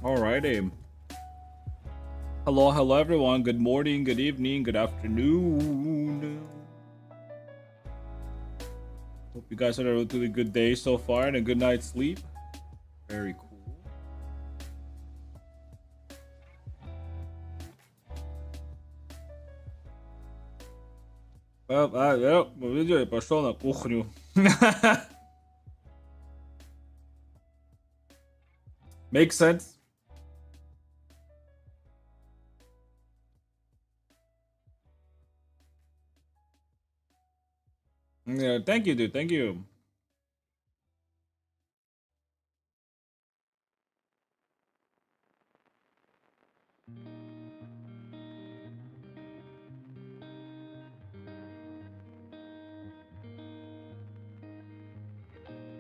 Alrighty. Hello everyone. Good morning, good evening, good afternoon. Hope you guys had a really good day so far and a good night's sleep. Very cool. Видео пошел на кухню. Makes sense. Yeah, thank you, dude. Thank you.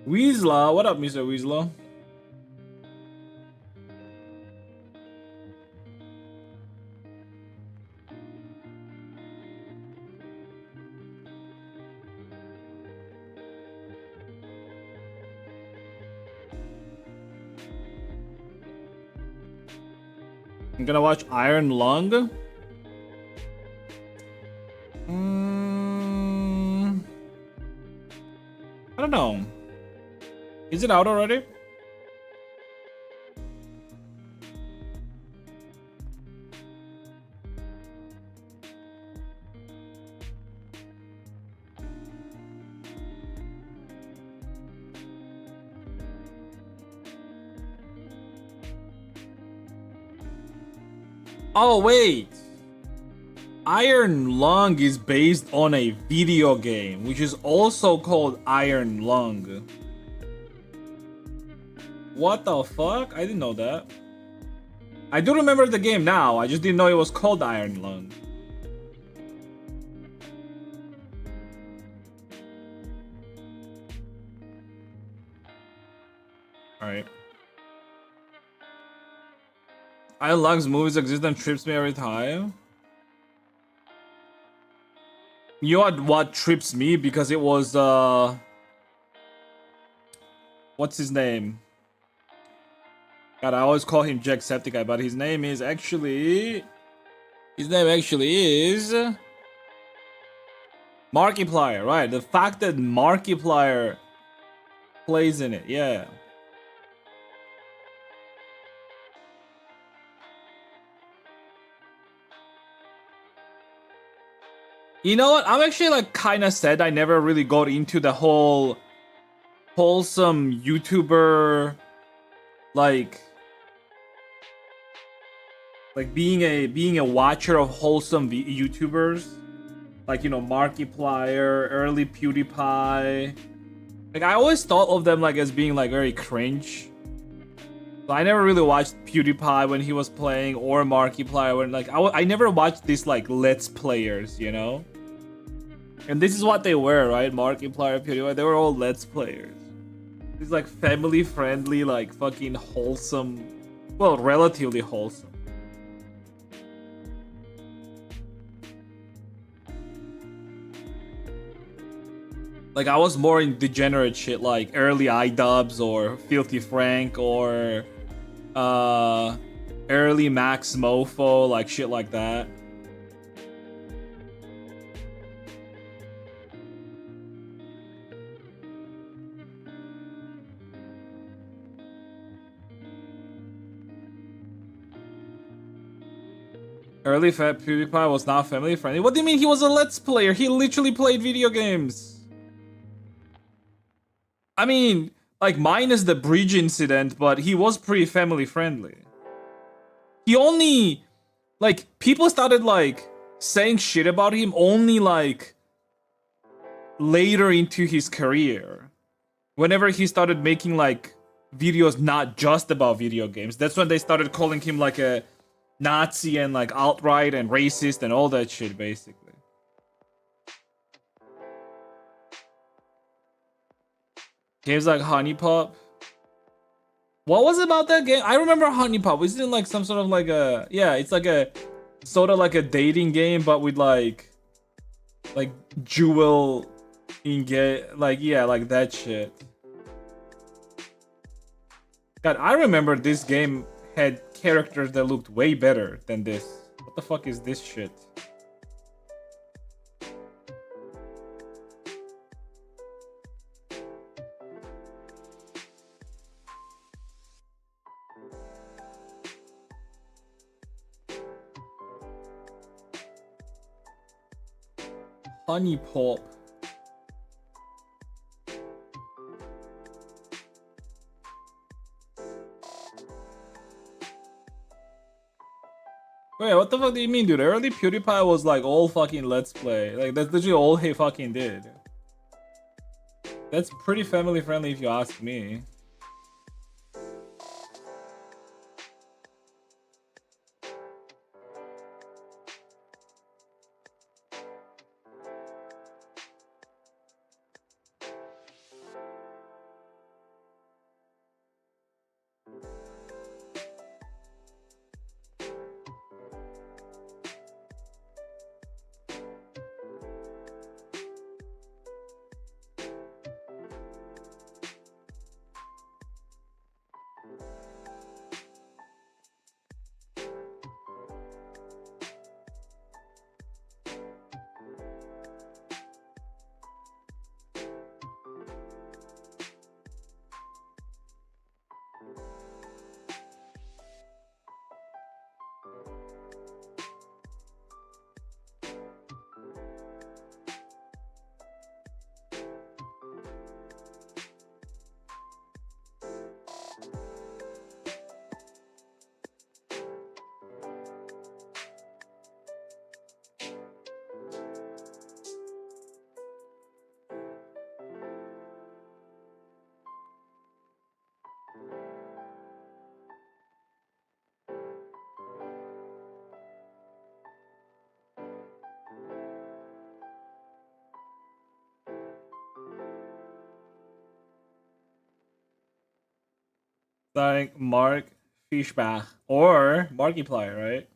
Weasla, what up, Mr. Weasla? I'm gonna watch Iron Lung. I don't know. Is it out already? Oh wait, Iron Lung is based on a video game, which is also called Iron Lung. What the fuck? I didn't know that. I do remember the game now, I just didn't know it was called Iron Lung. Alright. Iron Lung's movies exist and trips me every time. You know what trips me? Because it was, what's his name? God, I always call him Jacksepticeye, but his name is actually... His name actually is... Markiplier, right. The fact that Markiplier plays in it, yeah. You know what? I'm actually like kind of sad I never really got into the whole wholesome YouTuber, like being a watcher of wholesome YouTubers, like, you know, Markiplier, early PewDiePie. Like, I always thought of them like as being like very cringe. So I never really watched PewDiePie when he was playing, or Markiplier when like I never watched these like Let's Players, you know. And this is what they were, right? Markiplier, PewDiePie, they were all Let's Players. These like family friendly, like fucking wholesome, well, relatively wholesome. Like, I was more in degenerate shit like early iDubbbz or Filthy Frank or early Max Mofo, like shit like that. Early Fat PewDiePie was not family friendly. What do you mean he was a Let's Player? He literally played video games. I mean, like, minus the bridge incident, but he was pretty family friendly. He only, like, people started, like, saying shit about him only, like, later into his career. Whenever he started making, like, videos not just about video games. That's when they started calling him, like, a Nazi and, like, alt-right and racist and all that shit, basically. Games like Honey Pop. What was it about that game? I remember Honey Pop. Isn't it like some sort of like a... Yeah, it's like a... Sort of like a dating game, but with like... Like, jewel... Like, yeah, like that shit. God, I remember this game had characters that looked way better than this. What the fuck is this shit? Honey Pop. Wait, what the fuck do you mean, dude? Early PewDiePie was like all fucking Let's Play. Like, that's literally all he fucking did. That's pretty family friendly if you ask me. Starring Mark Fischbach or Markiplier, right?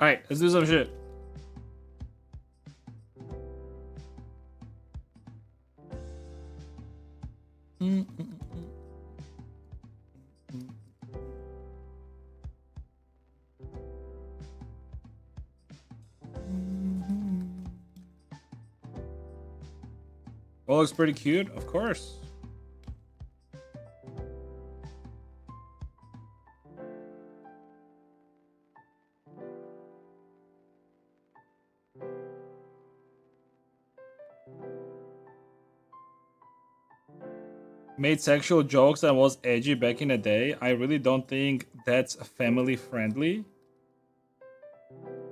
All right, let's do some shit. Well, looks pretty cute, of course. Made sexual jokes and was edgy back in the day. I really don't think that's family friendly.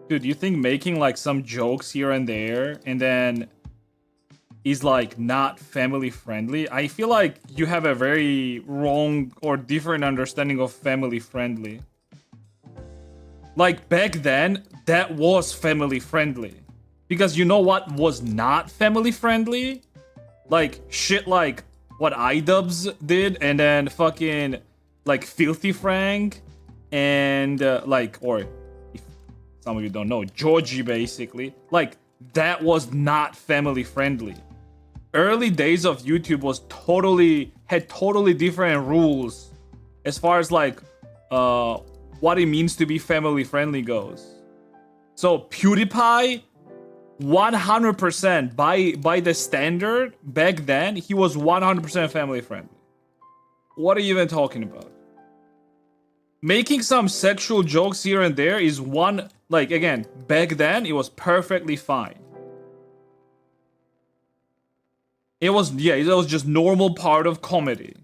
Dude, you think making like some jokes here and there and then is like not family friendly? I feel like you have a very wrong or different understanding of family friendly. Like back then, that was family friendly. Because you know what was not family friendly? Like shit like what iDubbbz did, and then fucking like Filthy Frank and like, or if some of you don't know, Georgie basically. Like that was not family friendly. Early days of YouTube was had totally different rules as far as like what it means to be family friendly goes. So PewDiePie, 100% by the standard back then, he was 100% family friendly. What are you even talking about? Making some sexual jokes here and there is one, like, again, back then it was perfectly fine. It was just normal part of comedy.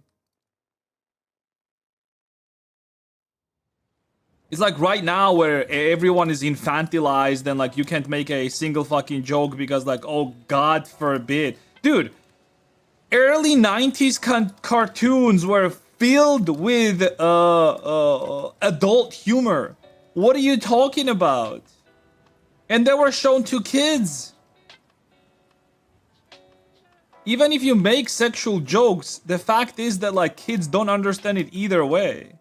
It's like right now where everyone is infantilized and like you can't make a single fucking joke because like, oh God forbid. Dude, early 90s cartoons were filled with adult humor. What are you talking about? And they were shown to kids. Even if you make sexual jokes, the fact is that like kids don't understand it either way.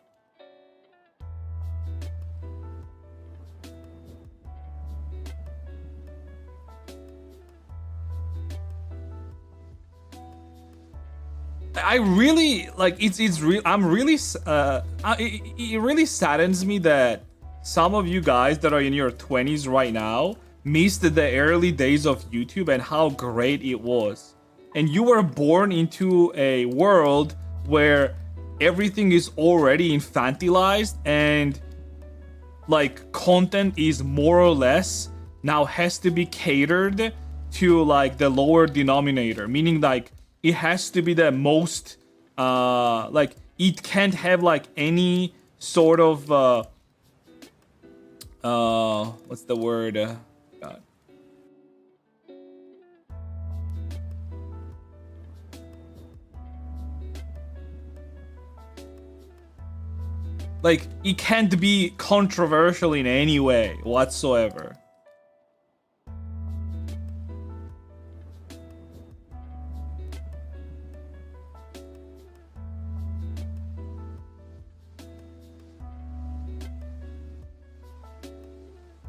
I really like it's real. I'm really it really saddens me that some of you guys that are in your 20s right now missed the early days of YouTube and how great it was. And you were born into a world where everything is already infantilized and like content is more or less now has to be catered to like the lower denominator, meaning like it has to be the most like it can't have like any sort of what's the word, God. Like it can't be controversial in any way whatsoever.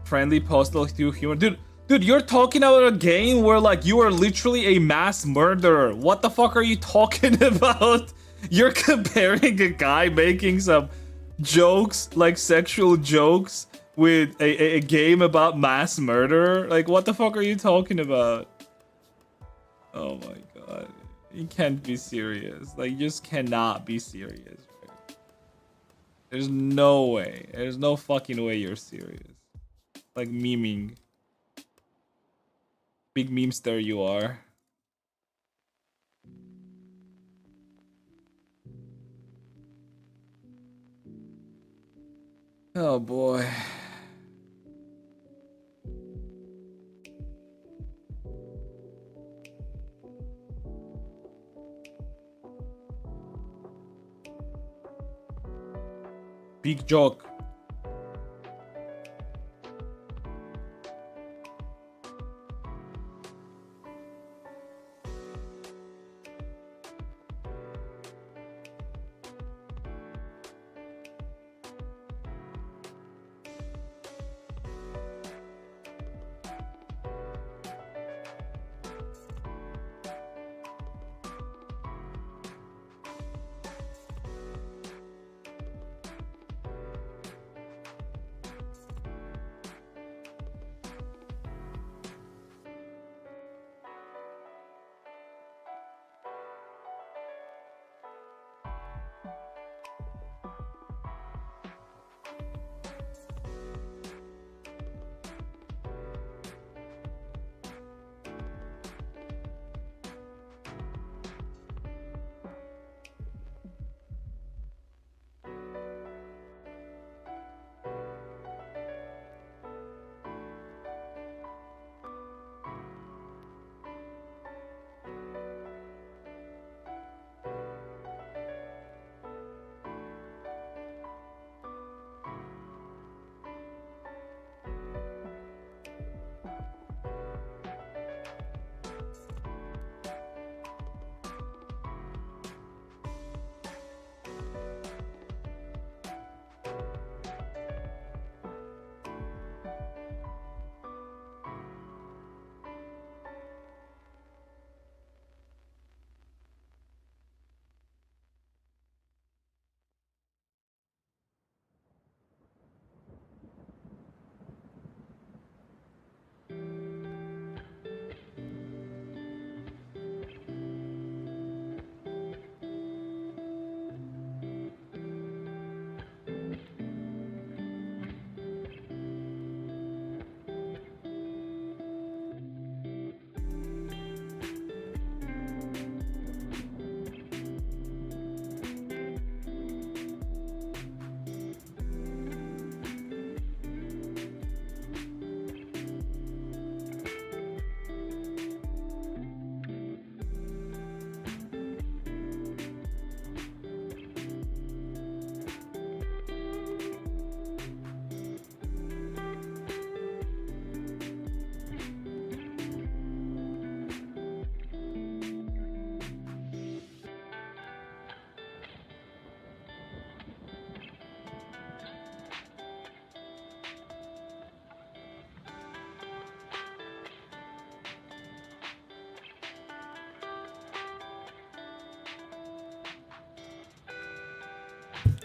Friendly postal to humor. Dude, you're talking about a game where like you are literally a mass murderer. What the fuck are you talking about? You're comparing a guy making some jokes, like sexual jokes, with a game about mass murder? Like, what the fuck are you talking about? Oh my god. You can't be serious. Like, you just cannot be serious. Right? There's no way. There's no fucking way you're serious. Like, memeing. Big memester you are. Oh boy. Big joke.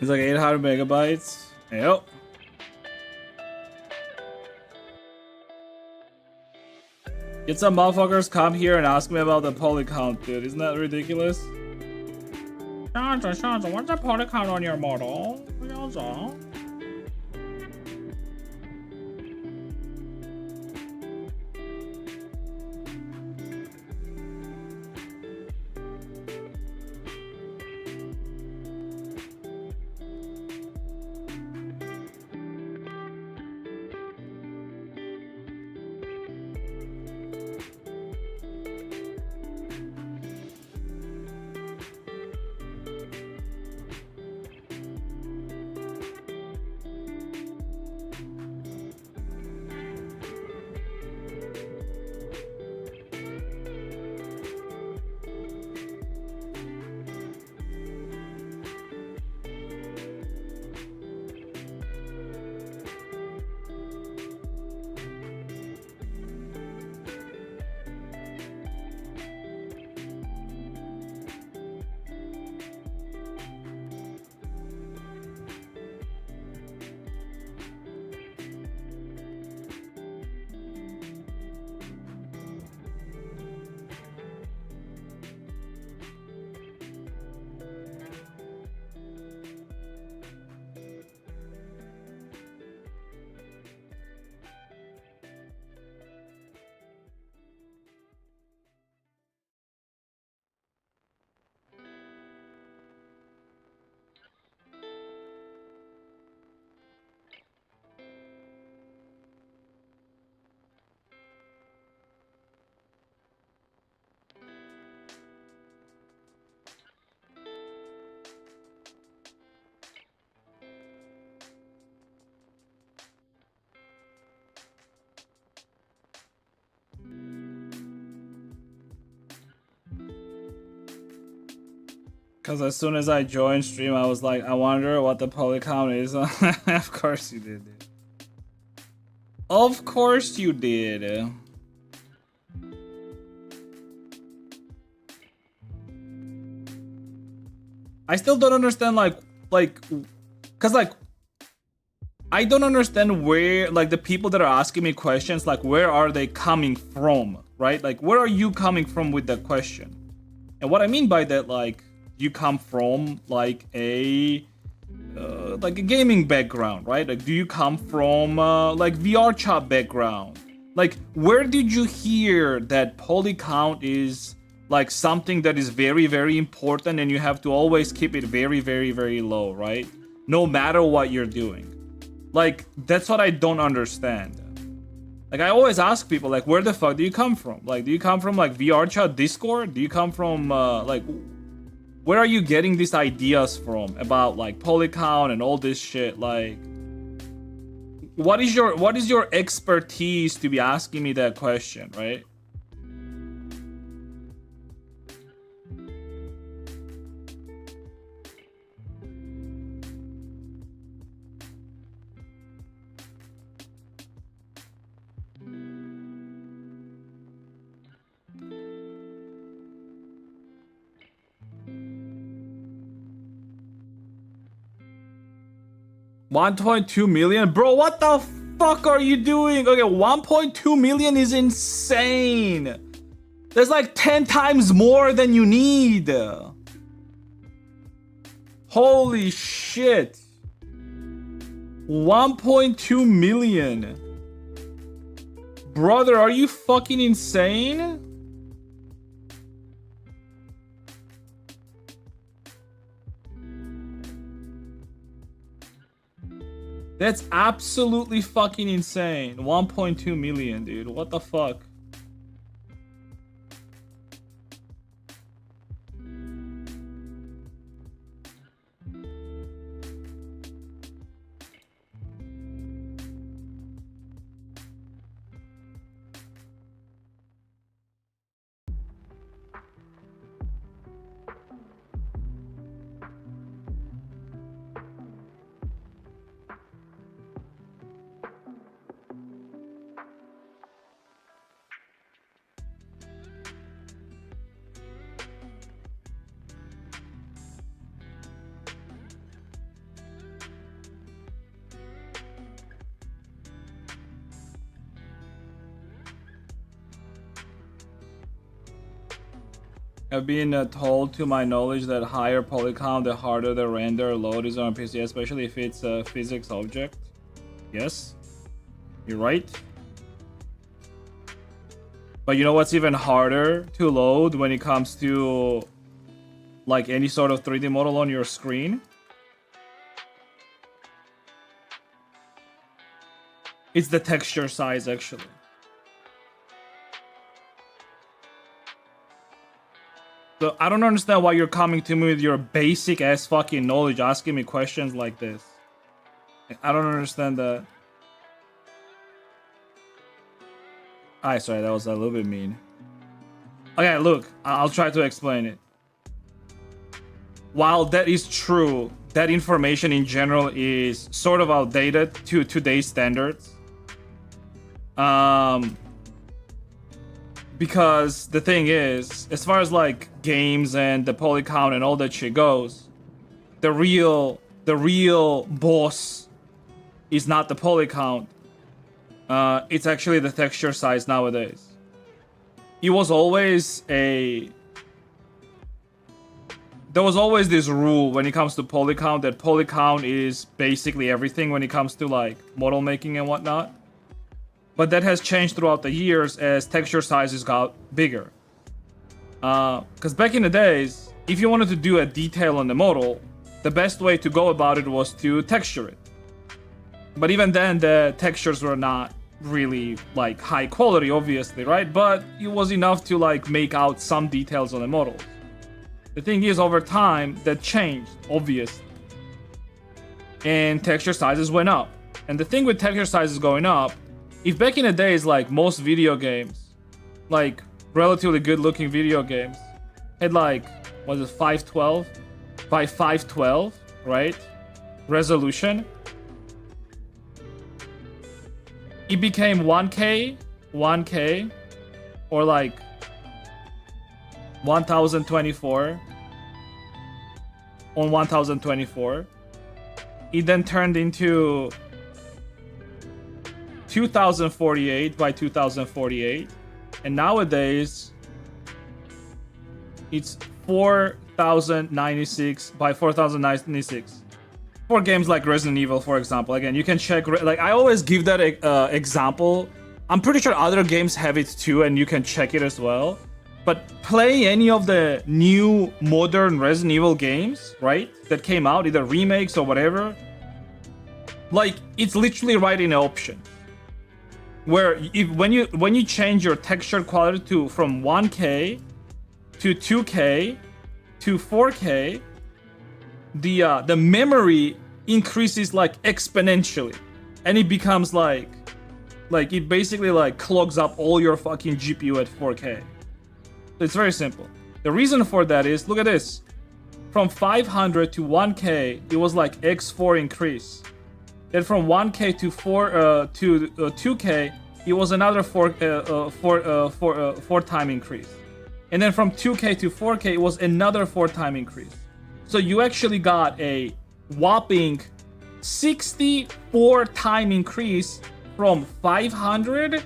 It's like 800 megabytes. Yep. Get some motherfuckers come here and ask me about the poly count, dude. Isn't that ridiculous? Shanza, what's the poly count on your model? Shanza. Cause as soon as I joined stream, I was like, I wonder what the poly count is. Of course you did. Dude. Of course you did. I still don't understand, cause like, I don't understand where, like, the people that are asking me questions, like, where are they coming from, right? Like, where are you coming from with that question? And what I mean by that, like, you come from like a gaming background, right? Like, do you come from like VRChat background? Like, where did you hear that poly count is like something that is very, very important and you have to always keep it very, very, very low, right? No matter what you're doing. Like, that's what I don't understand. Like, I always ask people, like, where the fuck do you come from? Like, do you come from like VRChat Discord? Do you come from like, where are you getting these ideas from about like poly count and all this shit? Like, what is your expertise to be asking me that question, right? $1.2 million? Bro, what the fuck are you doing? Okay, 1.2 million is insane. That's like 10 times more than you need. Holy shit. 1.2 million. Brother, are you fucking insane? That's absolutely fucking insane. 1.2 million, dude. What the fuck? I've been told to my knowledge that higher poly count, the harder the render load is on PC, especially if it's a physics object. Yes, you're right. But you know what's even harder to load when it comes to like any sort of 3D model on your screen? It's the texture size, actually. So I don't understand why you're coming to me with your basic ass fucking knowledge, asking me questions like this. I don't understand that. Sorry, that was a little bit mean. Okay, look, I'll try to explain it. While that is true, that information in general is sort of outdated to today's standards. Because the thing is, as far as like games and the poly count and all that shit goes, the real boss is not the poly count. It's actually the texture size nowadays. It was always there was always this rule when it comes to poly count, that poly count is basically everything when it comes to like model making and whatnot. But that has changed throughout the years as texture sizes got bigger. Because back in the days, if you wanted to do a detail on the model, the best way to go about it was to texture it. But even then, the textures were not really like high quality, obviously, right? But it was enough to like make out some details on the model. The thing is, over time, that changed, obviously. And texture sizes went up. And the thing with texture sizes going up, if back in the days, like most video games, like relatively good looking video games, had like, was it 512? by 512, right? Resolution. It became 1K, 1K, or like 1024 on 1024. It then turned into 2048 by 2048, and nowadays it's 4096 by 4096 for games like Resident Evil, for example. Again, you can check, like I always give that example. I'm pretty sure other games have it too, and you can check it as well. But play any of the new modern Resident Evil games, right, that came out, either remakes or whatever, like it's literally right in the option where when you change your texture quality to from 1K to 2K to 4K, the memory increases like exponentially, and it becomes like it basically like clogs up all your fucking GPU at 4K. So it's very simple. The reason for that is, look at this, from 500 to 1K it was like x4 increase. Then from 1K to 2K, it was another four time increase. And then from 2K to 4K, it was another 4-time increase. So you actually got a whopping 64-time increase from 500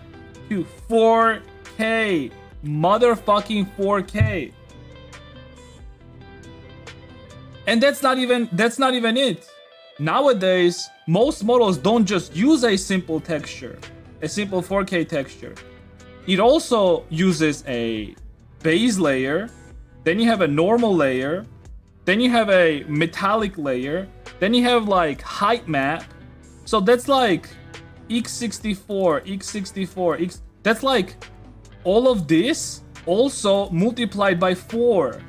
to 4K. Motherfucking 4K. And that's not even it. Nowadays, most models don't just use a simple texture, a simple 4K texture. It also uses a base layer, then you have a normal layer, then you have a metallic layer, then you have like height map. So that's like x64, that's like all of this also multiplied by 4.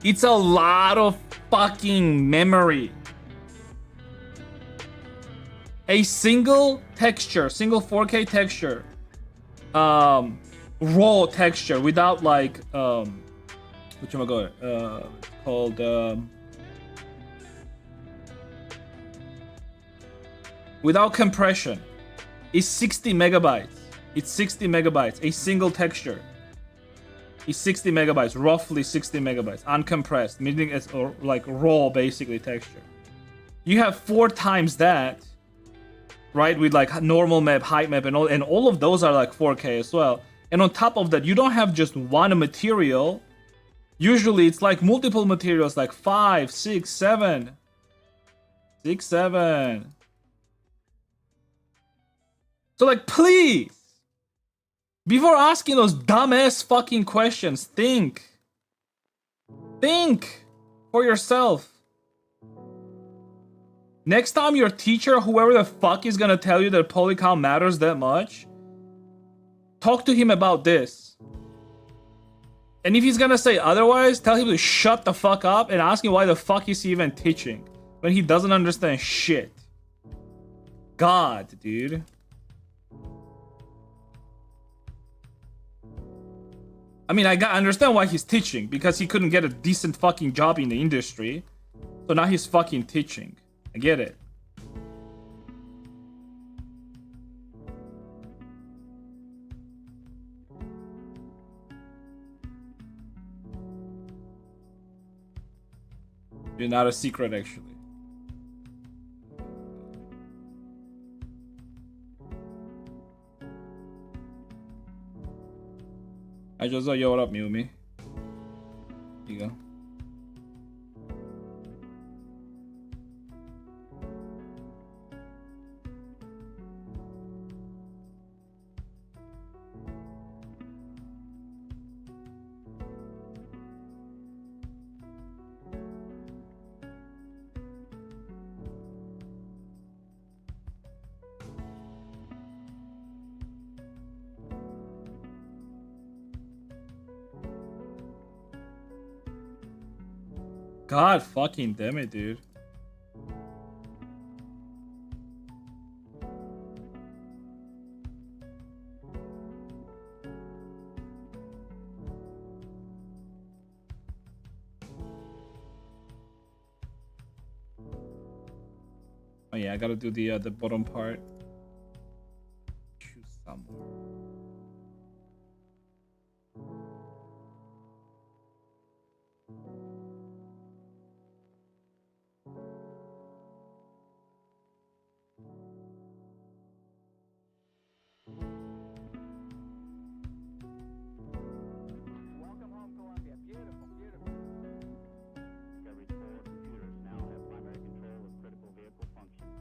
It's a lot of fucking memory. A single texture, single 4K texture, raw texture without like whatchamacallit, called without compression, is 60 megabytes. It's 60 megabytes. A single texture is 60 megabytes, roughly 60 megabytes, uncompressed, meaning it's like raw basically texture. You have 4 times that, right, with like normal map, height map, and all of those are like 4K as well. And on top of that, you don't have just one material. Usually it's like multiple materials, like 5, 6, 7. 6, 7. So like, please, before asking those dumbass fucking questions, think for yourself. Next time your teacher, whoever the fuck is gonna tell you that polycount matters that much, talk to him about this. And if he's gonna say otherwise, tell him to shut the fuck up and ask him why the fuck is he even teaching when he doesn't understand shit. God, dude. I mean, I understand why he's teaching, because he couldn't get a decent fucking job in the industry. So now he's fucking teaching. I get it. You're not a secret, actually. I just saw, yo, what up, Miumi? Here you go. God fucking damn it, dude. yeah, I gotta do the bottom part. Choose somewhere. Welcome home, Columbia. Beautiful, beautiful. Discovery's core computers now have primary control of critical vehicle functions.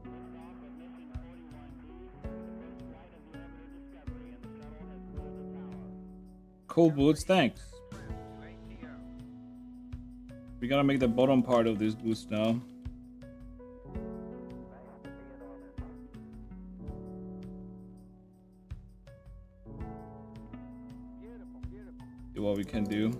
Liftoff of mission 41B, the first flight of the orbiter Discovery, and the shuttle has cleared the tower. Cool boots, thanks. We gotta make the bottom part of this boost now. Beautiful, beautiful. Do what we can do.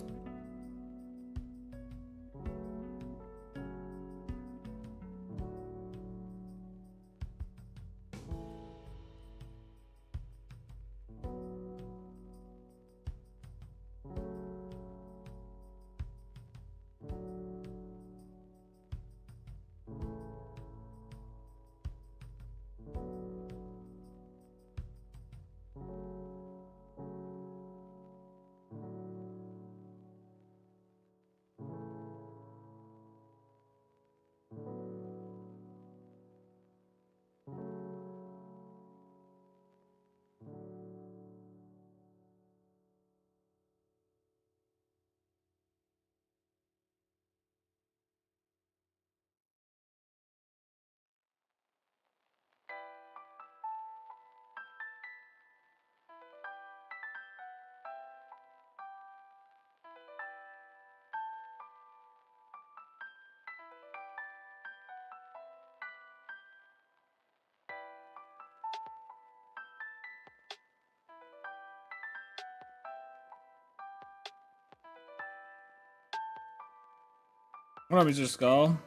What up, Mr. Skull?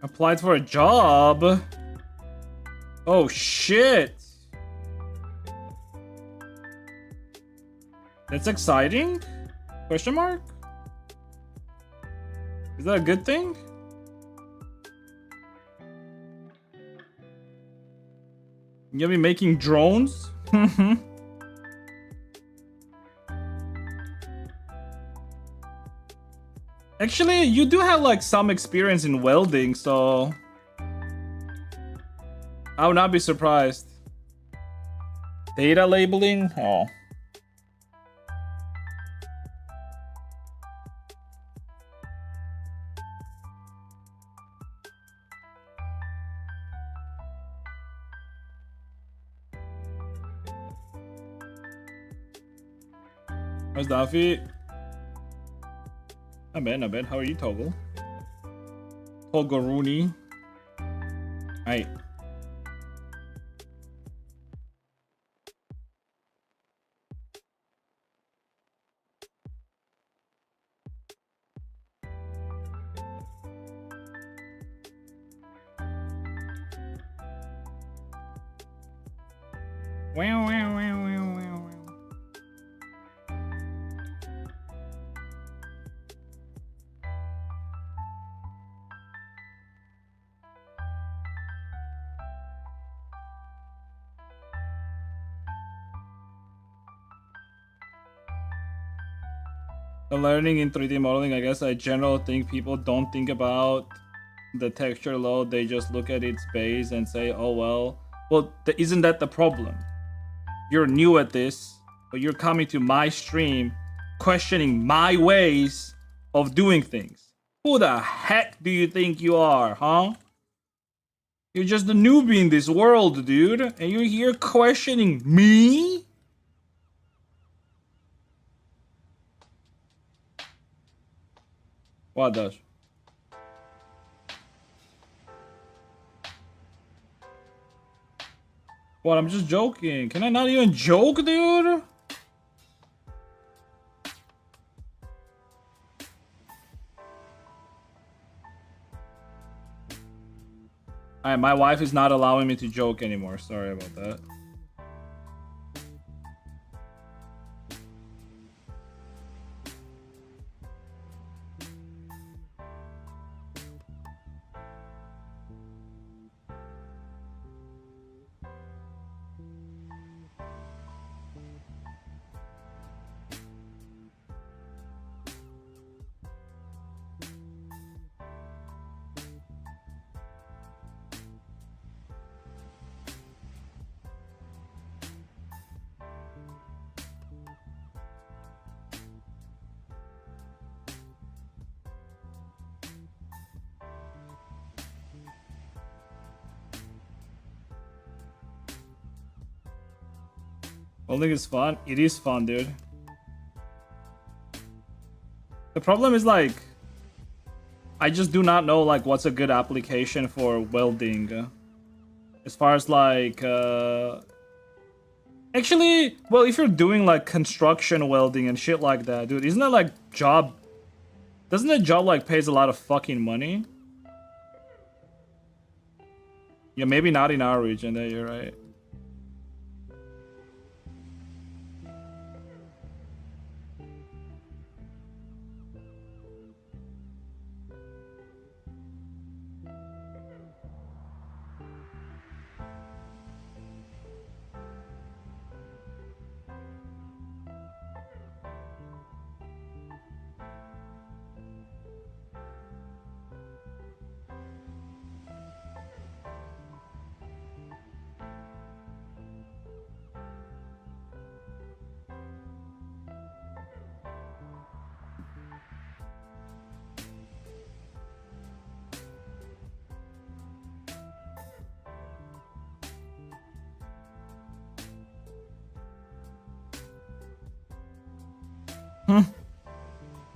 Applied for a job? Oh shit! That's exciting? Question mark? Is that a good thing? You gonna be making drones? Actually, you do have like some experience in welding, so I would not be surprised. Data labeling? Oh. How's Daffy? Not bad, not bad. How are you, Toggle? Togoruni. Alright. Wow, wow, wow, wow, wow, wow. The learning in 3D modeling, I guess I generally think people don't think about the texture load, they just look at its base and say, oh well. Well, isn't that the problem? You're new at this, but you're coming to my stream questioning my ways of doing things. Who the heck do you think you are, huh? You're just a newbie in this world, dude, and you're here questioning me? What does? What? I'm just joking. Can I not even joke, dude? Alright, my wife is not allowing me to joke anymore. Sorry about that. Welding is fun. It is fun, dude. The problem is like, I just do not know like what's a good application for welding. As far as like, actually, well, if you're doing like construction welding and shit like that, dude, isn't that like job? Doesn't that job like pays a lot of fucking money? Yeah, maybe not in our region. There, you're right.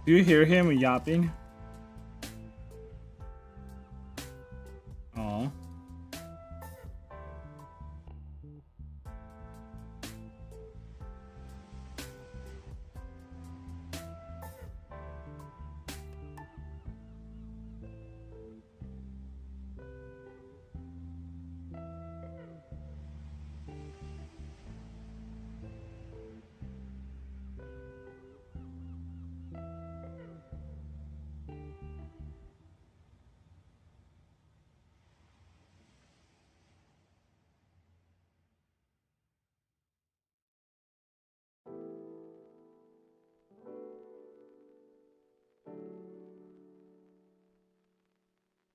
Do you hear him yapping? Oh.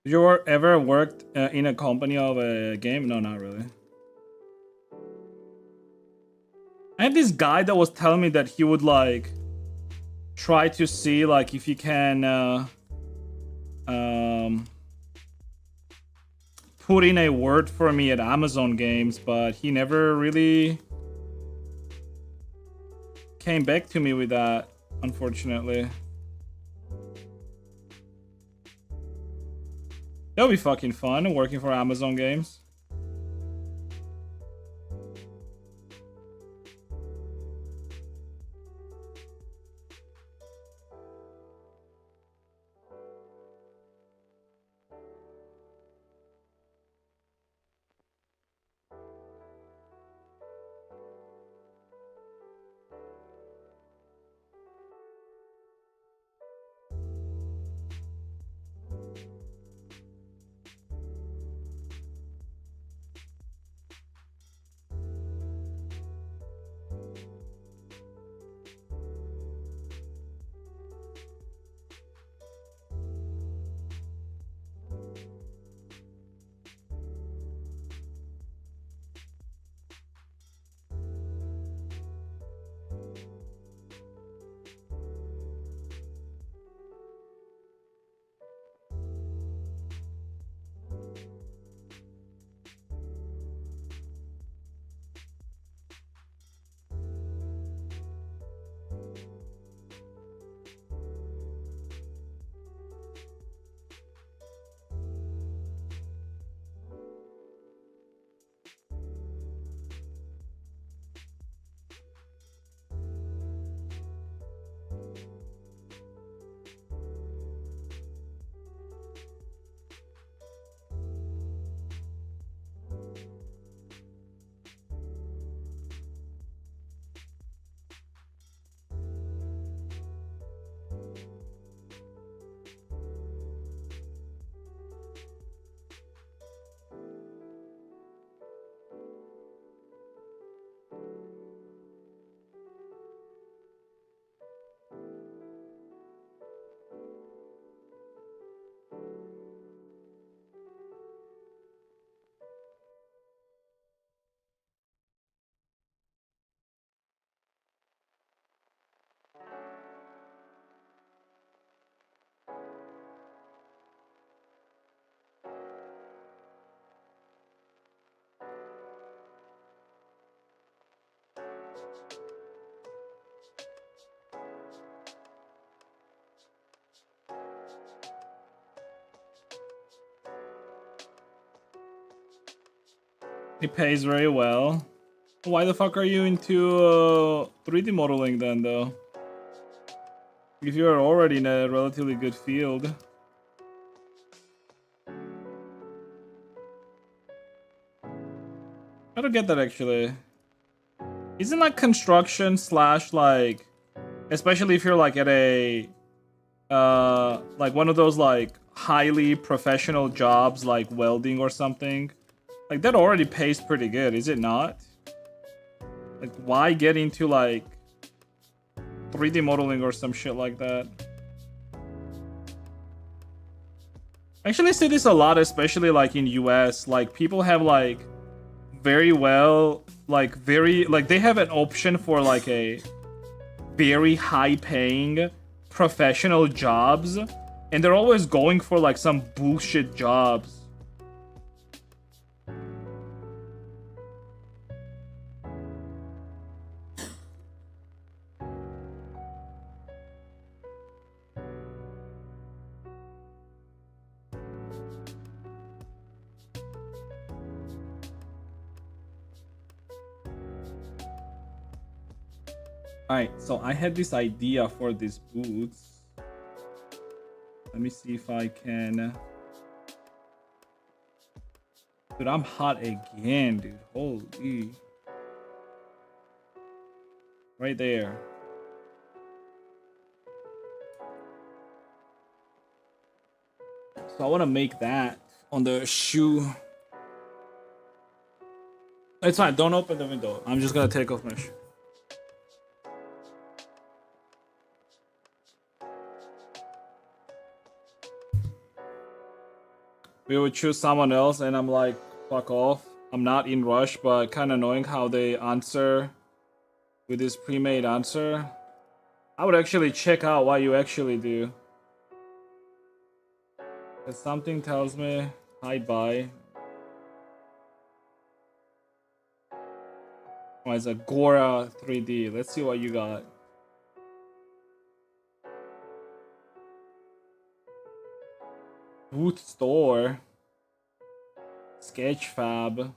Did you ever worked in a company of a game? No, not really. I had this guy that was telling me that he would like try to see like if he can put in a word for me at Amazon Games, but he never really came back to me with that, unfortunately. That would be fucking fun, working for Amazon Games. It pays very well. Why the fuck are you into 3D modeling then, though? If you're already in a relatively good field. I don't get that actually. Isn't like construction slash like, especially if you're like at a like one of those like highly professional jobs like welding or something, like that already pays pretty good, is it not? Like why get into like 3D modeling or some shit like that? I actually see this a lot, especially like in US. Like people have like very well, like very like they have an option for like a very high paying professional jobs, and they're always going for like some bullshit jobs. Alright, so I had this idea for these boots. Let me see if I can. Dude, I'm hot again, dude. Holy. Right there. So I want to make that on the shoe. It's fine. Don't open the window. I'm just going to take off my shoe. We would choose someone else, and I'm like, fuck off. I'm not in rush, but kind of annoying how they answer with this pre-made answer. I would actually check out what you actually do. If something tells me, hi, bye. Oh, it's a Gora 3D. Let's see what you got. Boot store. Sketchfab.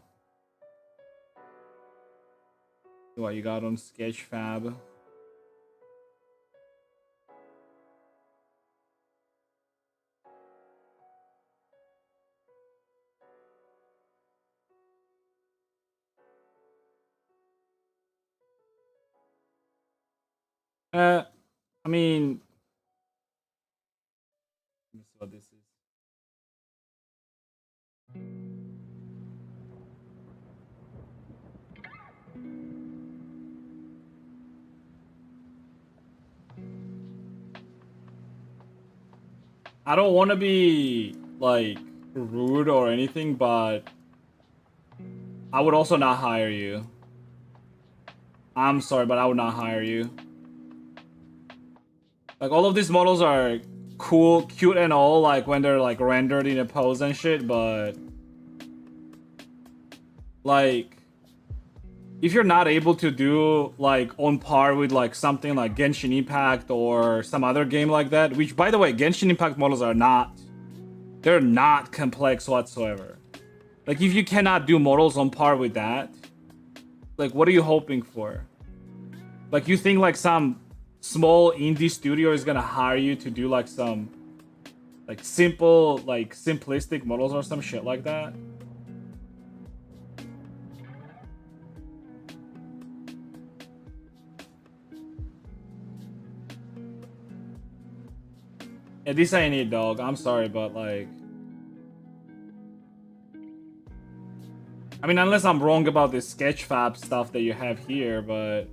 See what you got on Sketchfab. I mean, let me see what this is. I don't want to be like rude or anything, but I would also not hire you. I'm sorry, but I would not hire you. Like all of these models are cool, cute and all, like when they're like rendered in a pose and shit, but like if you're not able to do like on par with like something like Genshin Impact or some other game like that, which by the way, Genshin Impact models are not, they're not complex whatsoever. Like if you cannot do models on par with that, like what are you hoping for? Like you think like some small indie studio is gonna hire you to do like some like simple, like simplistic models or some shit like that? Yeah, this ain't it, dog. I'm sorry, but like, I mean, unless I'm wrong about this Sketchfab stuff that you have here, but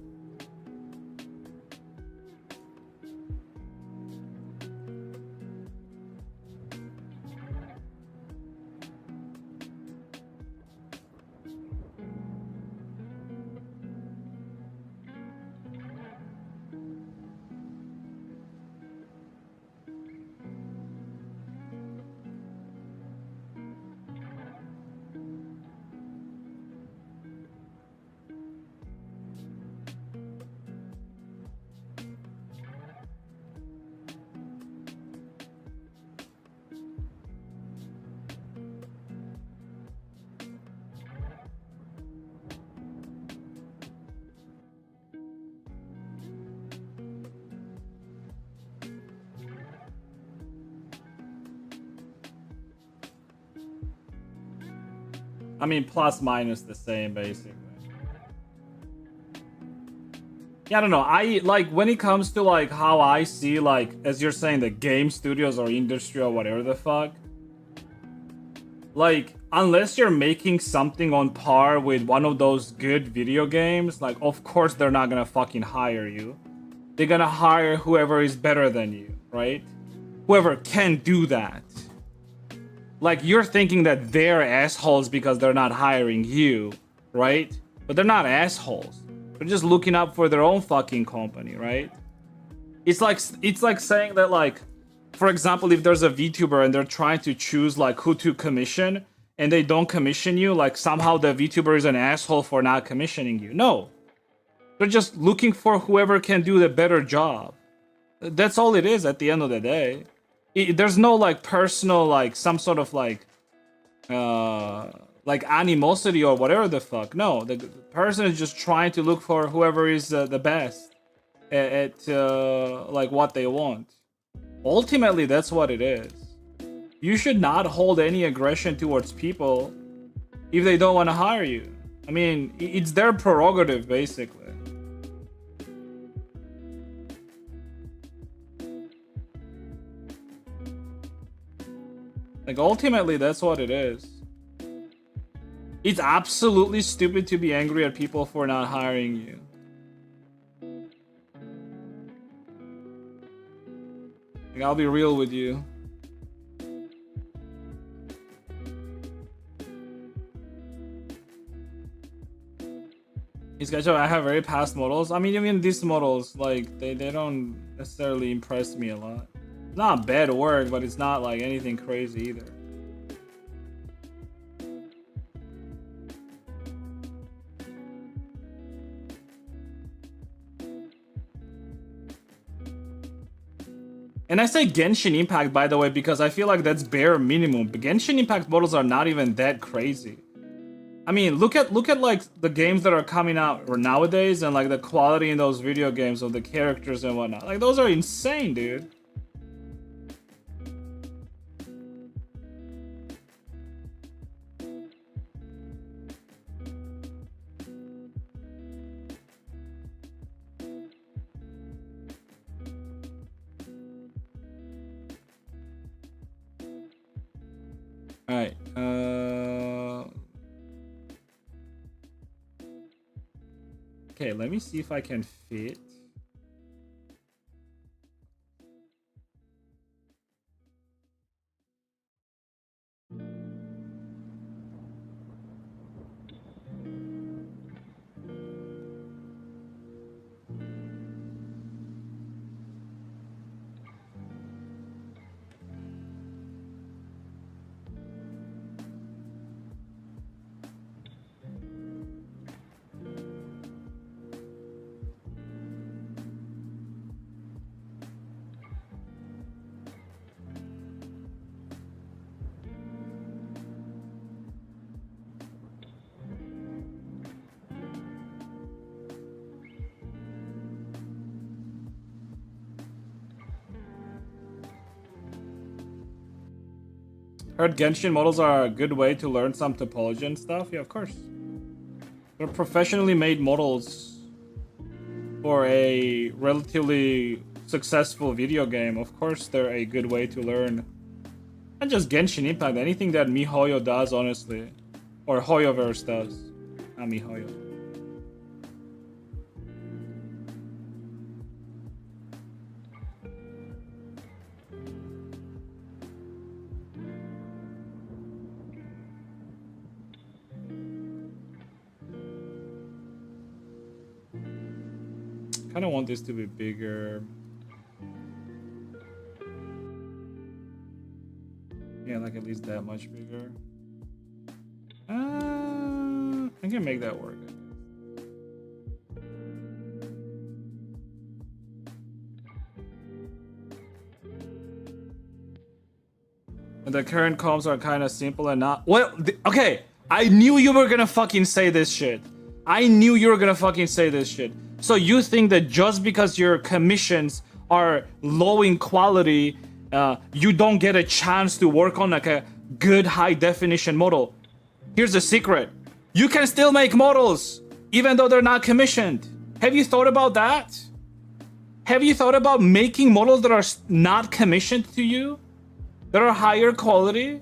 I mean, plus minus the same, basically. Yeah, I don't know. I like when it comes to like how I see like as you're saying the game studios or industry or whatever the fuck. Like unless you're making something on par with one of those good video games, like of course they're not gonna fucking hire you. They're gonna hire whoever is better than you, right? Whoever can do that. Like you're thinking that they're assholes because they're not hiring you, right? But they're not assholes. They're just looking up for their own fucking company, right? It's like saying that like, for example, if there's a VTuber and they're trying to choose like who to commission and they don't commission you, like somehow the VTuber is an asshole for not commissioning you. No. They're just looking for whoever can do the better job. That's all it is at the end of the day. There's no like personal like some sort of like animosity or whatever the fuck. No, the person is just trying to look for whoever is the best at like what they want. Ultimately, that's what it is. You should not hold any aggression towards people if they don't want to hire you. I mean, it's their prerogative, basically. Like, ultimately, that's what it is. It's absolutely stupid to be angry at people for not hiring you. Like, I'll be real with you. These guys, I have very past models. I mean, even these models, like, they don't necessarily impress me a lot. It's not bad work, but it's not like anything crazy either. And I say Genshin Impact, by the way, because I feel like that's bare minimum. But Genshin Impact models are not even that crazy. I mean, look at like the games that are coming out nowadays and like the quality in those video games of the characters and whatnot. Like those are insane, dude. Alright, okay, let me see if I can fit. Heard Genshin models are a good way to learn some topology and stuff. Yeah, of course. They're professionally made models for a relatively successful video game. Of course, they're a good way to learn. Not just Genshin Impact, anything that MiHoYo does, honestly. Or HoYoverse does. Not MiHoYo. Kind of want this to be bigger. Yeah, like at least that much bigger. I can make that work. And the current comps are kind of simple and not. Well, okay. I knew you were gonna fucking say this shit. I knew you were gonna fucking say this shit. So you think that just because your commissions are low in quality, you don't get a chance to work on like a good high definition model? Here's the secret. You can still make models even though they're not commissioned. Have you thought about that? Have you thought about making models that are not commissioned to you? That are higher quality?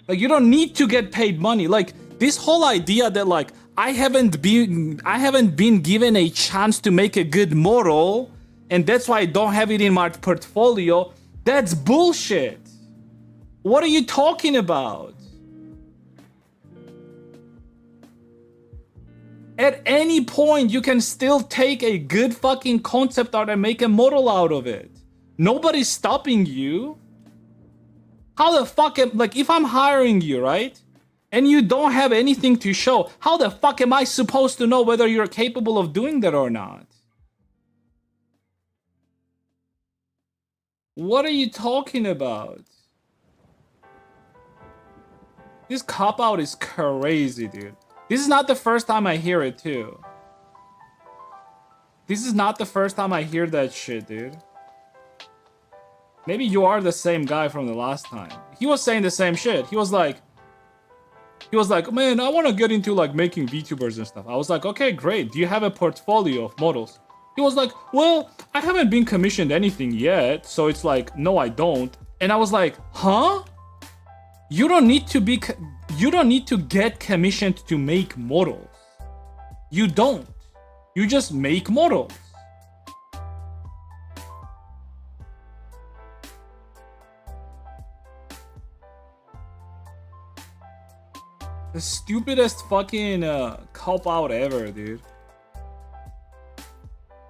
Like, you don't need to get paid money. Like, this whole idea that like I haven't been given a chance to make a good model and that's why I don't have it in my portfolio, that's bullshit. What are you talking about? At any point, you can still take a good fucking concept art and make a model out of it. Nobody's stopping you. How the fuck like, if I'm hiring you, right? And you don't have anything to show, how the fuck am I supposed to know whether you're capable of doing that or not? What are you talking about? This cop-out is crazy, dude. This is not the first time I hear it, too. This is not the first time I hear that shit, dude. Maybe you are the same guy from the last time. He was saying the same shit. He was like, man, I want to get into like making VTubers and stuff. I was like, okay, great. Do you have a portfolio of models? He was like, well, I haven't been commissioned anything yet. So it's like, no, I don't. And I was like, huh? You don't need to get commissioned to make models. You don't. You just make models. The stupidest fucking cop out ever, dude.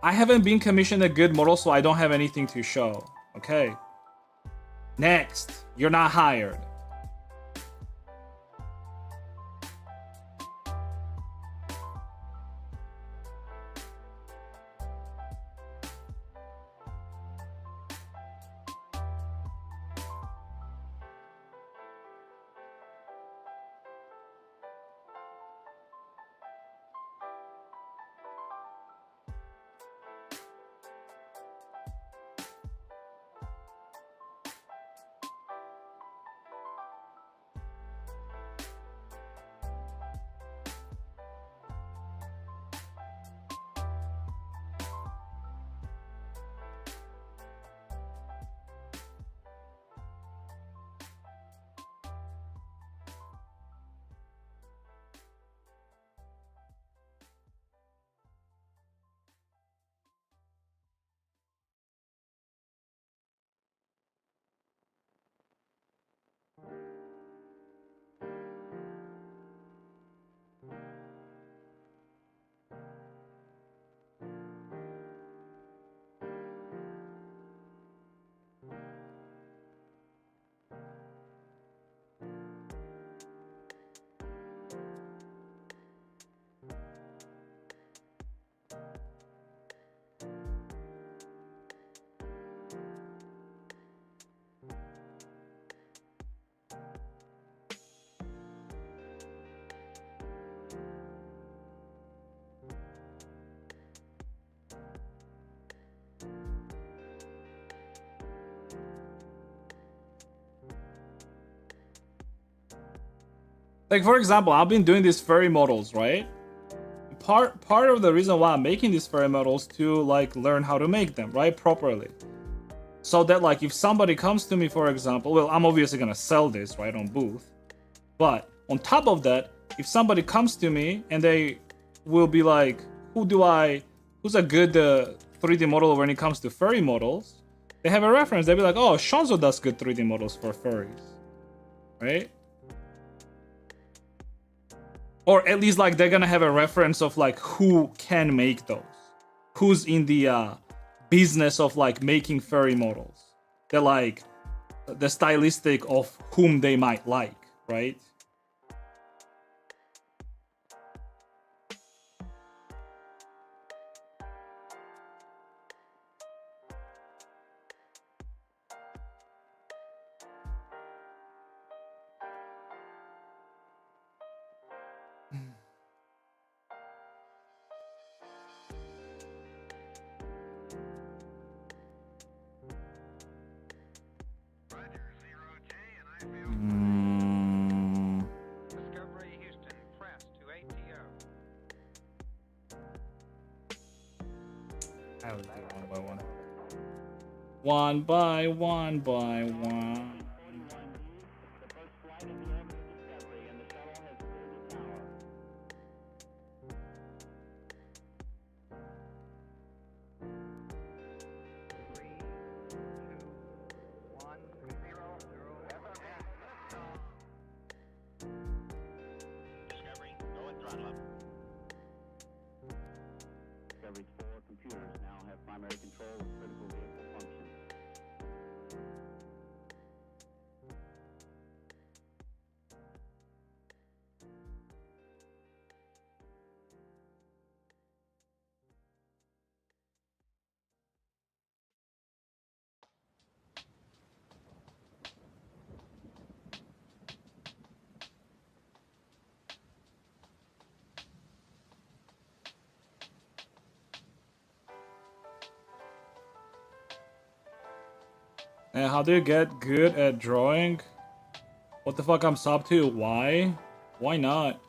I haven't been commissioned a good model, so I don't have anything to show. Okay. Next. You're not hired. Like, for example, I've been doing these furry models, right? Part of the reason why I'm making these furry models to like learn how to make them, right, properly. So that like if somebody comes to me, for example, well, I'm obviously gonna sell this, right, on booth. But on top of that, if somebody comes to me and they will be like, who's a good 3D model when it comes to furry models? They have a reference. They'll be like, oh, Shanzo does good 3D models for furries, right? Or at least like they're gonna have a reference of like who can make those, who's in the business of like making furry models. They're like the stylistic of whom they might like, right? One by one by one. 41B, the first flight of the orbit of Discovery, and the shuttle has cleared the tower. 3, 2, 1, 0, 0. Discovery, go and throttle up. Discovery's 4 computers now have primary control of critical vehicle functions. And how do you get good at drawing? What the fuck I'm sub to? Why? Why not?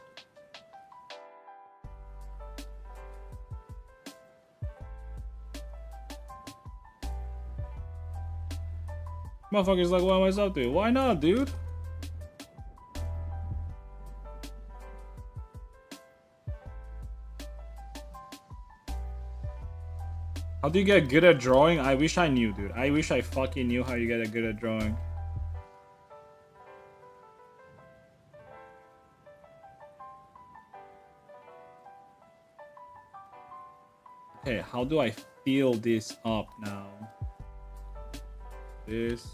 Motherfuckers like, what am I sub to? Why not, dude? How do you get good at drawing? I wish I knew, dude. I wish I fucking knew how you get good at drawing. Okay, how do I fill this up now? This.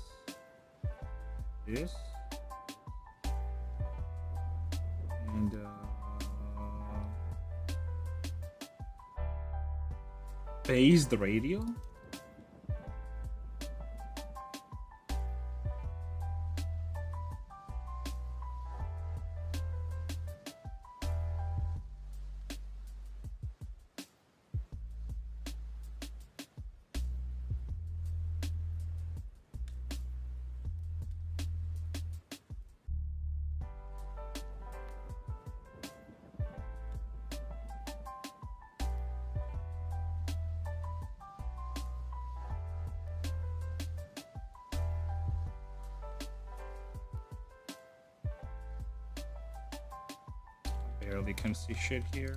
And phased radio? Barely can see shit here.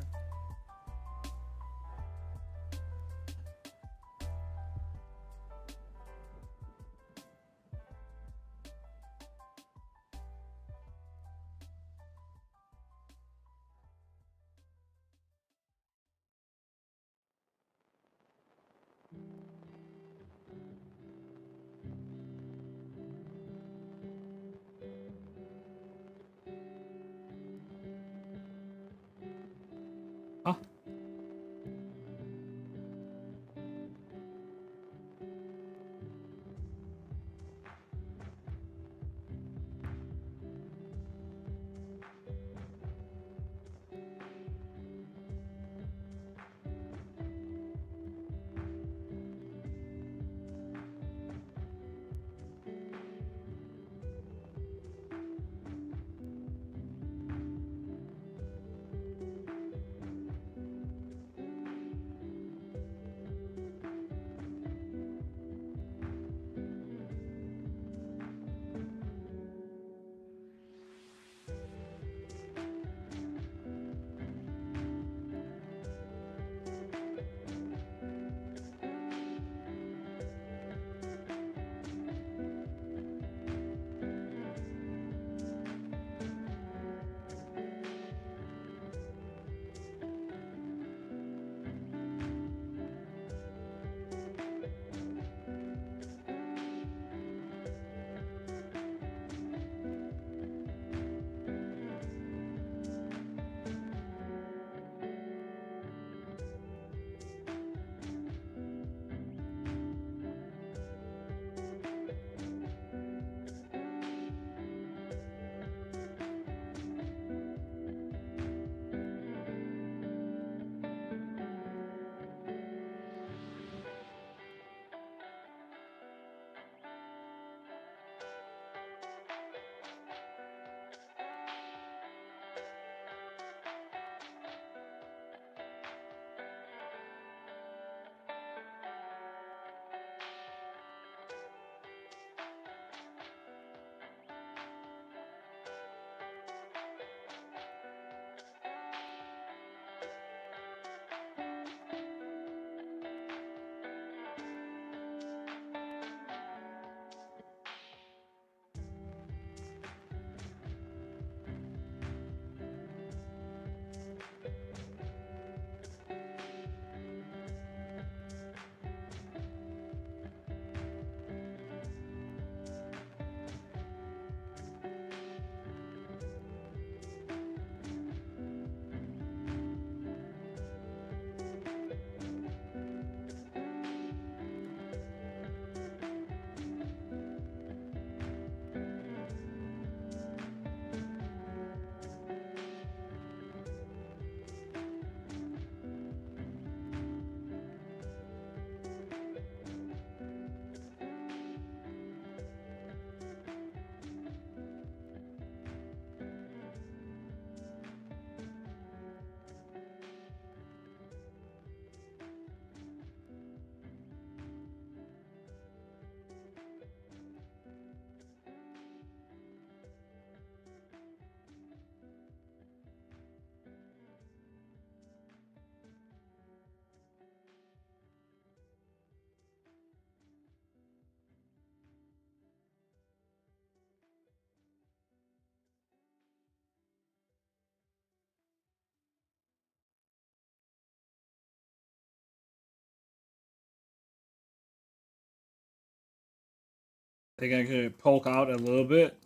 They can actually poke out a little bit.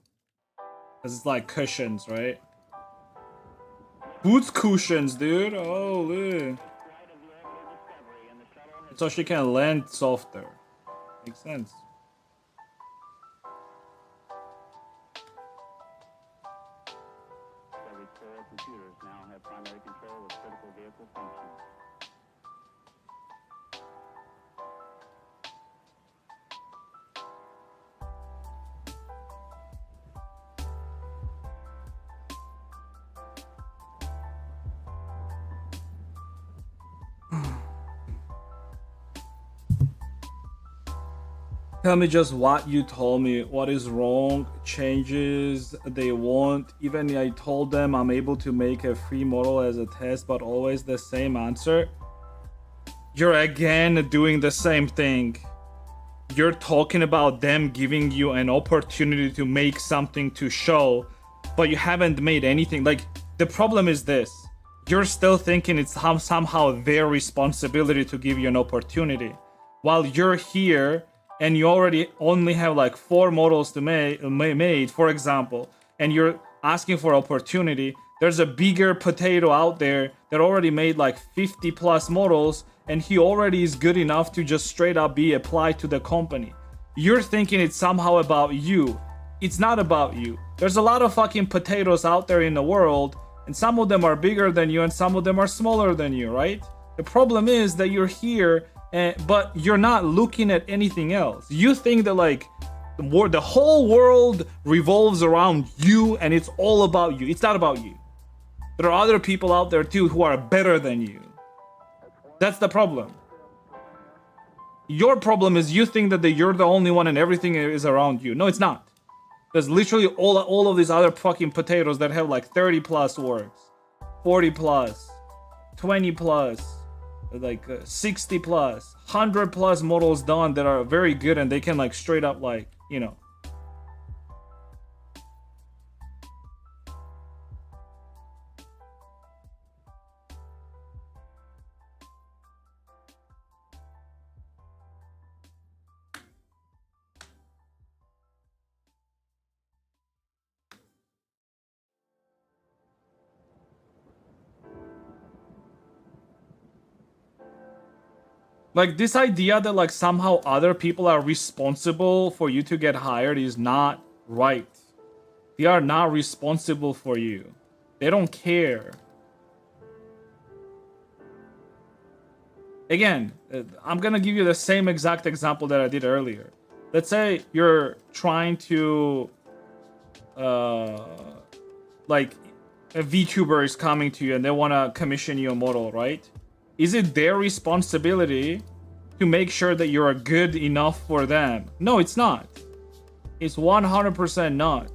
Cause it's like cushions, right? Boots cushions, dude. Holy. So she can land softer. Makes sense. Every core computers now have primary control of critical vehicle functions. Tell me just what you told me. What is wrong? Changes they want. Even I told them I'm able to make a free model as a test, but always the same answer. You're again doing the same thing. You're talking about them giving you an opportunity to make something to show, but you haven't made anything. Like, the problem is this. You're still thinking it's somehow their responsibility to give you an opportunity. While you're here and you already only have like 4 models to made, for example, and you're asking for opportunity, there's a bigger potato out there that already made like 50 plus models, and he already is good enough to just straight up be applied to the company. You're thinking it's somehow about you. It's not about you. There's a lot of fucking potatoes out there in the world, and some of them are bigger than you and some of them are smaller than you, right? The problem is that you're here, but you're not looking at anything else. You think that like the whole world revolves around you and it's all about you. It's not about you. There are other people out there too who are better than you. That's the problem. Your problem is you think that you're the only one and everything is around you. No, it's not. There's literally all of these other fucking potatoes that have like 30 plus works, 40 plus, 20 plus, like 60 plus, 100 plus models done that are very good and they can like straight up like, you know. Like, this idea that like somehow other people are responsible for you to get hired is not right. They are not responsible for you. They don't care. Again, I'm gonna give you the same exact example that I did earlier. Let's say you're trying to like a VTuber is coming to you and they want to commission you a model, right? Is it their responsibility to make sure that you're good enough for them? No, it's not. It's 100% not.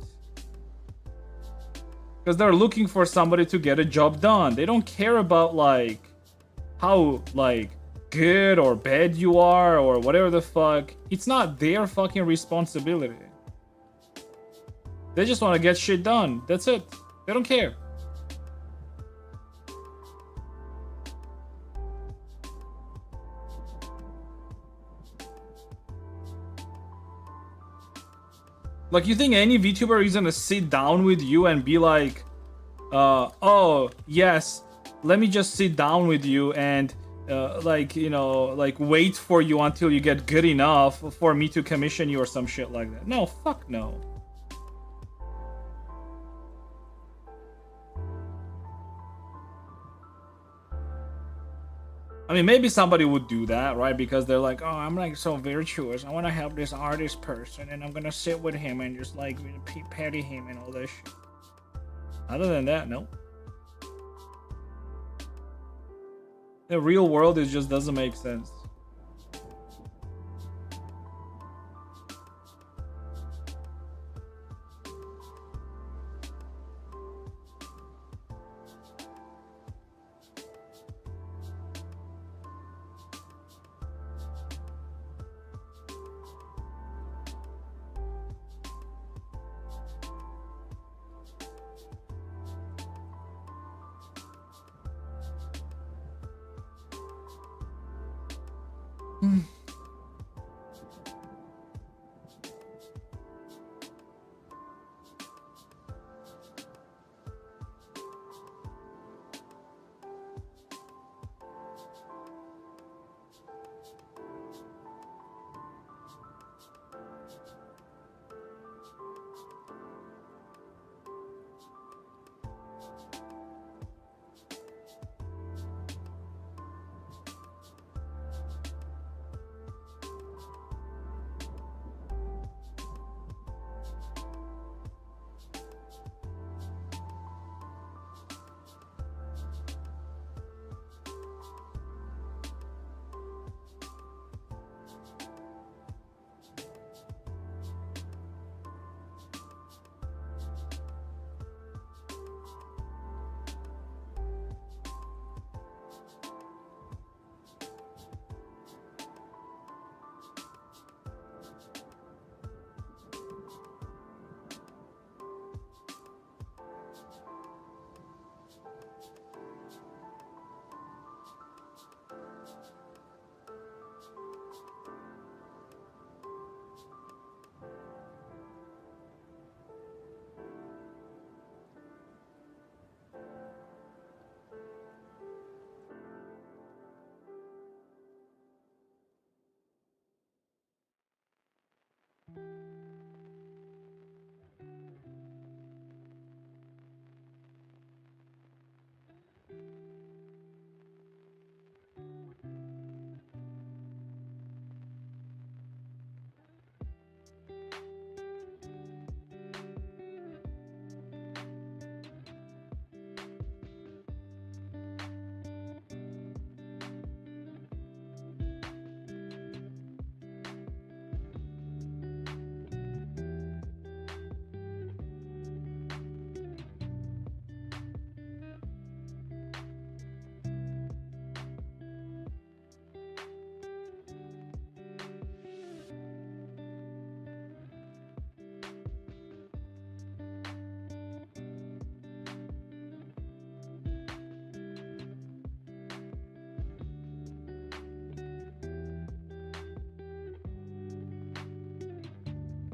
Because they're looking for somebody to get a job done. They don't care about like how like good or bad you are or whatever the fuck. It's not their fucking responsibility. They just want to get shit done. That's it. They don't care. Like, you think any VTuber is gonna sit down with you and be like, oh, yes, let me just sit down with you and, like, you know, like, wait for you until you get good enough for me to commission you or some shit like that. No, fuck no. I mean, maybe somebody would do that, right? Because they're like, oh, I'm like so virtuous. I want to help this artist person and I'm going to sit with him and just like petty him and all this shit. Other than that, no. The real world, it just doesn't make sense.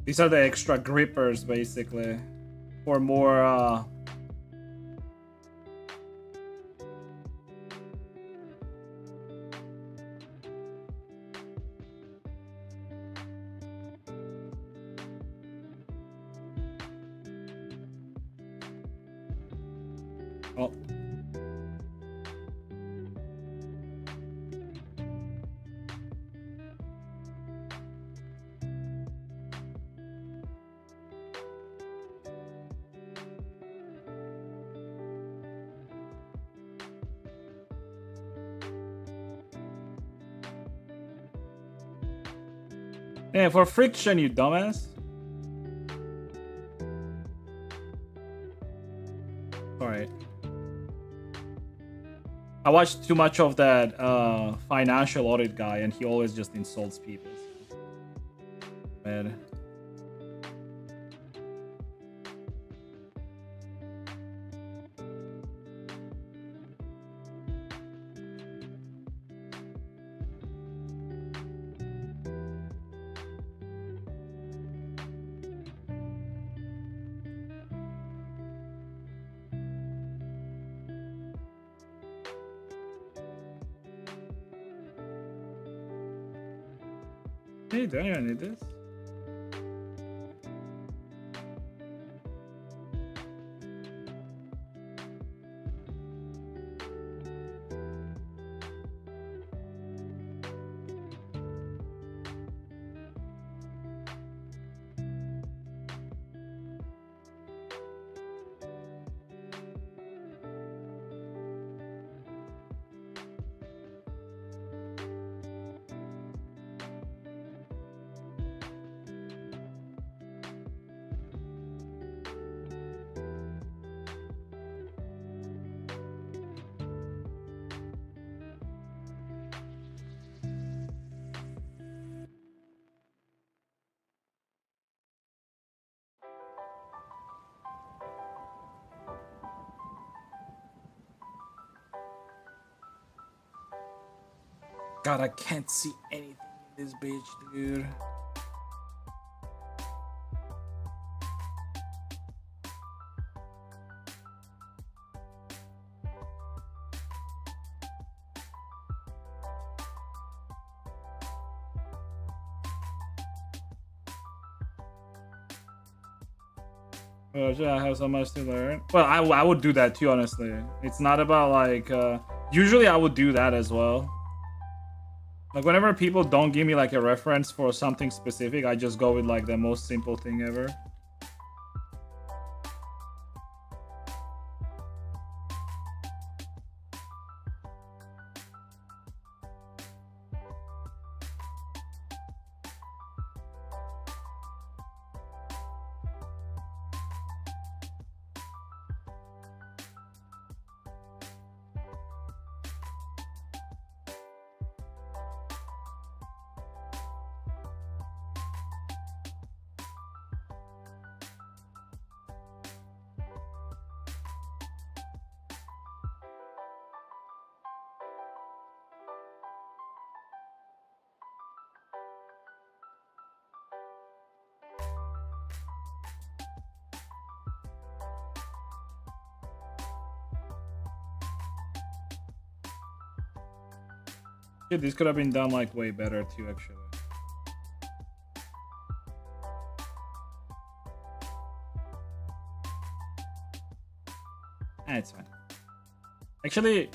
These are the extra grippers, basically, for more. Oh. Yeah, for friction, you dumbass. Alright. I watched too much of that financial audit guy, and he always just insults people. Man. Hey, do I need this? God, I can't see anything in this bitch, dude. Oh, I have so much to learn. Well, I would do that too, honestly. It's not about like, usually I would do that as well. Like whenever people don't give me like a reference for something specific, I just go with like the most simple thing ever. Yeah, this could have been done like way better too, actually. It's fine. Actually,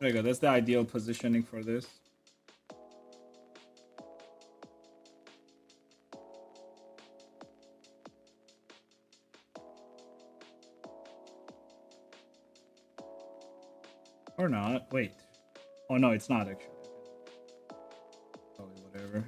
there you go. That's the ideal positioning for this. Or not. Wait. Oh no, it's not actually. Oh, whatever.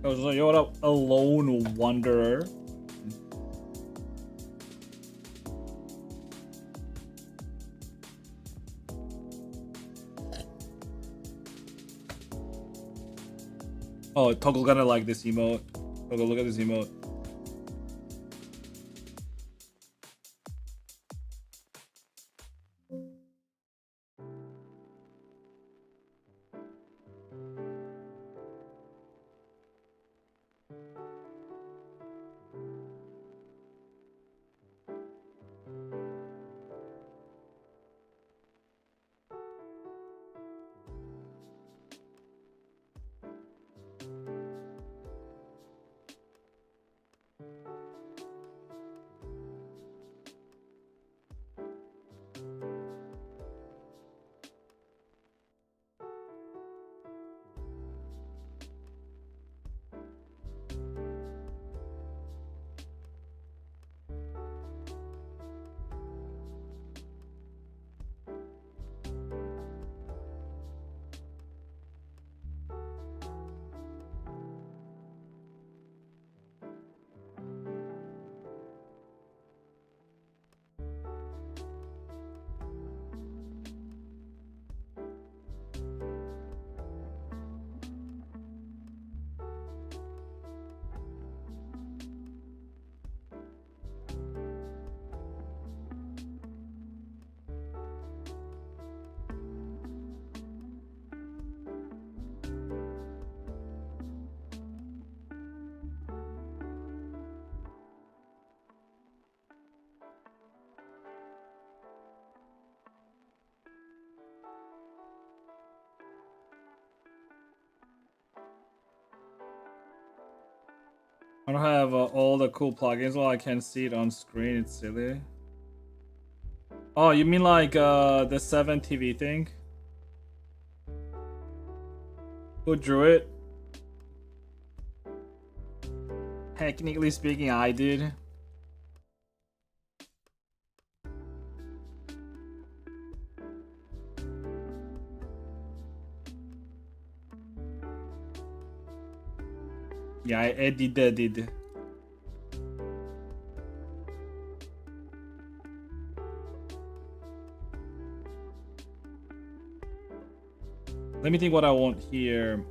I was like, yo, what up, a lone wanderer? Oh, Toggle gonna like this emote. Toggle, look at this emote. I don't have all the cool plugins, so I can't see it on screen. It's silly. Oh, you mean like the 7 TV thing? Who drew it? Technically speaking, I did. Yeah, I did. Let me think what I want here.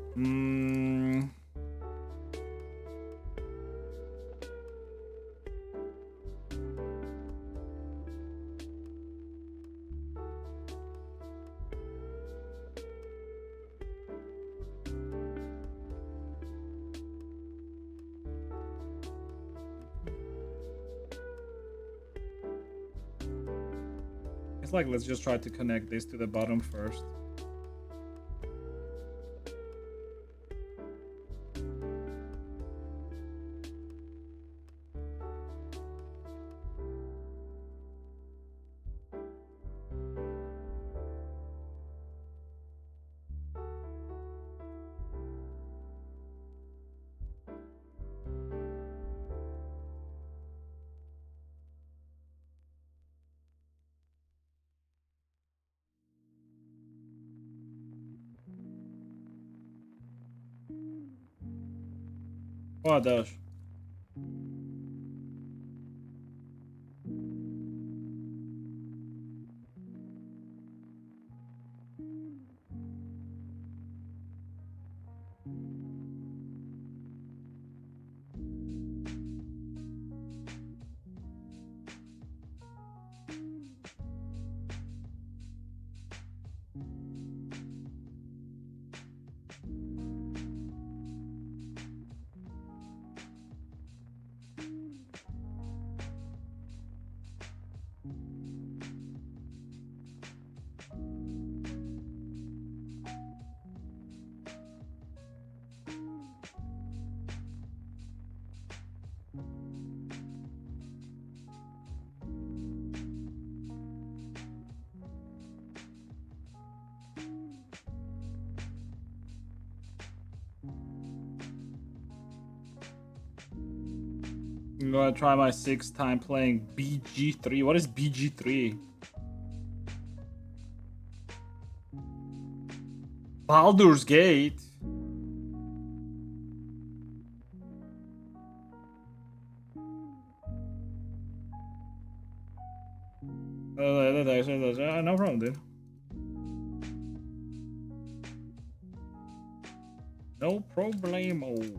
feel like let's just try to connect this to the bottom first. Oh, Dash. I'm gonna try my 6th time playing BG3. What is BG3? Baldur's Gate. No problem, dude. No problemo.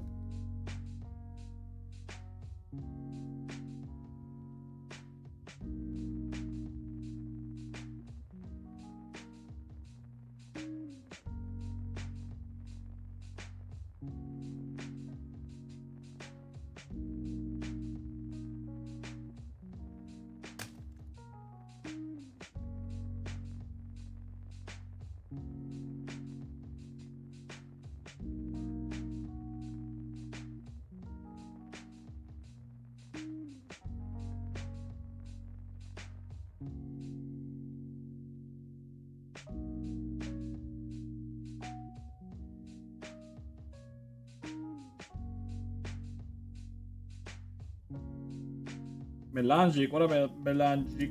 Melangic, what about Melangic?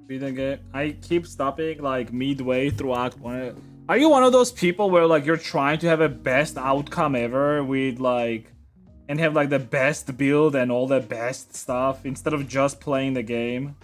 Beating game. I keep stopping like midway through Act 1. Are you one of those people where like you're trying to have a best outcome ever with like and have like the best build and all the best stuff instead of just playing the game?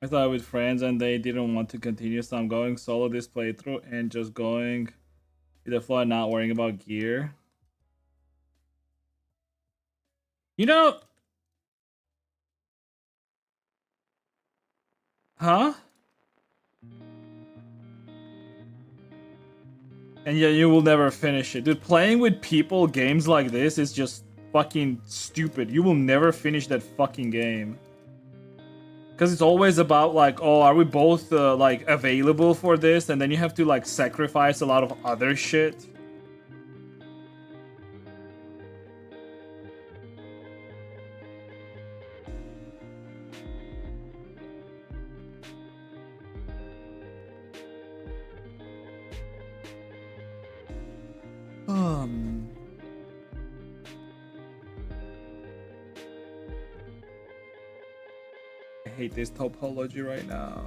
I thought with friends and they didn't want to continue, so I'm going solo this playthrough and just going with the flow and not worrying about gear. You know, huh? And yeah, you will never finish it. Dude, playing with people games like this is just fucking stupid. You will never finish that fucking game. Because it's always about like, oh, are we both like available for this? And then you have to like sacrifice a lot of other shit. I hate this topology right now.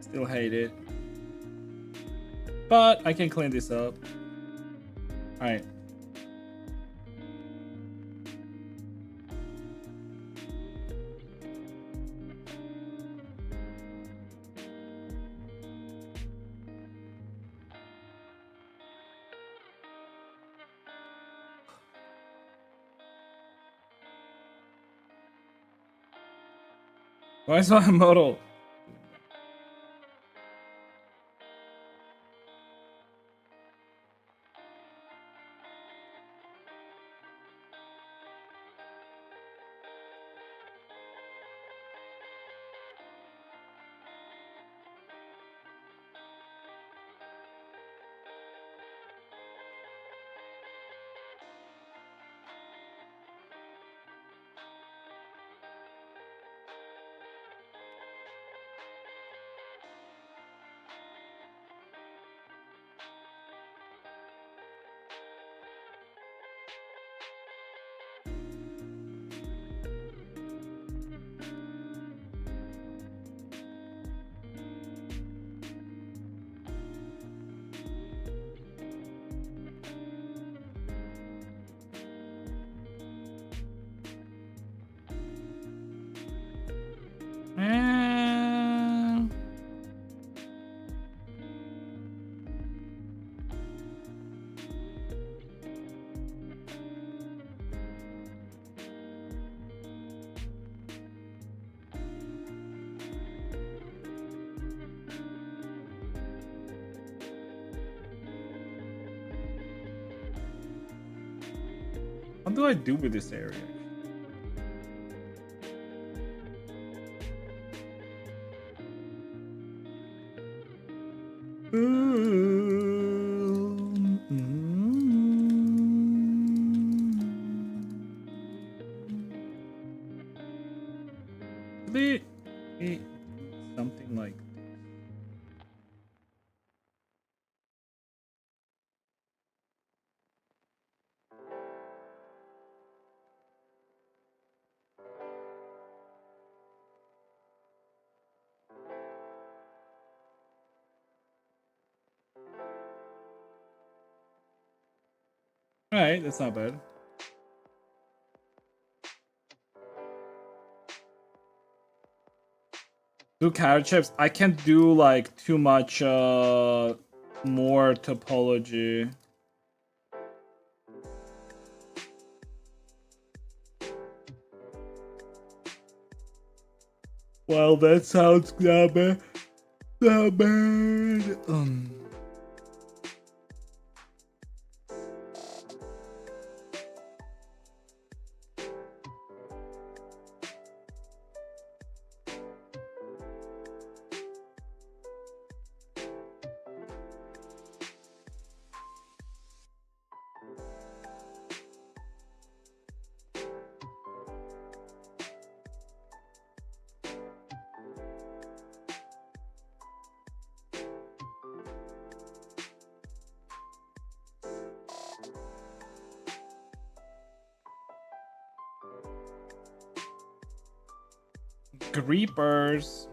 Still hate it. But I can clean this up. Alright. Why is my model? What do I do with this area? Something like Alright, that's not bad. Do carrot chips. I can't do like too much more topology. Well, that sounds not bad. Not bad. Creepers.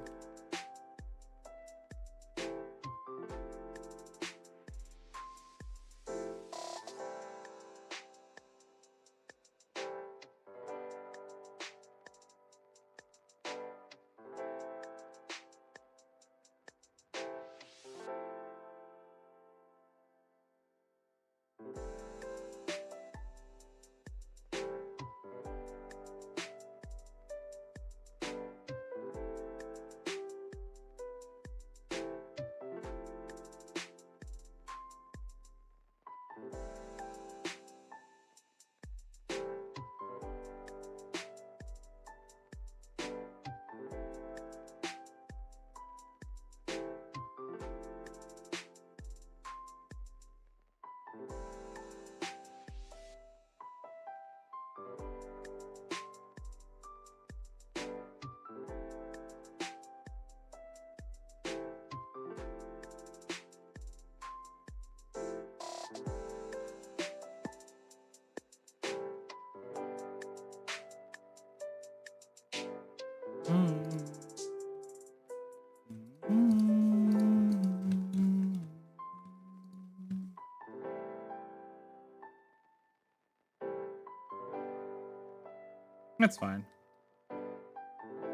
That's fine.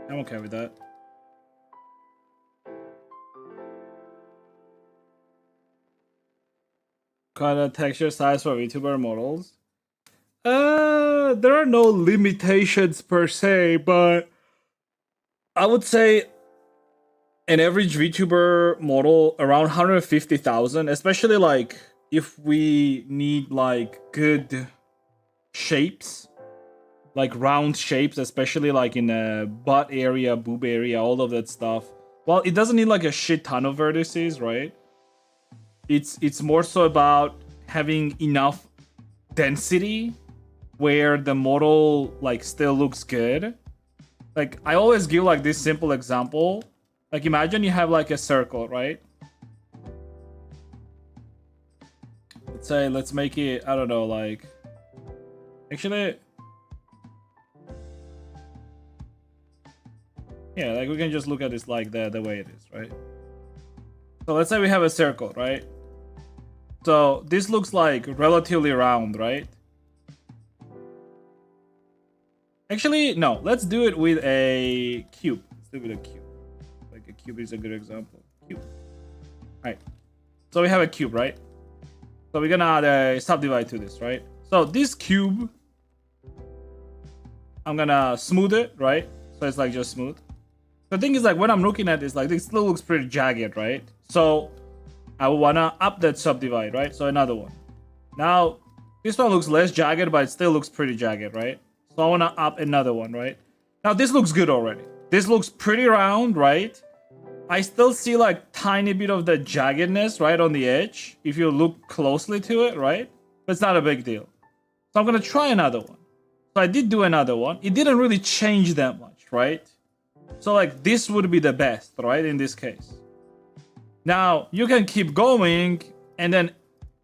I'm okay with that. Kind of texture size for VTuber models. There are no limitations per se, but I would say an average VTuber model around 150,000, especially like if we need like good shapes, like round shapes, especially like in a butt area, boob area, all of that stuff. Well, it doesn't need like a shit ton of vertices, right? It's more so about having enough density where the model like still looks good. Like I always give like this simple example. Like imagine you have like a circle, right? Let's say let's make it, I don't know, like actually yeah, like we can just look at this like the way it is, right? So let's say we have a circle, right? So this looks like relatively round, right? Actually, no. Let's do it with a cube. Let's do it with a cube. Like a cube is a good example. Cube. Alright. So we have a cube, right? So we're gonna add a subdivide to this, right? So this cube, I'm gonna smooth it, right? So it's like just smooth. The thing is like when I'm looking at this, like this still looks pretty jagged, right? So I wanna up that subdivide, right? So another one. Now this one looks less jagged, but it still looks pretty jagged, right? So I wanna up another one, right? Now this looks good already. This looks pretty round, right? I still see like tiny bit of the jaggedness right on the edge if you look closely to it, right? But it's not a big deal. So I'm gonna try another one. So I did do another one. It didn't really change that much, right? So like this would be the best, right? In this case. Now you can keep going, and then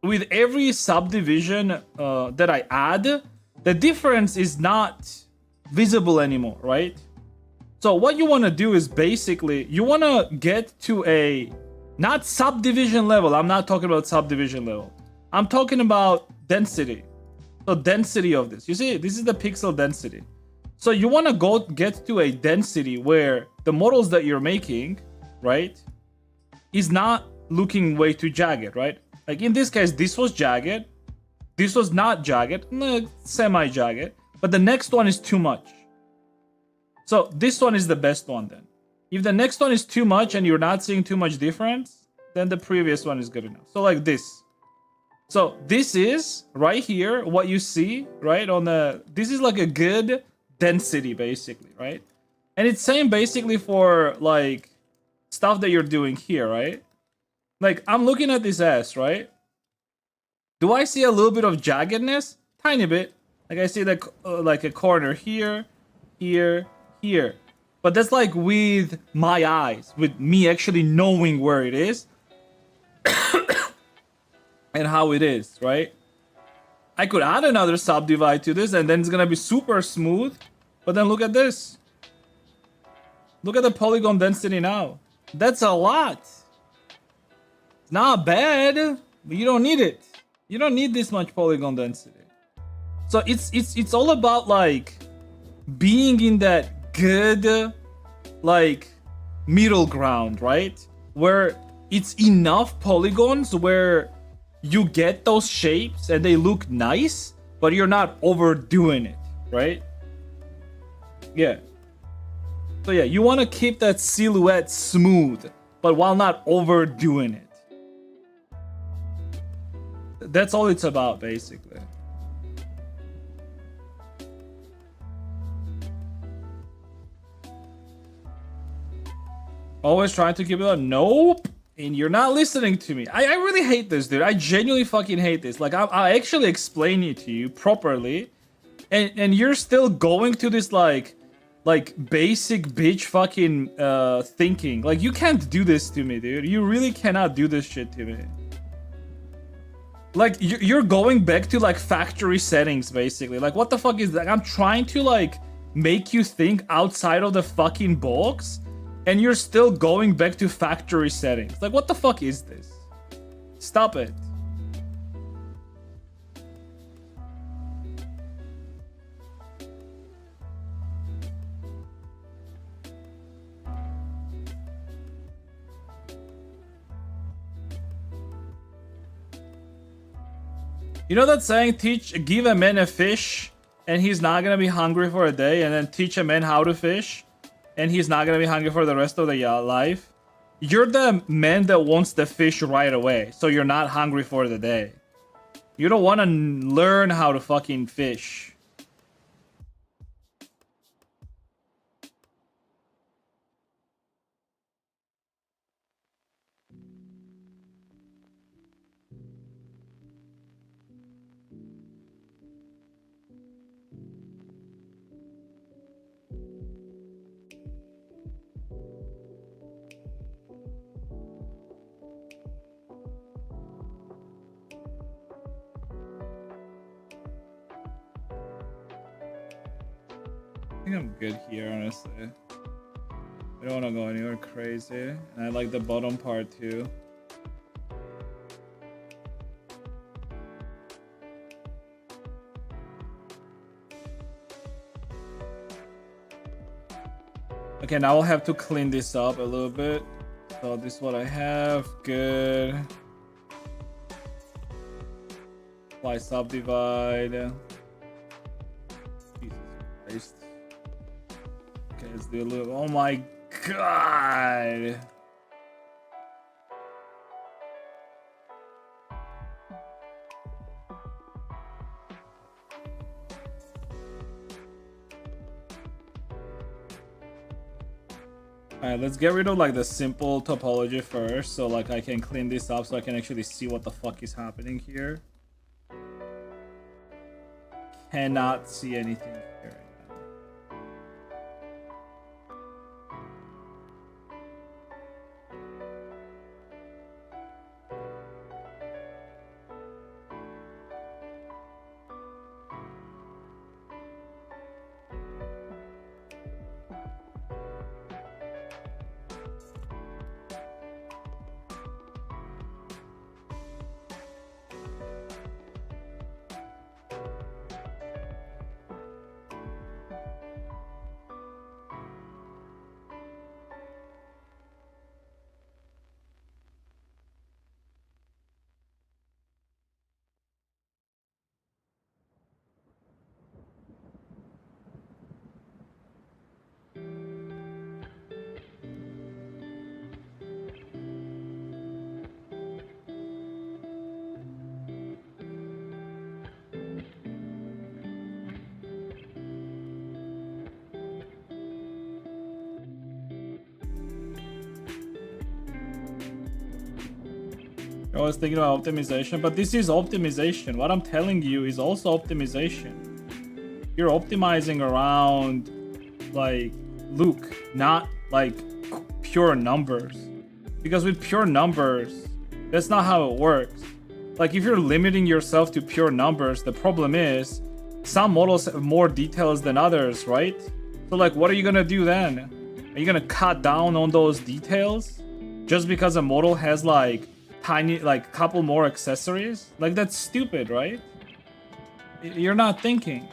with every subdivision that I add, the difference is not visible anymore, right? So what you want to do is basically you want to get to a not subdivision level. I'm not talking about subdivision level. I'm talking about density. So density of this. You see, this is the pixel density. So you want to get to a density where the models that you're making, right, is not looking way too jagged, right? Like in this case, this was jagged. This was not jagged, semi-jagged. But the next one is too much. So this one is the best one then. If the next one is too much and you're not seeing too much difference, then the previous one is good enough. So like this. So this is right here, what you see, right? This is like a good density basically, right? And it's same basically for like stuff that you're doing here, right? Like I'm looking at this ass, right? Do I see a little bit of jaggedness? Tiny bit. Like I see like a corner here, here, here. But that's like with my eyes, with me actually knowing where it is and how it is, right? I could add another subdivide to this and then it's gonna be super smooth. But then look at this. Look at the polygon density now. That's a lot. It's not bad, but you don't need it. You don't need this much polygon density. So it's all about like being in that good like middle ground, right? Where it's enough polygons where you get those shapes and they look nice, but you're not overdoing it, right? Yeah. So yeah, you want to keep that silhouette smooth, but while not overdoing it. That's all it's about, basically. Always trying to keep it up. Nope. And you're not listening to me. I really hate this, dude. I genuinely fucking hate this. Like, I actually explain it to you properly. And you're still going to this, like basic bitch fucking thinking. Like, you can't do this to me, dude. You really cannot do this shit to me. Like, you're going back to, like, factory settings, basically. Like, what the fuck is that? I'm trying to, like, make you think outside of the fucking box, and you're still going back to factory settings. Like, what the fuck is this? Stop it. You know that saying, give a man a fish and he's not gonna be hungry for a day, and then teach a man how to fish and he's not gonna be hungry for the rest of the life? You're the man that wants the fish right away, so you're not hungry for the day. You don't want to learn how to fucking fish. I think I'm good here, honestly. I don't want to go anywhere crazy. And I like the bottom part too. Okay, now I'll have to clean this up a little bit. So this is what I have. Good. Apply subdivide. Jesus Christ. Okay, let's do a little. Oh my god. Alright, let's get rid of like the simple topology first, so like I can clean this up so I can actually see what the fuck is happening here. Cannot see anything here. I was thinking about optimization, but this is optimization. What I'm telling you is also optimization. You're optimizing around like look, not like pure numbers. Because with pure numbers, that's not how it works. Like if you're limiting yourself to pure numbers, the problem is some models have more details than others, right? So like what are you gonna do then? Are you gonna cut down on those details just because a model has like tiny, like couple more accessories? Like that's stupid, right? You're not thinking.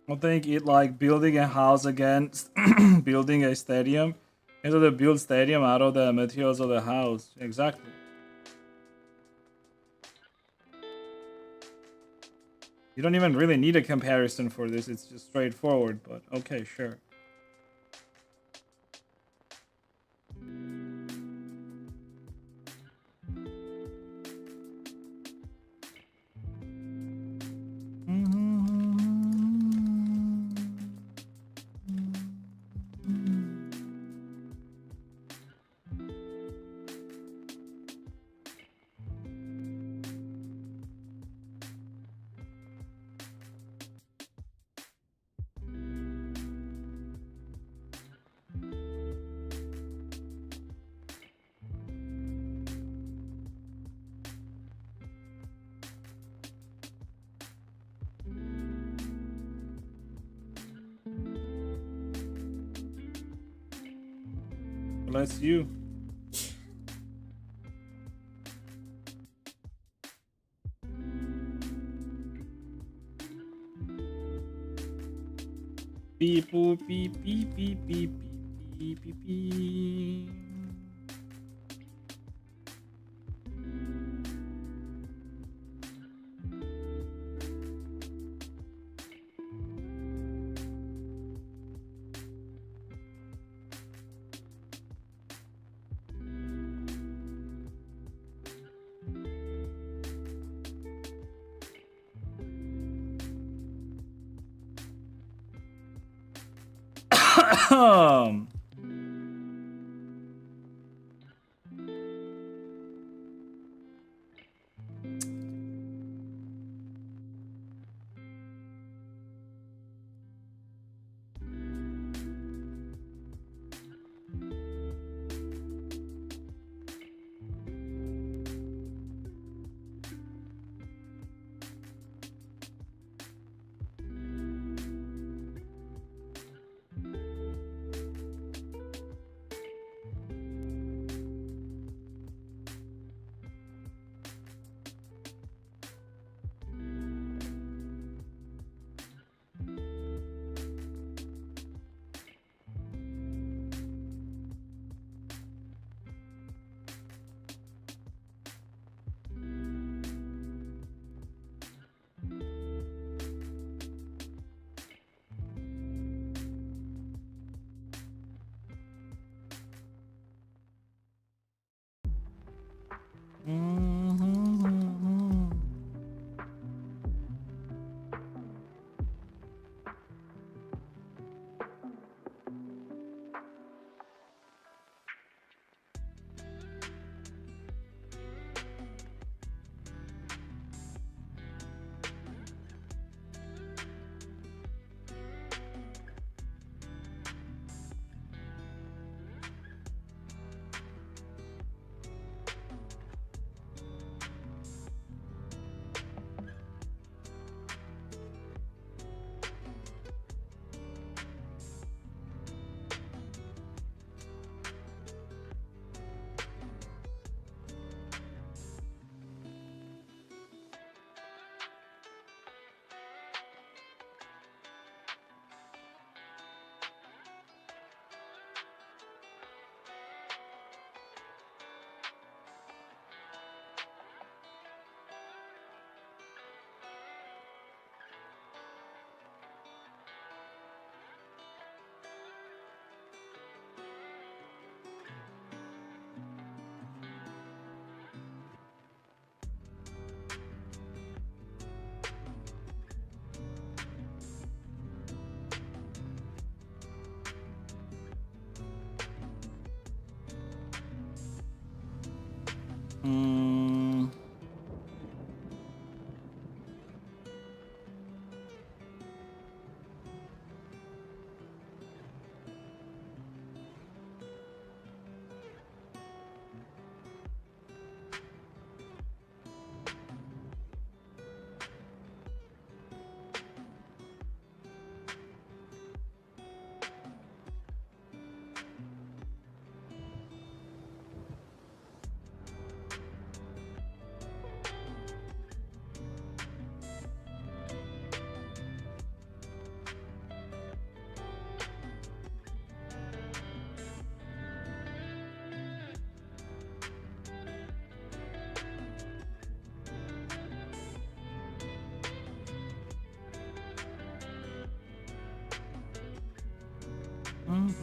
I think it like building a house against building a stadium. Instead of build stadium out of the materials of the house. Exactly. You don't even really need a comparison for this. It's just straightforward, but okay, sure. Bless you. Beep boop beep beep beep beep beep beep beep. Mm-hmm. Mm. Mm.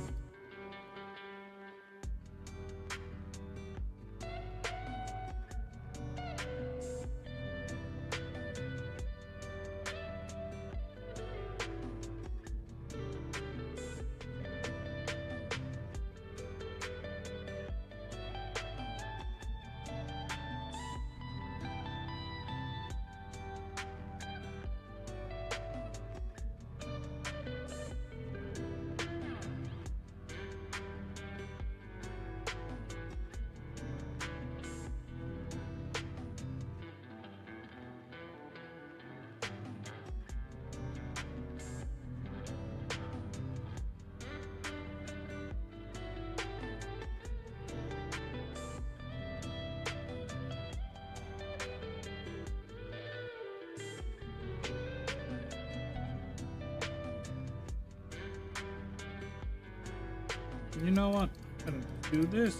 You know what? I'm gonna do this.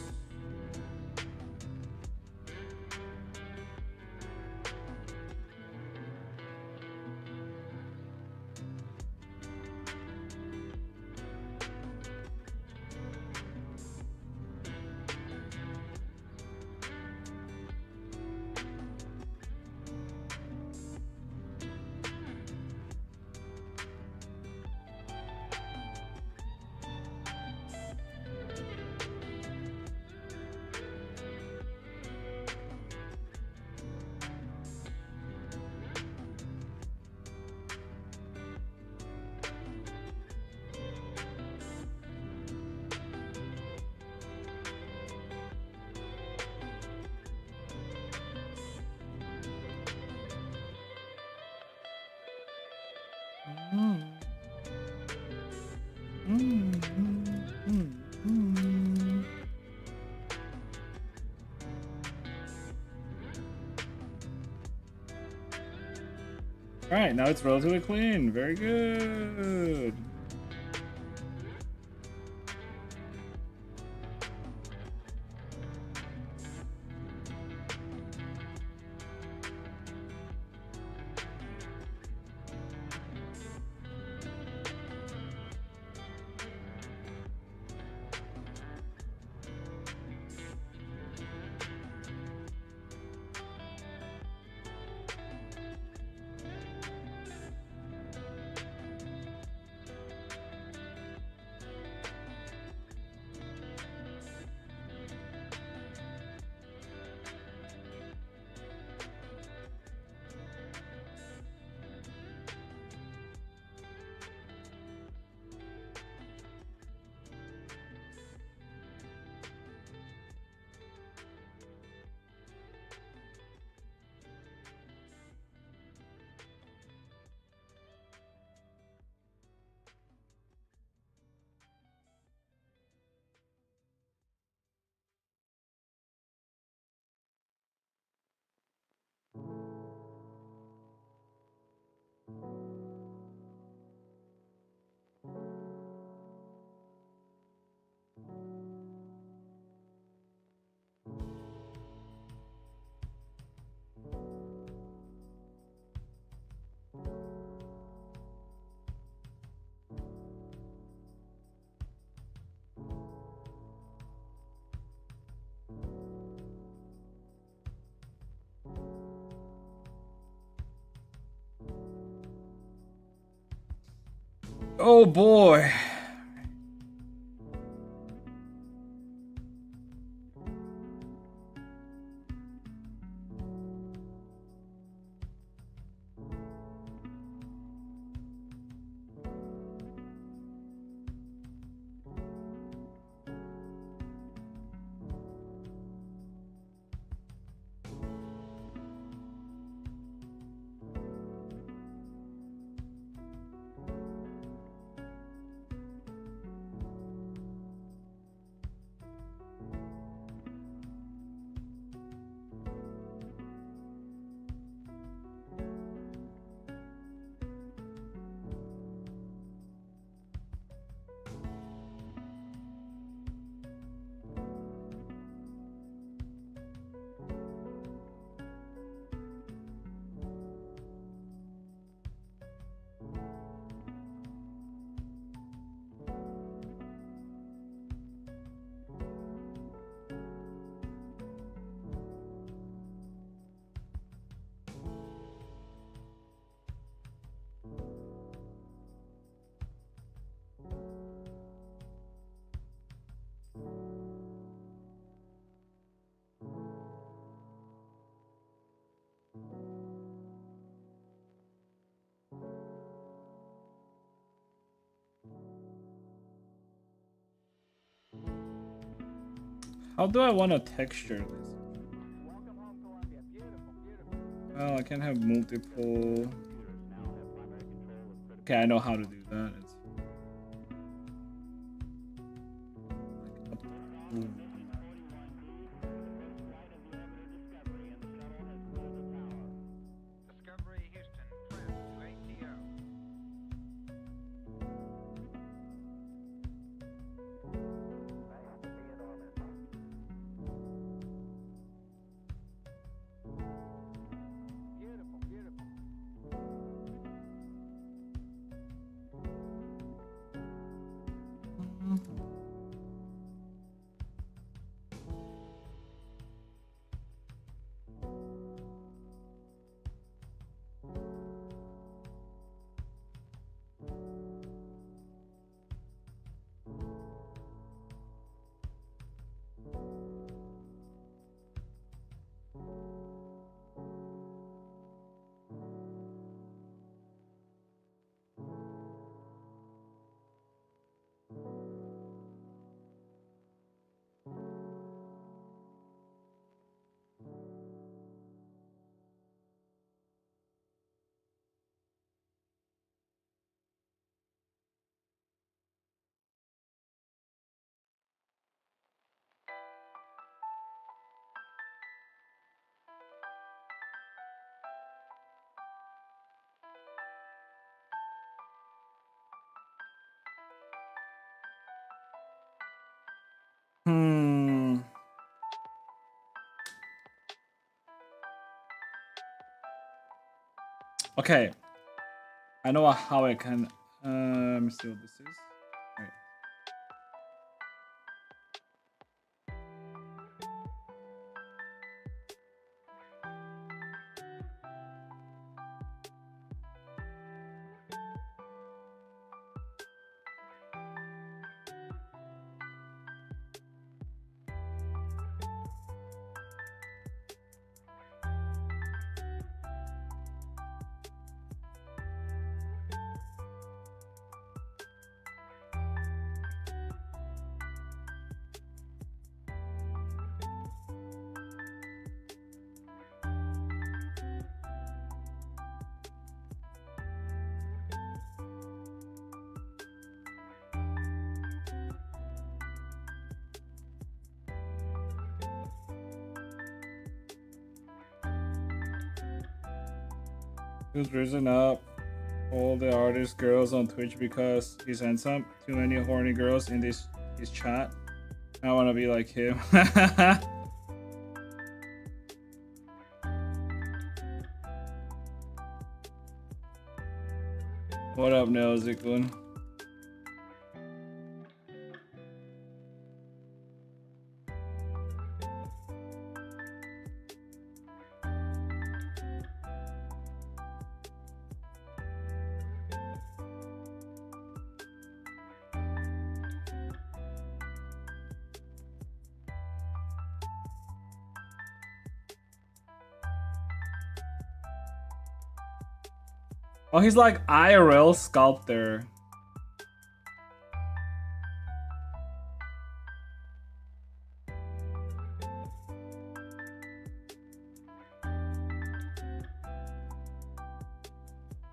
Mm. Mm. Mm. Mm. All right, now it's relatively clean. Very good. Oh boy. How do I want to texture this? Welcome home, Columbia. Beautiful, beautiful. Well, I can have multiple. Computers now have primary control of critical. Okay, I know how to do that. It's like up to... Discovery Houston, trim to ATO. Nice to be in orbit. Beautiful, beautiful. Hmm. Okay. I know how I can. Let me see what this is. Right. Who's risen up all the artist girls on Twitch because he's handsome? Too many horny girls in this his chat. I want to be like him. What up, Neozikun? Oh, he's like IRL sculptor.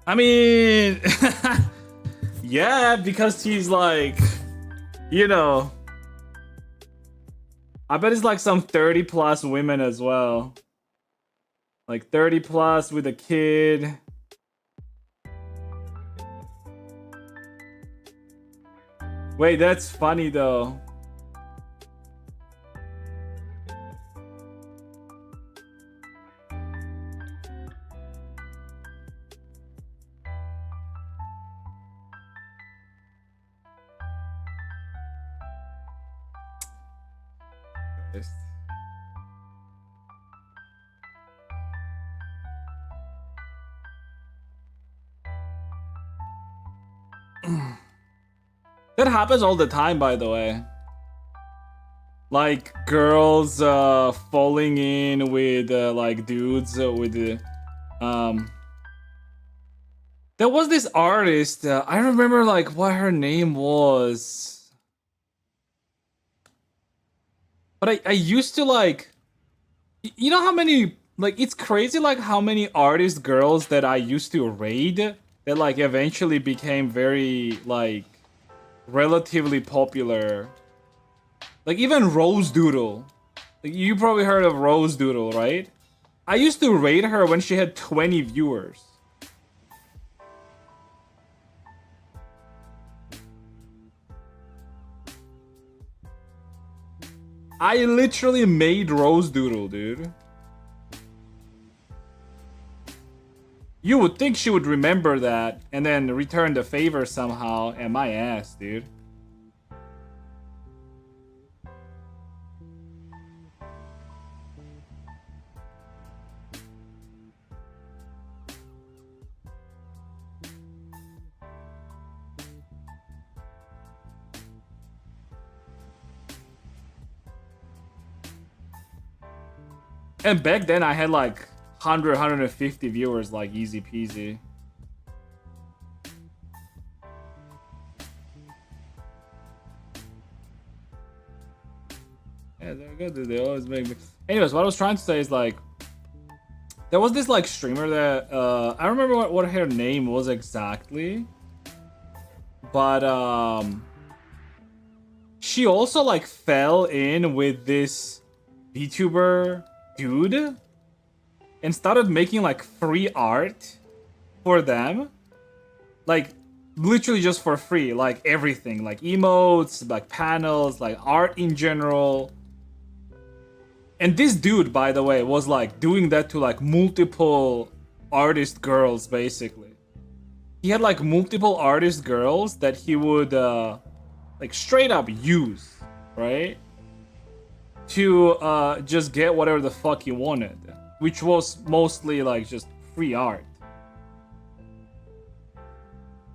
I mean, yeah, because he's like, you know, I bet it's like some 30 plus women as well. Like 30 plus with a kid. Wait, that's funny though. That happens all the time, by the way. Like girls falling in with like dudes with there was this artist, I remember like what her name was. But I used to like, you know how many, like it's crazy like how many artist girls that I used to raid that like eventually became very like relatively popular. Like even Rose Doodle. Like, you probably heard of Rose Doodle, right? I used to raid her when she had 20 viewers. I literally made Rose Doodle, dude. You would think she would remember that and then return the favor somehow, and my ass, dude. And back then I had like 100, 150 viewers, like easy peasy. Yeah, they're good, dude. They always make me. Anyways, what I was trying to say is like, there was this like streamer that I don't remember what her name was exactly, but she also like fell in with this VTuber dude and started making like free art for them, like literally just for free, like everything, like emotes, like panels, like art in general. And this dude, by the way, was like doing that to like multiple artist girls, basically. He had like multiple artist girls that he would like straight up use, right? To just get whatever the fuck he wanted, which was mostly like just free art.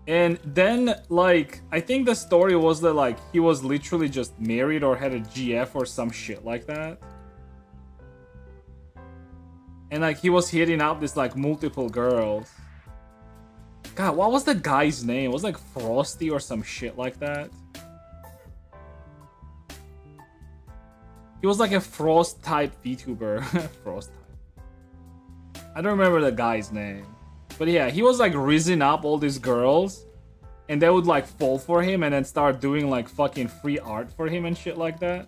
And then like I think the story was that like he was literally just married or had a GF or some shit like that. And like he was hitting up this like multiple girls. God, what was the guy's name? It was like Frosty or some shit like that. He was like a Frost type VTuber. Frost type. I don't remember the guy's name. But yeah, he was like rizzing up all these girls. And they would like fall for him and then start doing like fucking free art for him and shit like that.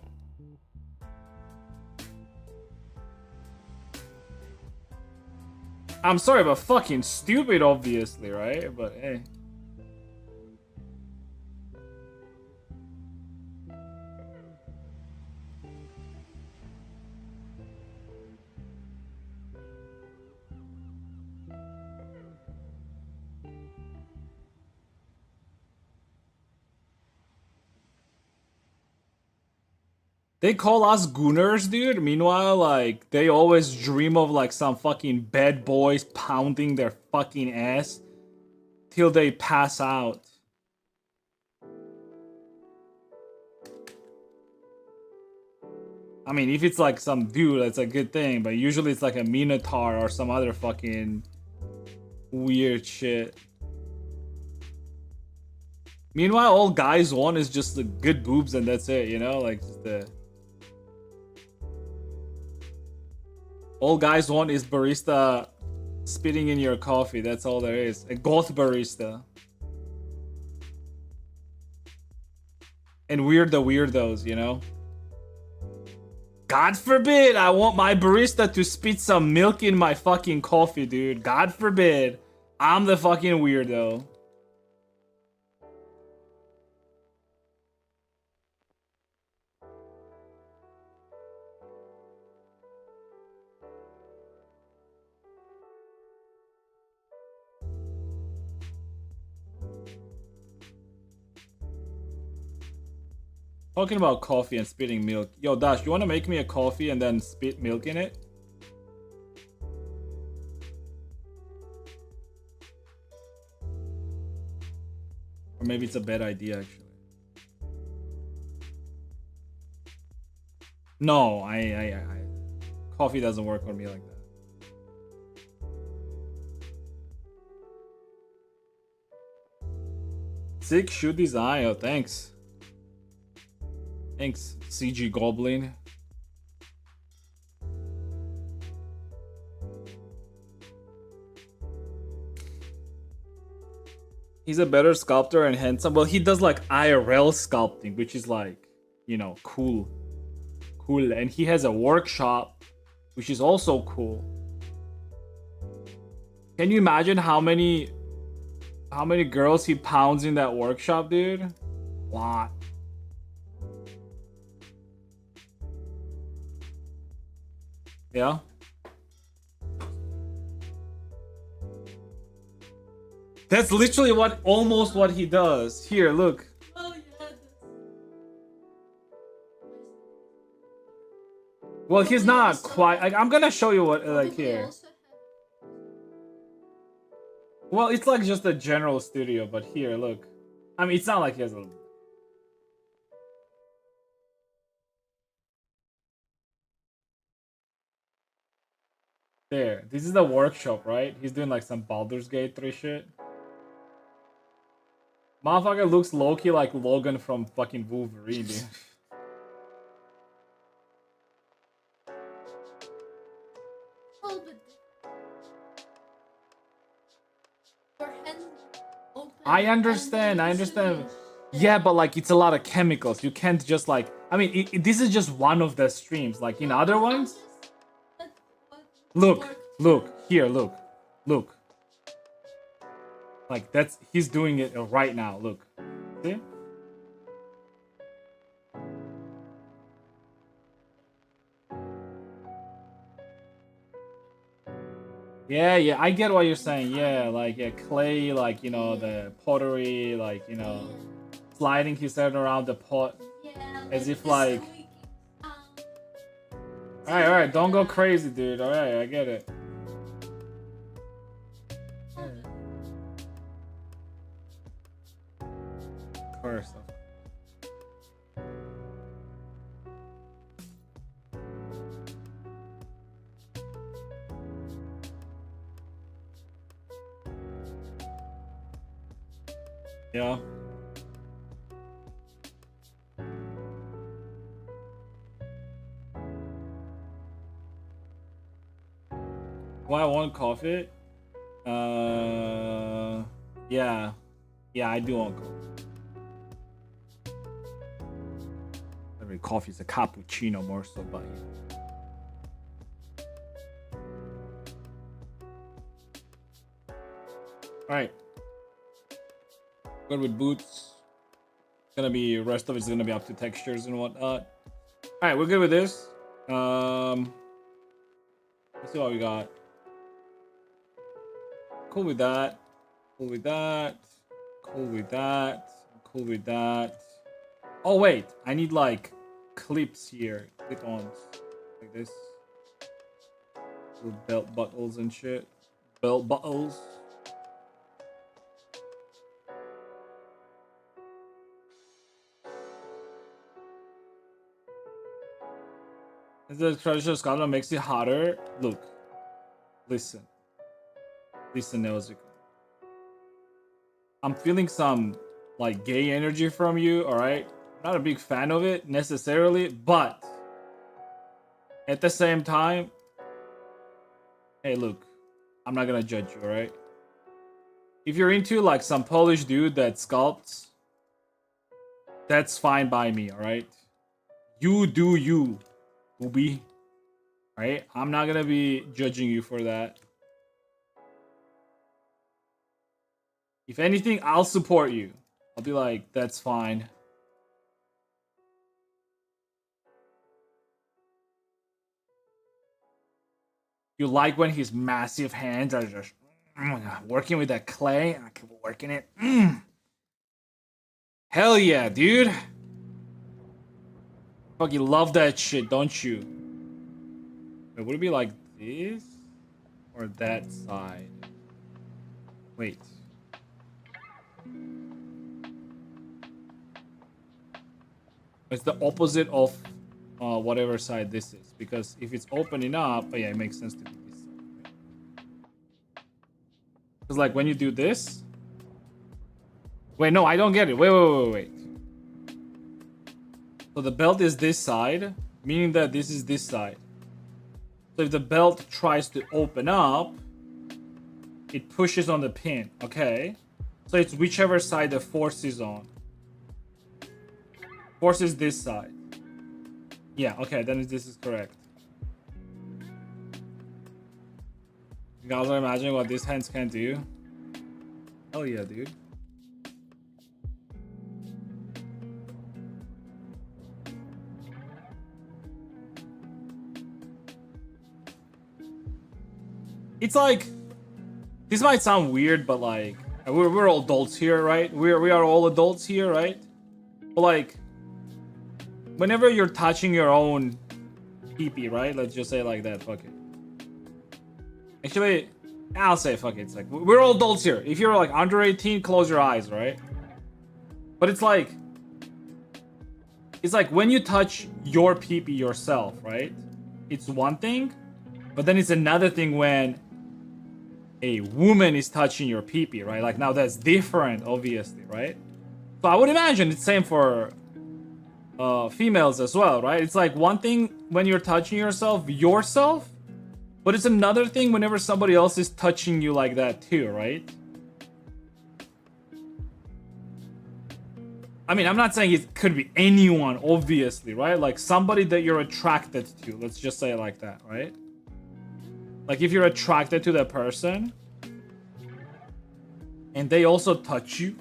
I'm sorry, but fucking stupid, obviously, right? But hey. They call us gooners, dude. Meanwhile, like, they always dream of, like, some fucking bad boys pounding their fucking ass till they pass out. I mean, if it's, like, some dude, that's a good thing. But usually it's, like, a Minotaur or some other fucking Weird shit. Meanwhile, all guys want is just the good boobs and that's it, you know? Like, just the... All guys want is barista spitting in your coffee. That's all there is. A goth barista. And we're the weirdos, you know? God forbid I want my barista to spit some milk in my fucking coffee, dude. God forbid. I'm the fucking weirdo. Talking about coffee and spitting milk. Yo, Dash, you want to make me a coffee and then spit milk in it? Or maybe it's a bad idea, actually. No, coffee doesn't work on me like that. Sick shoe design. Oh, thanks. Thanks, CG Goblin. He's a better sculptor and handsome. Well, he does like IRL sculpting, which is like, you know, cool. Cool. And he has a workshop, which is also cool. Can you imagine how many girls he pounds in that workshop, dude? A lot. Yeah. That's literally almost what he does. Here, look. Oh yeah. Well, he's not quite. Like, I'm gonna show you what, like, here. Well, it's like just a general studio, but here, look. I mean, it's not like he has a. There. This is the workshop, right? He's doing like some Baldur's Gate 3 shit. Motherfucker looks low-key like Logan from fucking Wolverine, dude. Oh, but your hand open. I understand. Yeah, but like it's a lot of chemicals. You can't just like. I mean, this is just one of the streams. Like in other ones. Look, here, look. Like he's doing it right now. Look, see? Yeah, I get what you're saying. Yeah, like clay, like, you know, the pottery, like, you know, sliding his head around the pot, as if like. All right, don't go crazy, dude. All right, I get it. Of course. Yeah. Why I want coffee? Yeah, I do want coffee. Every coffee is a cappuccino more so, but yeah. All right. Good with boots. Gonna be rest of it's gonna be up to textures and whatnot. All right, we're good with this. Let's see what we got. Cool with that. Cool with that. Cool with that. Cool with that. Oh wait, I need like clips here. Clip-ons like this. Little belt buckles and shit. Belt buckles. Is the traditional Scotland makes it hotter? Look. Listen. Listen, Nezuko. I'm feeling some like gay energy from you, alright? Not a big fan of it necessarily, but at the same time, hey, look, I'm not gonna judge you, alright? If you're into like some Polish dude that sculpts, that's fine by me, alright? You do you, booby. Alright? I'm not gonna be judging you for that. If anything, I'll support you. I'll be like, that's fine. You like when his massive hands are just working with that clay? I keep working it. Hell yeah, dude. Fucking love that shit, don't you? Wait, would it be like this? Or that side? Wait. It's the opposite of whatever side this is. Because if it's opening up, oh yeah, it makes sense to be this side. Because like when you do this. Wait, no, I don't get it. Wait. So the belt is this side, meaning that this is this side. So if the belt tries to open up, it pushes on the pin, okay? So it's whichever side the force is on. Force is this side. Yeah, okay, then this is correct. You guys are imagining what these hands can do? Hell yeah, dude. It's like, this might sound weird, but like, we're all adults here, right? We are all adults here, right? But like, whenever you're touching your own pee-pee, right? Let's just say it like that, fuck it. Actually, I'll say fuck it. It's like, we're all adults here. If you're like under 18, close your eyes, right? But it's like when you touch your pee-pee yourself, right? It's one thing, but then it's another thing when a woman is touching your pee-pee, right? Like now that's different, obviously, right? So I would imagine it's same for females as well, right? It's like one thing when you're touching yourself, but it's another thing whenever somebody else is touching you like that too, right? I mean, I'm not saying it could be anyone, obviously, right? Like somebody that you're attracted to, let's just say it like that, right? Like if you're attracted to that person and they also touch you,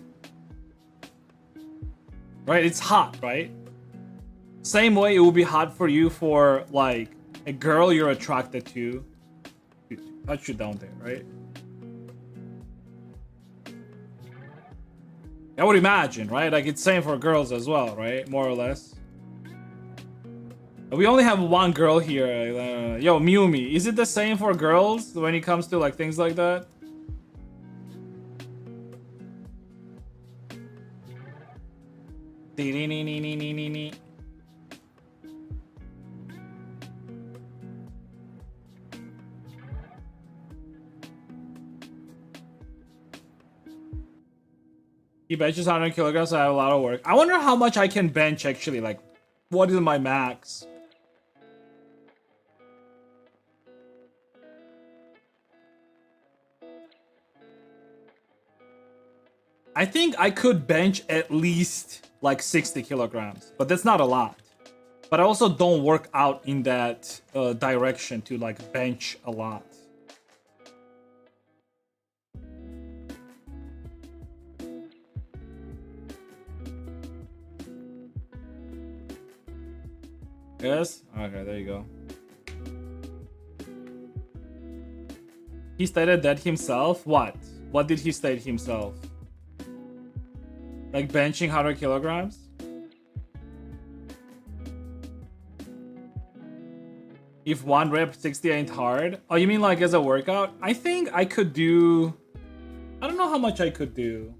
right? It's hot, right? Same way it will be hot for you for like a girl you're attracted to touch you down there, right? I would imagine, right? Like it's same for girls as well, right? More or less. We only have one girl here. Yo, Miumi, is it the same for girls when it comes to like things like that? He benches 100 kilograms, so I have a lot of work. I wonder how much I can bench actually. Like, what is my max? I think I could bench at least like 60 kilograms, but that's not a lot. But I also don't work out in that direction to like bench a lot. Yes? Okay, there you go. He stated that himself? What? What did he state himself? Like benching 100 kilograms? If one rep 60 ain't hard? Oh, you mean like as a workout? I think I could do... I don't know how much I could do.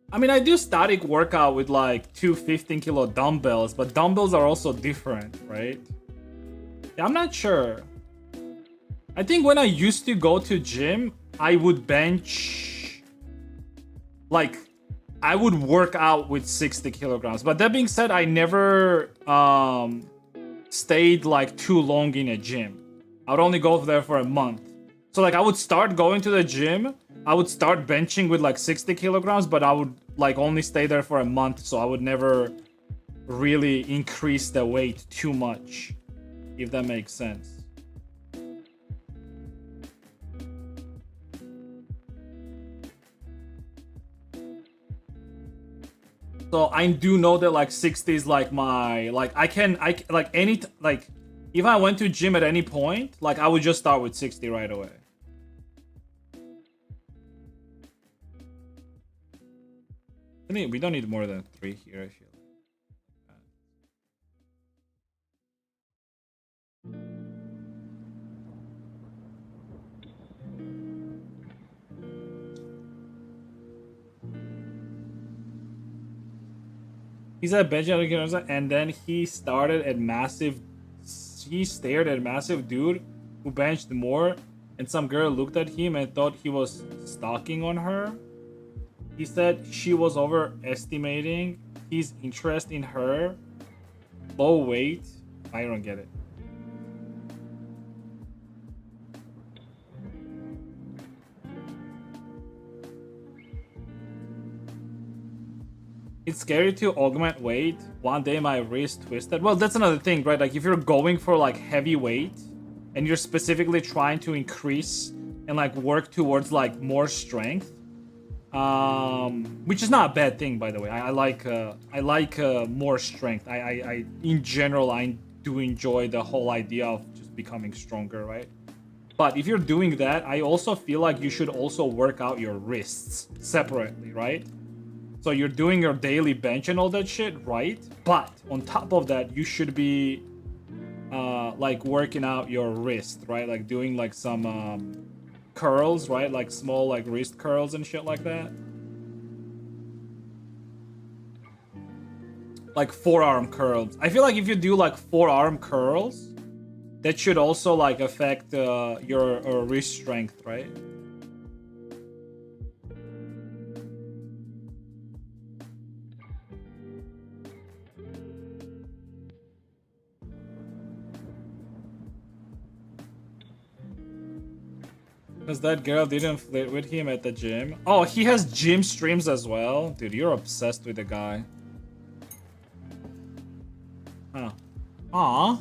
I mean, I do static workout with like two 15-kilo dumbbells, but dumbbells are also different, right? Yeah, I'm not sure. I think when I used to go to gym, I would bench, like, I would work out with 60 kilograms. But that being said, I never stayed like too long in a gym. I would only go there for a month. So like I would start going to the gym, I would start benching with like 60 kilograms, but I would like only stay there for a month, so I would never really increase the weight too much, if that makes sense. So I do know that like 60 is like my, like I like any, like if I went to gym at any point, like I would just start with 60 right away. I mean, we don't need more than 3 here, I feel. He's at bench and then he started at massive. He stared at massive dude who benched more, and some girl looked at him and thought he was stalking on her. He said she was overestimating his interest in her. Low weight. I don't get it. It's scary to augment weight. One day my wrist twisted. Well, that's another thing, right? Like if you're going for like heavy weight and you're specifically trying to increase and like work towards like more strength, which is not a bad thing, by the way. I like more strength. I in general I do enjoy the whole idea of just becoming stronger, right? But if you're doing that, I also feel like you should also work out your wrists separately, right? So you're doing your daily bench and all that shit, right? But on top of that, you should be like working out your wrist, right? Like doing like some curls, right? Like small like wrist curls and shit like that. Like forearm curls. I feel like if you do like forearm curls, that should also like affect your wrist strength, right? Because that girl didn't flirt with him at the gym. Oh, he has gym streams as well? Dude, you're obsessed with the guy. Huh. Aww.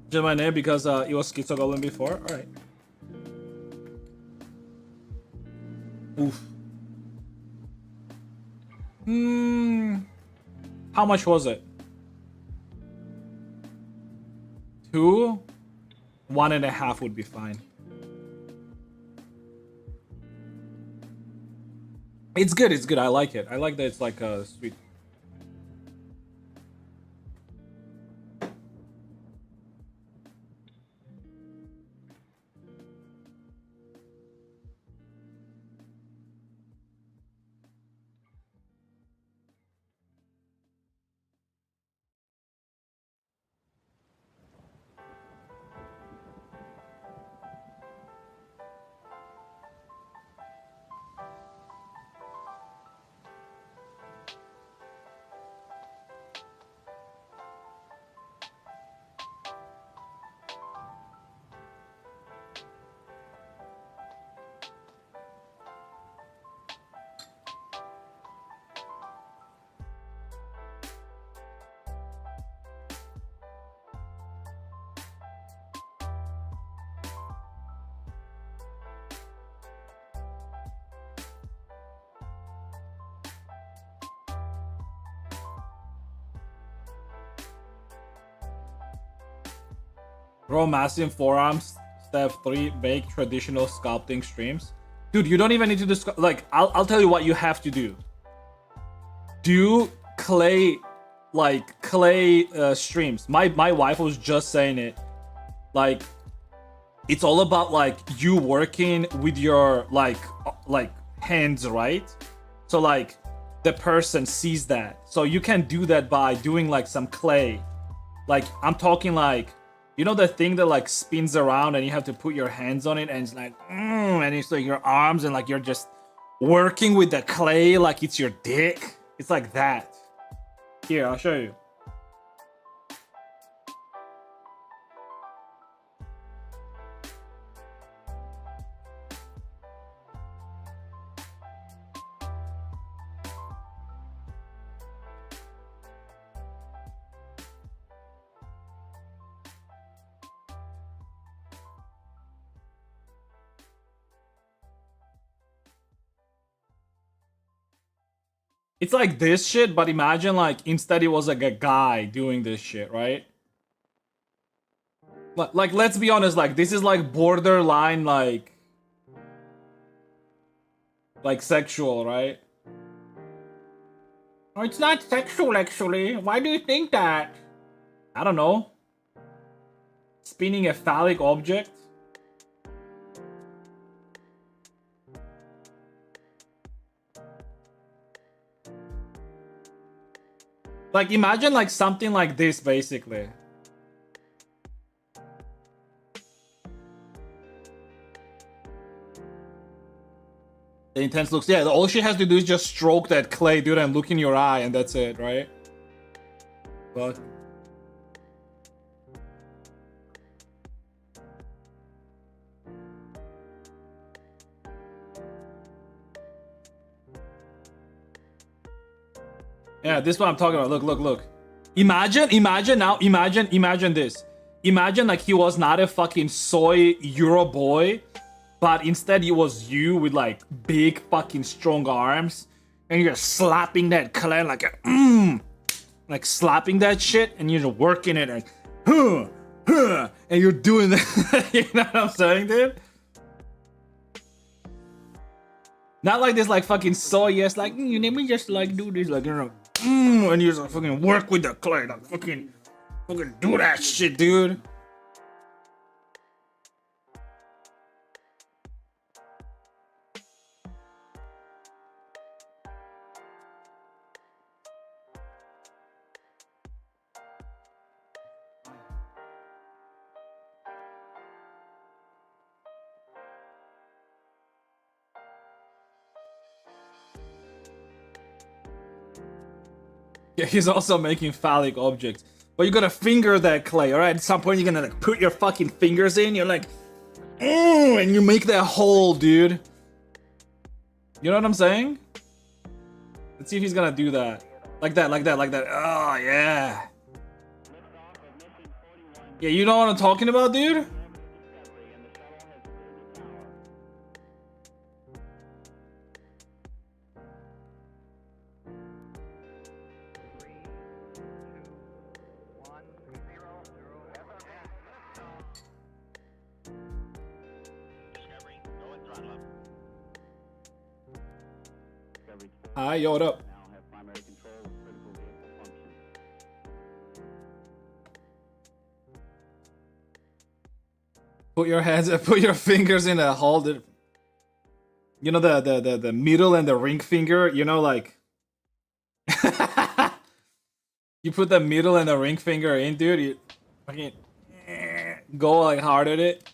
Just my name because it was Schizo Goblin before? Alright. Oof. How much was it? 2? 1.5 would be fine. It's good, it's good. I like it. I like that it's like a sweet. Grow massive forearms. Step 3, make traditional sculpting streams. Dude, you don't even need to do like I'll tell you what you have to do. do clay streams. My wife was just saying it. Like, it's all about like you working with your like hands, right? So like the person sees that. So you can do that by doing like some clay. Like I'm talking like, you know the thing that like spins around and you have to put your hands on it and it's like and it's like your arms and like you're just working with the clay like it's your dick. It's like that. Here, I'll show you. It's like this shit, but imagine like instead it was like a guy doing this shit, right? Like let's be honest, like this is like borderline like sexual, right? Oh, it's not sexual actually. Why do you think that? I don't know. Spinning a phallic object? Like imagine like something like this basically. The intense looks, yeah, all she has to do is just stroke that clay, dude, and look in your eye and that's it, right? But yeah, this is what I'm talking about. Look. Imagine this. Imagine like he was not a fucking soy Euro boy, but instead he was you with like big fucking strong arms, and you're slapping that clay like slapping that shit, and you're just working it and and you're doing that. You know what I'm saying, dude? Not like this, like fucking soy, yes, like let me just like do this, like you know, and you just fucking work with the clay, like fucking do that shit, dude. Yeah, he's also making phallic objects. But you gotta finger that clay, alright? At some point you're gonna like put your fucking fingers in, you're like, and you make that hole, dude. You know what I'm saying? Let's see if he's gonna do that. Like that. Oh, yeah. Yeah, you know what I'm talking about, dude? Hi, yo, what up? Now have primary control of critical vehicle functions. Put your fingers in a hole. You know the middle and the ring finger. You know, like you put the middle and the ring finger in, dude. You fucking go like hard at it.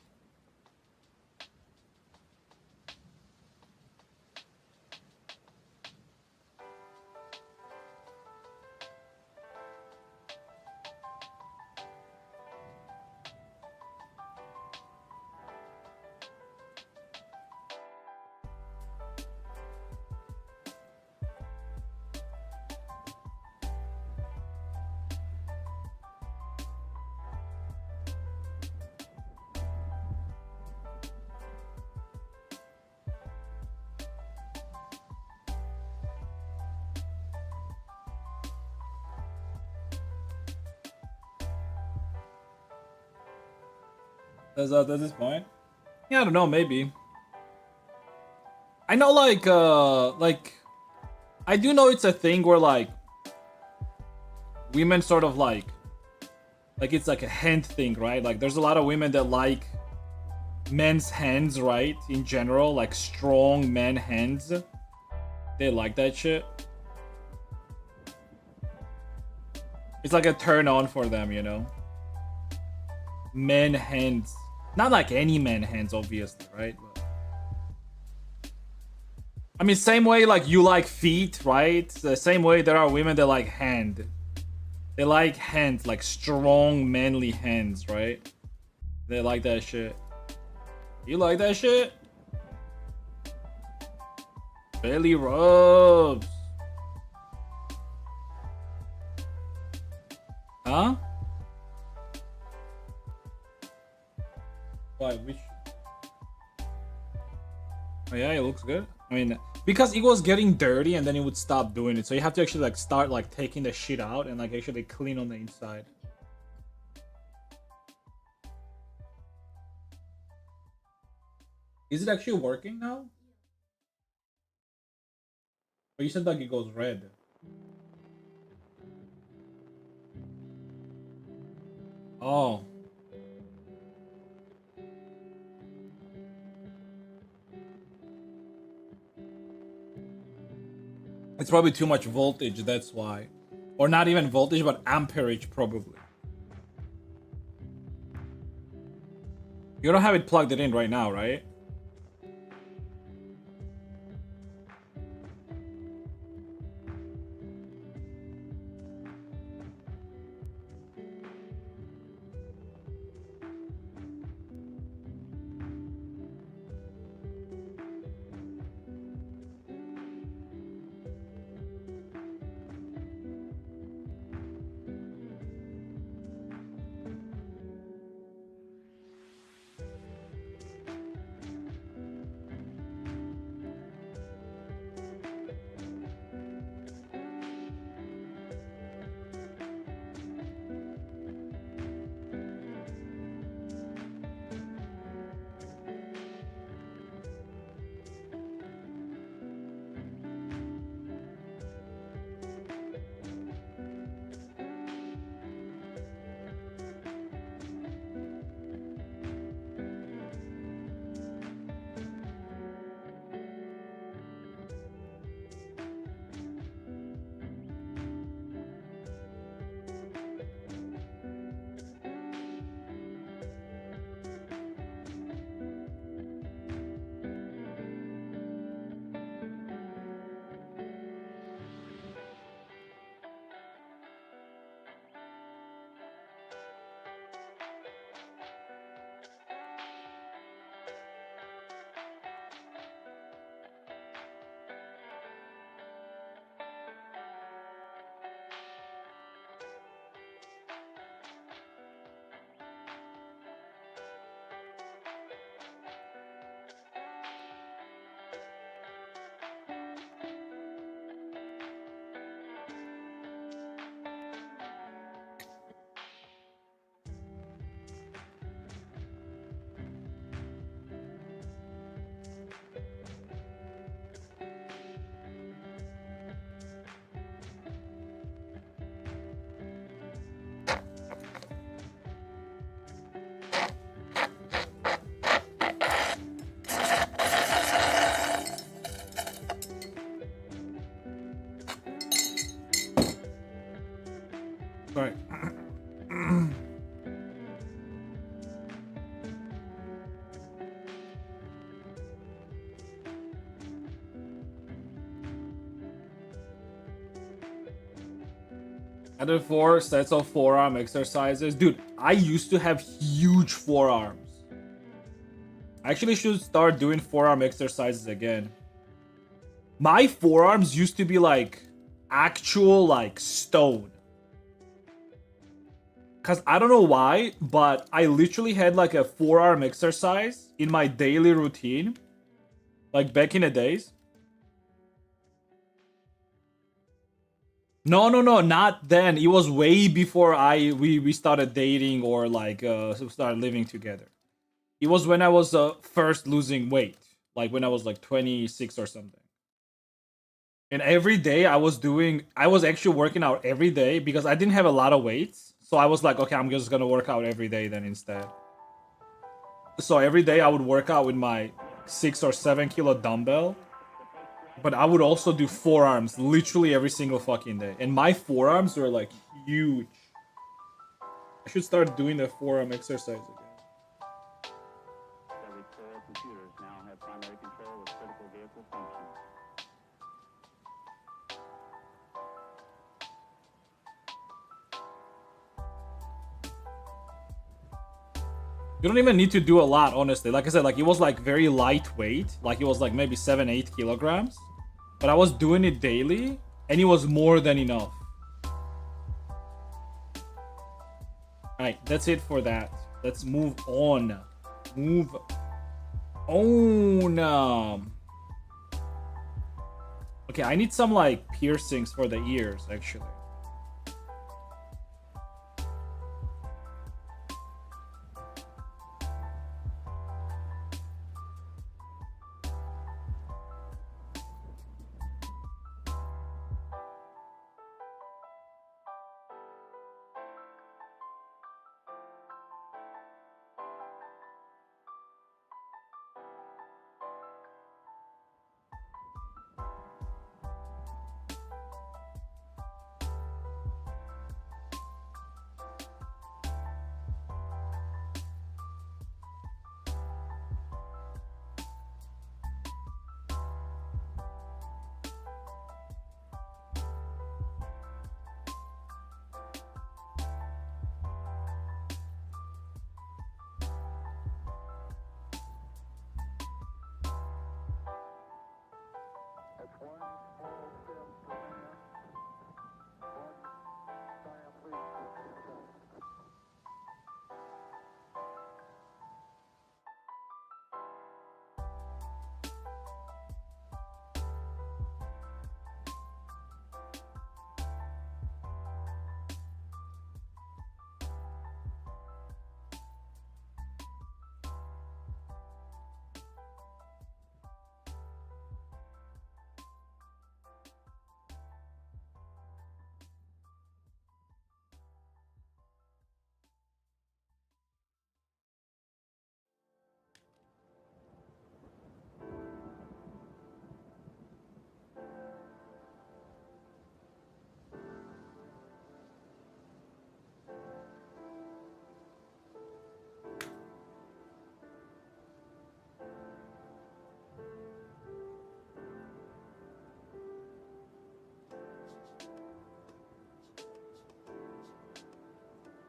Does this point? Yeah, I don't know, maybe. I know like I do know it's a thing where like women sort of like it's like a hand thing, right? Like there's a lot of women that like men's hands, right? In general, like strong men hands. They like that shit. It's like a turn on for them, you know? Men hands. Not like any man hands, obviously, right? But, I mean, same way like you like feet, right? The same way there are women that like hand. They like hands, like strong, manly hands, right? They like that shit. You like that shit? Belly rubs. Huh? Why? Which? Oh yeah, it looks good. I mean, because it was getting dirty and then it would stop doing it. So you have to actually like start like taking the shit out and like actually clean on the inside. Is it actually working now? But you said like it goes red. Oh. It's probably too much voltage, that's why. Or not even voltage, but amperage, probably. You don't have it plugged in right now, right? Sorry. Other 4 sets of forearm exercises. Dude, I used to have huge forearms. I actually should start doing forearm exercises again. My forearms used to be like actual like stone. Cause I don't know why, but I literally had like a forearm exercise in my daily routine. Like back in the days. No, not then. It was way before we started dating or like started living together. It was when I was first losing weight, like when I was like 26 or something. And every day I was actually working out every day because I didn't have a lot of weights. So I was like, okay, I'm just gonna work out every day then instead. So every day I would work out with my 6 or 7 kilo dumbbell. But I would also do forearms literally every single fucking day. And my forearms were like huge. I should start doing the forearm exercise again. Every 4 computers now have primary control of critical vehicle functions. You don't even need to do a lot, honestly. Like I said, like it was like very lightweight. Like it was like maybe 7-8 kilograms. But I was doing it daily and it was more than enough. Alright, that's it for that. Let's move on. Move on. Okay, I need some like piercings for the ears actually.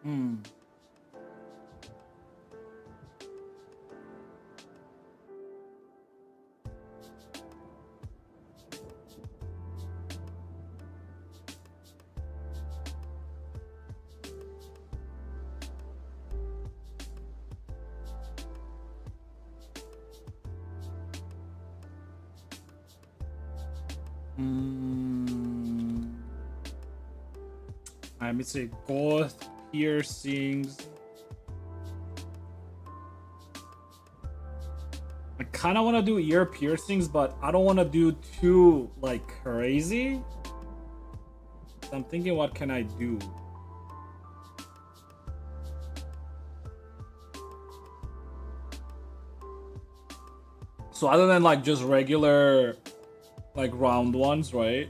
Hmm. Let me say Goth piercings. I kind of want to do ear piercings, but I don't want to do too like crazy. So I'm thinking, what can I do? So other than like just regular like round ones, right?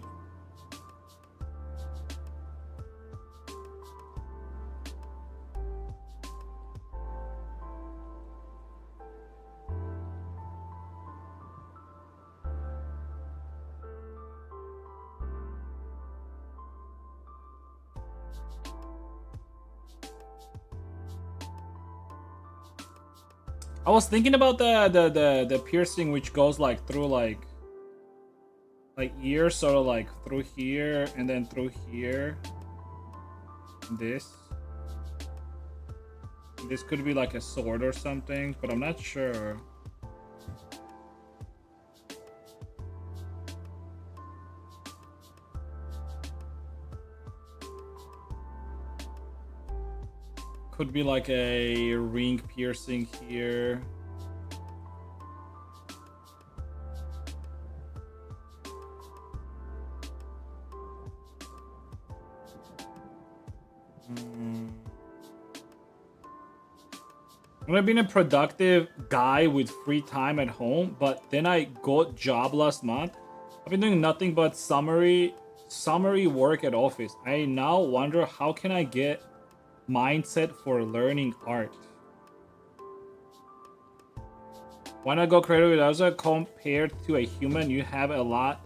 I was thinking about the piercing which goes like through like ear, sort of like through here and then through here. This could be like a sword or something, but I'm not sure. Could be like a ring piercing here. I've been a productive guy with free time at home, but then I got job last month. I've been doing nothing but summary work at office. I now wonder how can I get mindset for learning art. Why not go creative with others? Compared to a human, you have a lot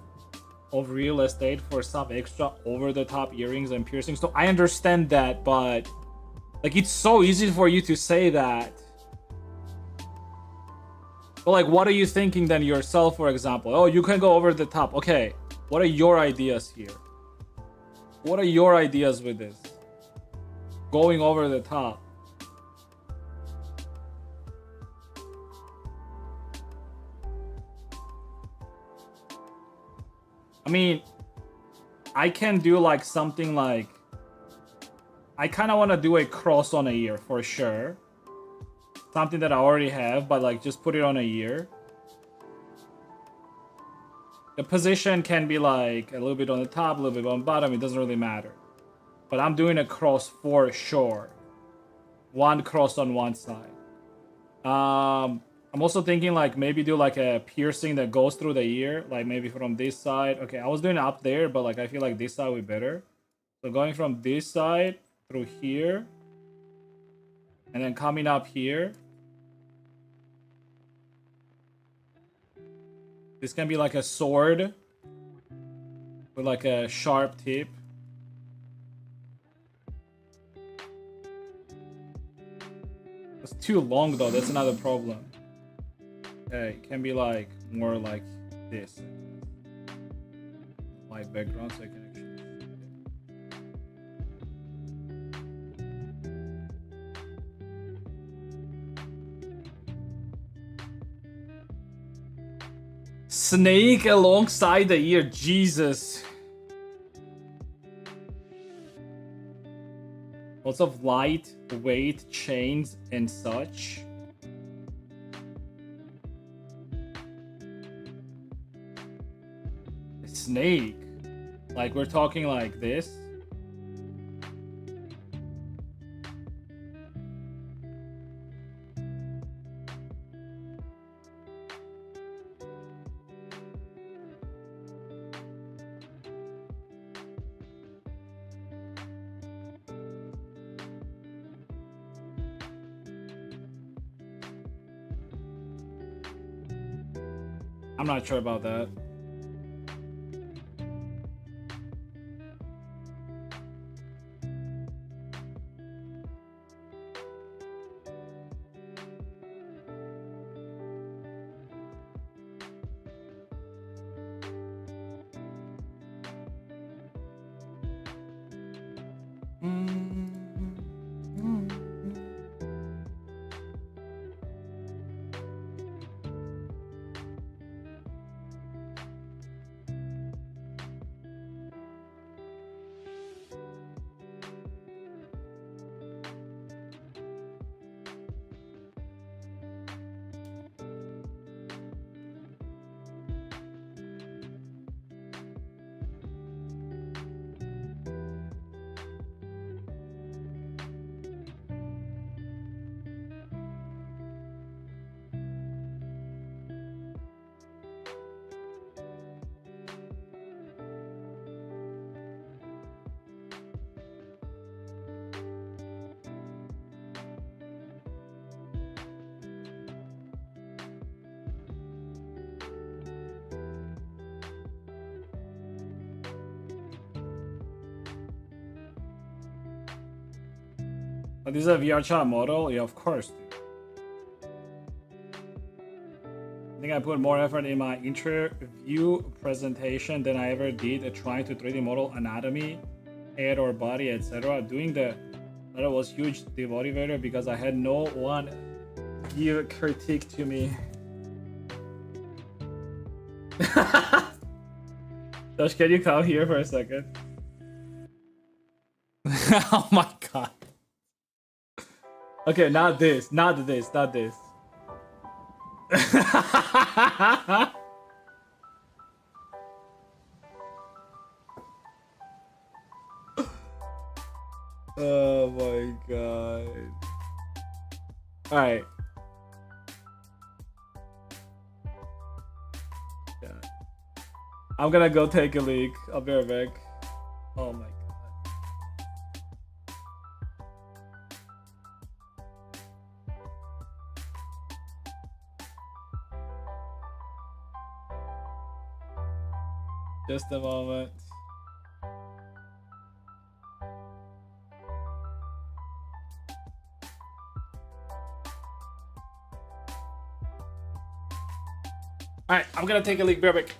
of real estate for some extra over-the-top earrings and piercings. So I understand that, but like it's so easy for you to say that. But like, what are you thinking then yourself, for example? Oh, you can go over the top. Okay, what are your ideas here? What are your ideas with this? Going over the top. I mean, I can do like something like... I kind of want to do a cross on a ear for sure. Something that I already have, but like just put it on a ear. The position can be like a little bit on the top, a little bit on the bottom. It doesn't really matter. But I'm doing a cross for sure. One cross on one side. I'm also thinking like maybe do like a piercing that goes through the ear. Like maybe from this side. Okay, I was doing it up there, but like I feel like this side would be better. So going from this side through here. And then coming up here. This can be like a sword with like a sharp tip. It's too long though, that's another problem. Okay, it can be like more like this. My background so I can actually... Snake alongside the ear, Jesus. Lots of light weight chains and such. A snake. Like we're talking like this. I'm not sure about that. But this is a VRChat model? Yeah, of course. I think I put more effort in my interview presentation than I ever did trying to 3D model anatomy, head or body, etc. Doing that was huge demotivator because I had no one give critique to me. Josh, can you come here for a second? Oh my god. Okay, not this, not this, not this. Oh my god. Alright. Yeah. I'm gonna go take a leak. I'll be right back. Oh my god. Just a moment. Alright, I'm gonna take a leak, be right back.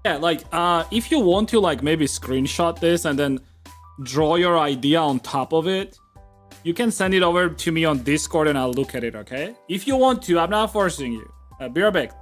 Yeah, like, if you want to, like, maybe screenshot this and then draw your idea on top of it, you can send it over to me on Discord and I'll look at it, okay? If you want to, I'm not forcing you. Be right back.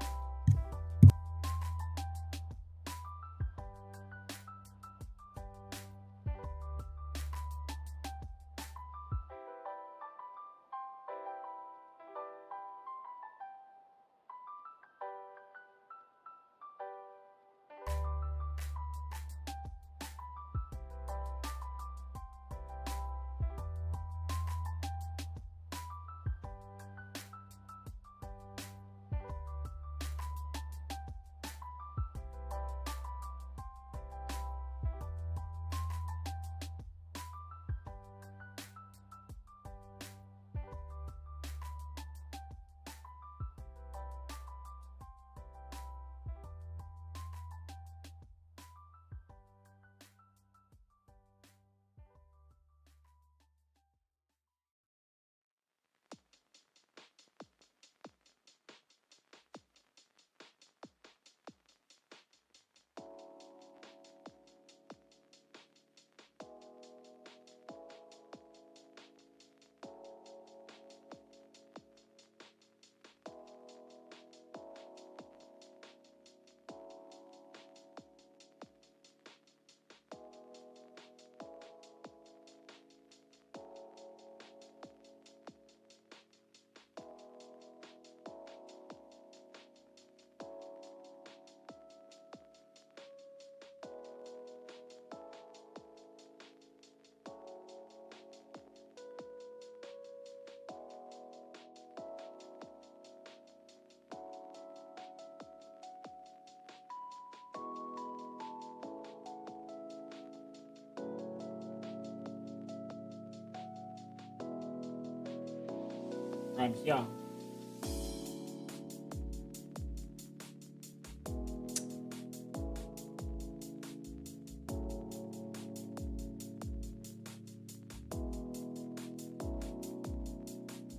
I'm here.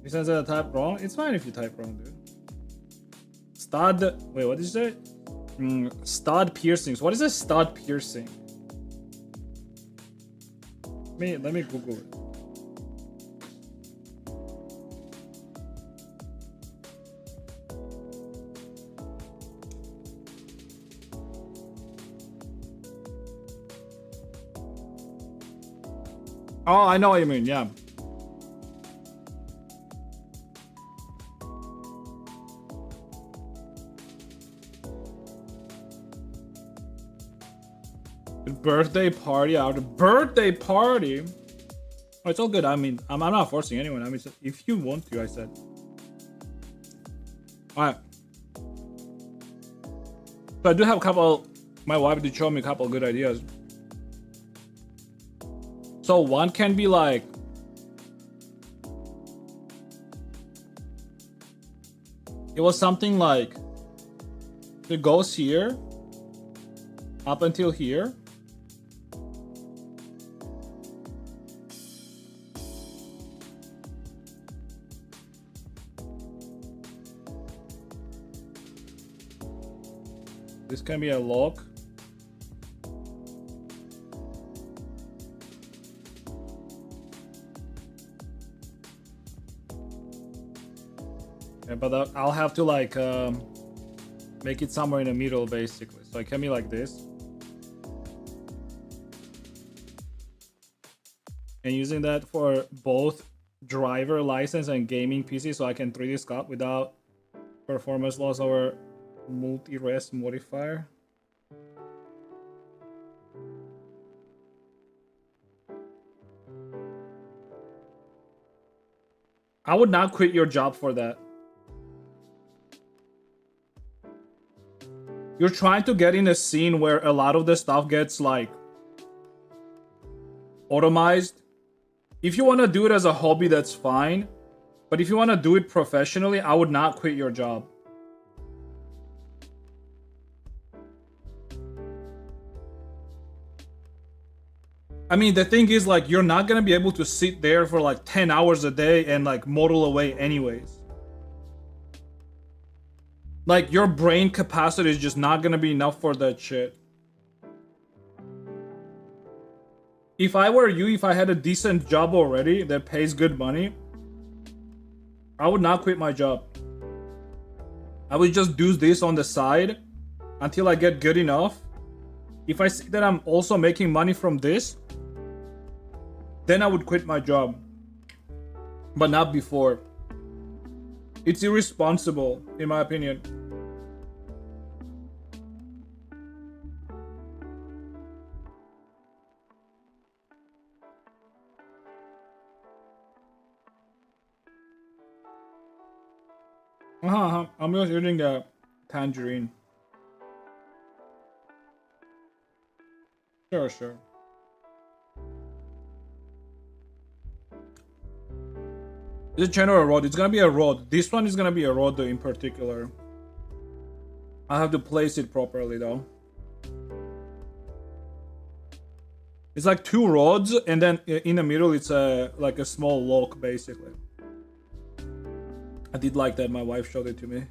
You said I type wrong? It's fine if you type wrong, dude. Stud. Wait, what did you say? Stud piercings. What is a stud piercing? Let me Google it. Oh, I know what you mean, yeah. The birthday party out. Birthday party? Oh, it's all good. I mean, I'm not forcing anyone. I mean, if you want to, I said. Alright. So I do have a couple. My wife did show me a couple good ideas. So one can be like, it was something like, it goes here, up until here. This can be a lock. Yeah, but I'll have to like make it somewhere in the middle basically. So it can be like this. And using that for both driver license and gaming PC so I can 3D sculpt without performance loss over multi-res modifier. I would not quit your job for that. You're trying to get in a scene where a lot of the stuff gets like automized. If you want to do it as a hobby, that's fine. But if you want to do it professionally, I would not quit your job. I mean, the thing is, like, you're not gonna be able to sit there for like 10 hours a day and like model away anyways. Like, your brain capacity is just not gonna be enough for that shit. If I were you, if I had a decent job already that pays good money, I would not quit my job. I would just do this on the side until I get good enough. If I see that I'm also making money from this, then I would quit my job. But not before. It's irresponsible, in my opinion. I'm just eating a tangerine. Sure. Is it channel or a rod? It's gonna be a rod. This one is gonna be a rod in particular. I have to place it properly though. It's like 2 rods, and then in the middle it's like a small lock basically. I did like that. My wife showed it to me.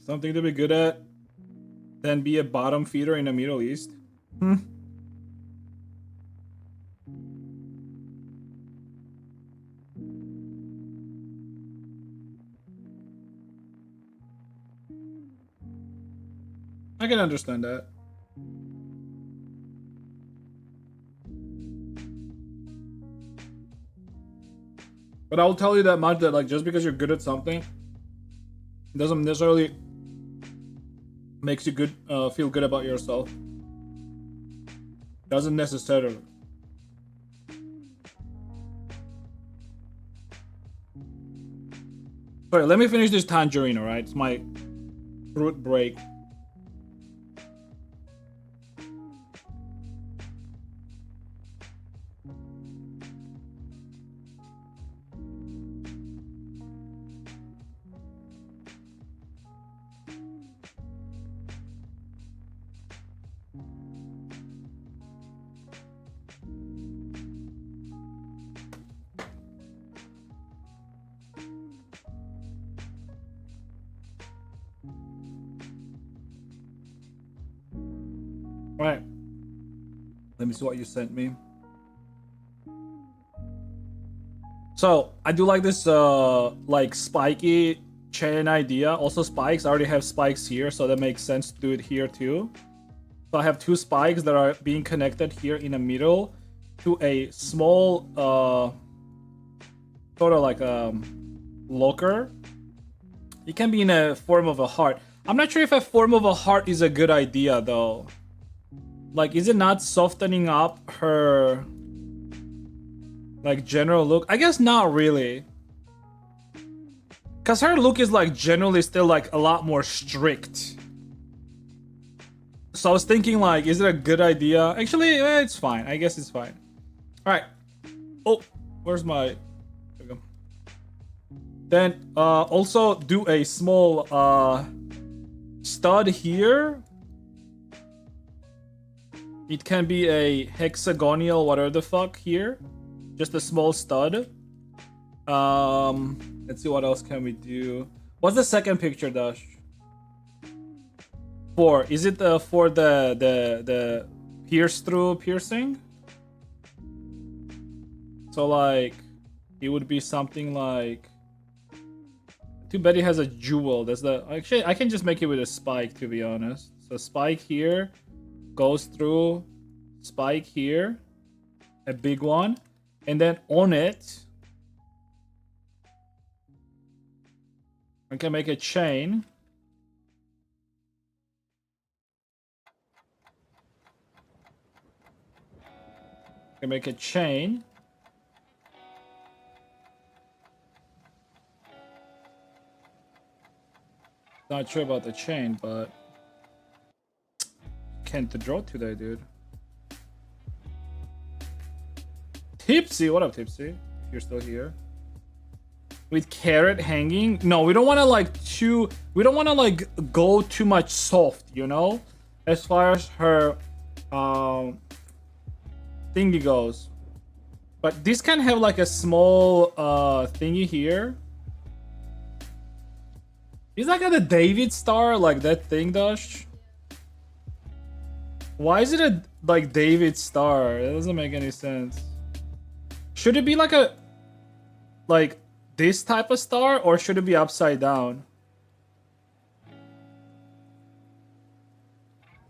Something to be good at, then be a bottom feeder in the Middle East. I can understand that. But I'll tell you that much, that like just because you're good at something doesn't necessarily makes you good, feel good about yourself. Doesn't necessarily. Sorry, let me finish this tangerine, alright? It's my fruit break. Right. Let me see what you sent me. So I do like this like spiky chain idea. Also spikes. I already have spikes here, so that makes sense to do it here too. So I have 2 spikes that are being connected here in the middle to a small sort of like a locker. It can be in a form of a heart. I'm not sure if a form of a heart is a good idea though. Like, is it not softening up her like general look? I guess not really. Cause her look is like generally still like a lot more strict. So I was thinking like, is it a good idea? Actually, it's fine. I guess it's fine. All right. Oh, where's my? There we go. Then also do a small stud here. It can be a hexagonal, whatever the fuck here. Just a small stud. Let's see what else can we do. What's the second picture, Dash? 4. Is it for the pierce through piercing? So like it would be something like, too bad it has a jewel. That's the, actually I can just make it with a spike, to be honest. So spike here goes through, spike here, a big one, and then on it I can make a chain. I can make a chain. Not sure about the chain, but can't draw today, dude. Tipsy, what up, Tipsy? If you're still here. With carrot hanging? No, we don't want to like we don't want to like go too much soft, you know? As far as her thingy goes. But this can have like a small thingy here. Is that got a David star like that thing, Dash? Why is it a like David star? It doesn't make any sense. Should it be like a like this type of star, or should it be upside down?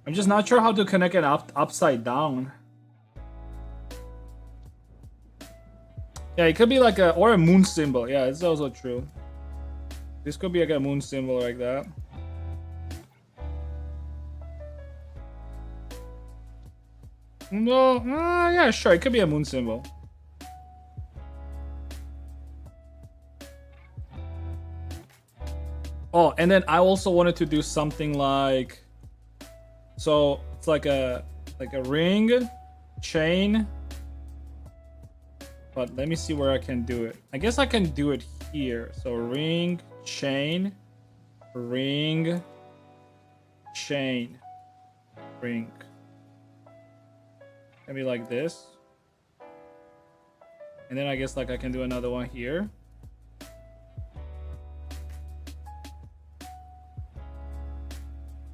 I'm just not sure how to connect it upside down. Yeah, it could be like or a moon symbol. Yeah, it's also true. This could be like a moon symbol like that. No, yeah, sure, it could be a moon symbol. Oh, and then I also wanted to do something like, so it's like a ring, chain. But let me see where I can do it. I guess I can do it here. So ring, chain, ring, chain, ring. Maybe like this. And then I guess like I can do another one here.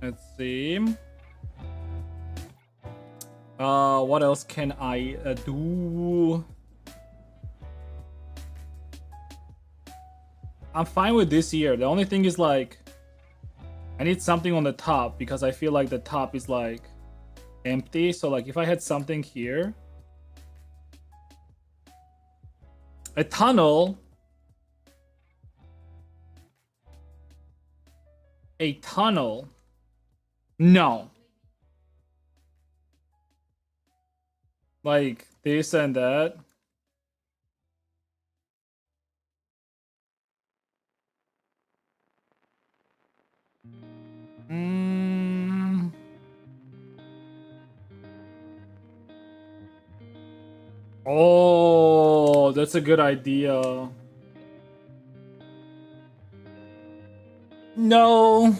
Let's see. What else can I do? I'm fine with this here. The only thing is like, I need something on the top because I feel like the top is like empty. So like if I had something here, a tunnel, no, like this and that. Oh, that's a good idea. No.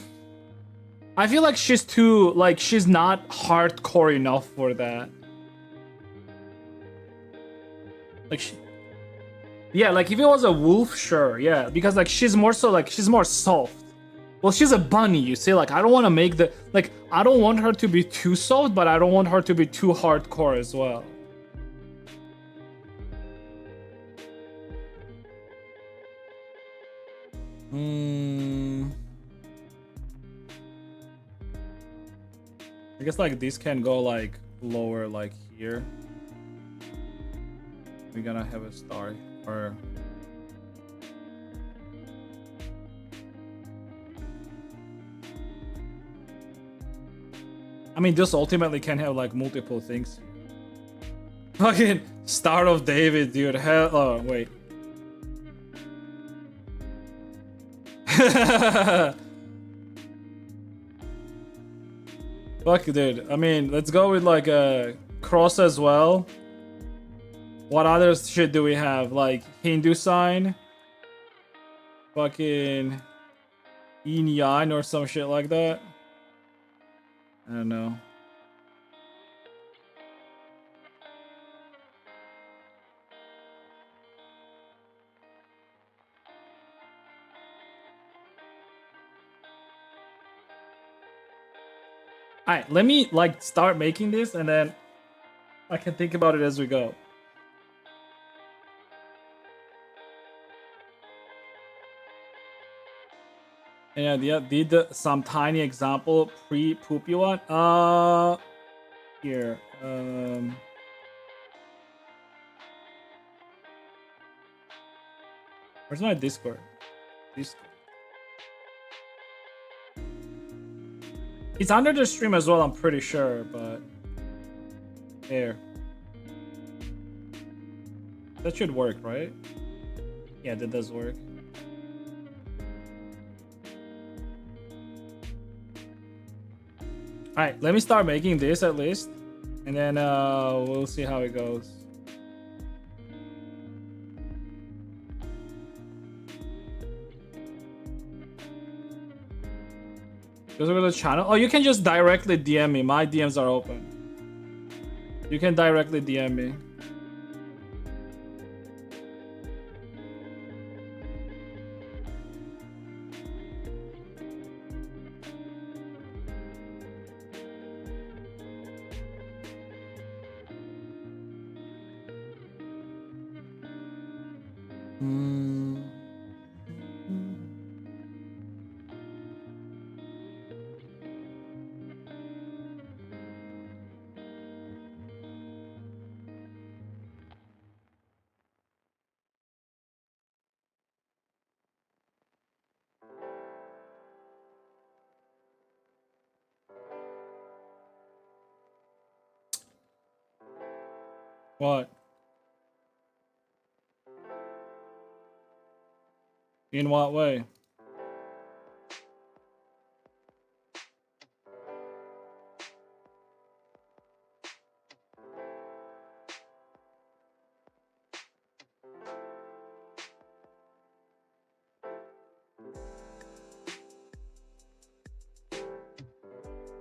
I feel like she's too, like, she's not hardcore enough for that. Like, yeah, like if it was a wolf, sure, yeah. Because like she's more so like, she's more soft. Well, she's a bunny, you see, like I don't want to make the, like, I don't want her to be too soft, but I don't want her to be too hardcore as well. I guess like this can go like lower, like here. We're gonna have a star or I mean, this ultimately can have like multiple things. Fucking Star of David, dude. Hell, oh wait. Fuck, dude. I mean, let's go with like a cross as well. What other shit do we have? Like Hindu sign? Fucking yin yang or some shit like that? I don't know. Alright, let me like start making this and then I can think about it as we go. And yeah, did some tiny example pre-poopy one. Here. Where's my Discord? Discord. It's under the stream as well, I'm pretty sure, but there. That should work, right? Yeah, that does work. Alright, let me start making this at least. And then we'll see how it goes. Goes over the channel. Oh, you can just directly DM me. My DMs are open. You can directly DM me. What? In what way?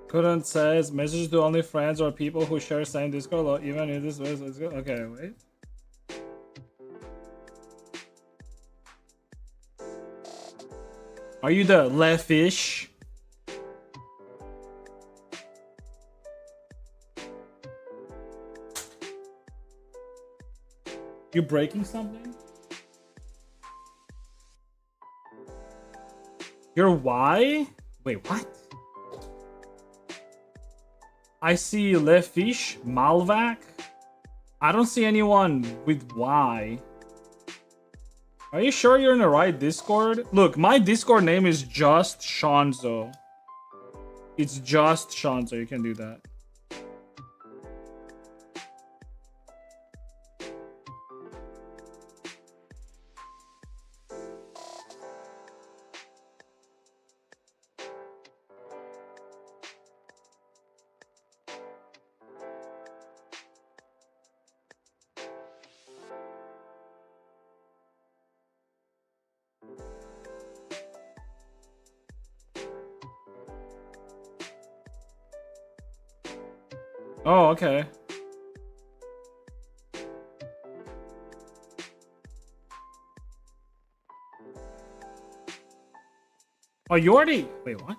Couldn't says messages to only friends or people who share same Discord or even if this was okay, wait. Are you the left fish? You breaking something? You're why? Wait, what? I see left fish, Malvac. I don't see anyone with Y. Are you sure you're in the right Discord? Look, my Discord name is just Shanzo. It's just Shanzo. You can do that. Oh, okay. Oh, you already... Wait, what?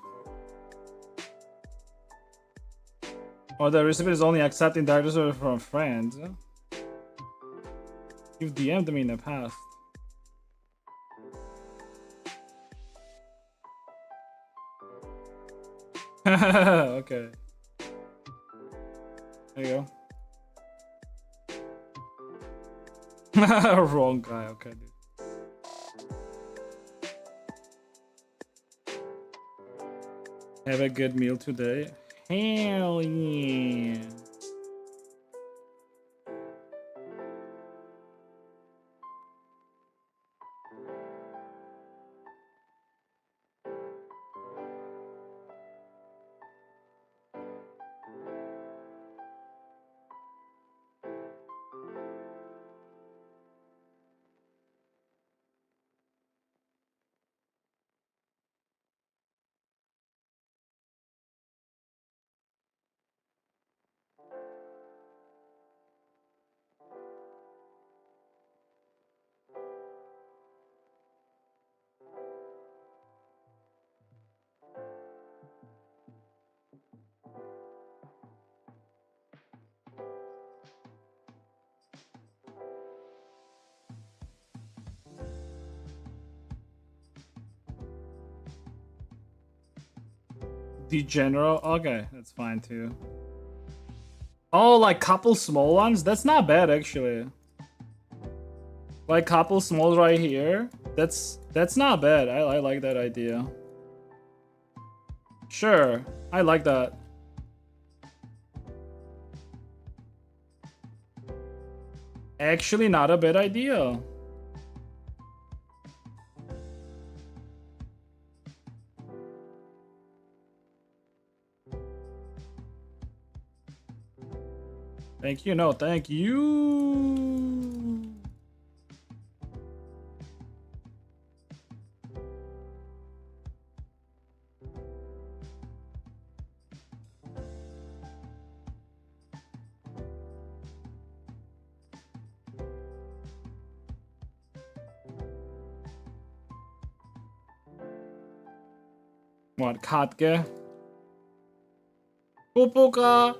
Oh, the recipient is only accepting direct orders from friends. You've DM'd me in the past. Okay. There you go. Wrong guy. Okay, dude. Have a good meal today. Hell yeah. The general? Okay, that's fine too. Oh, like couple small ones? That's not bad actually. Like couple small right here. That's not bad. I like that idea. Sure, I like that. Actually, not a bad idea. Thank you. No, thank you. What, katge? Pupuka.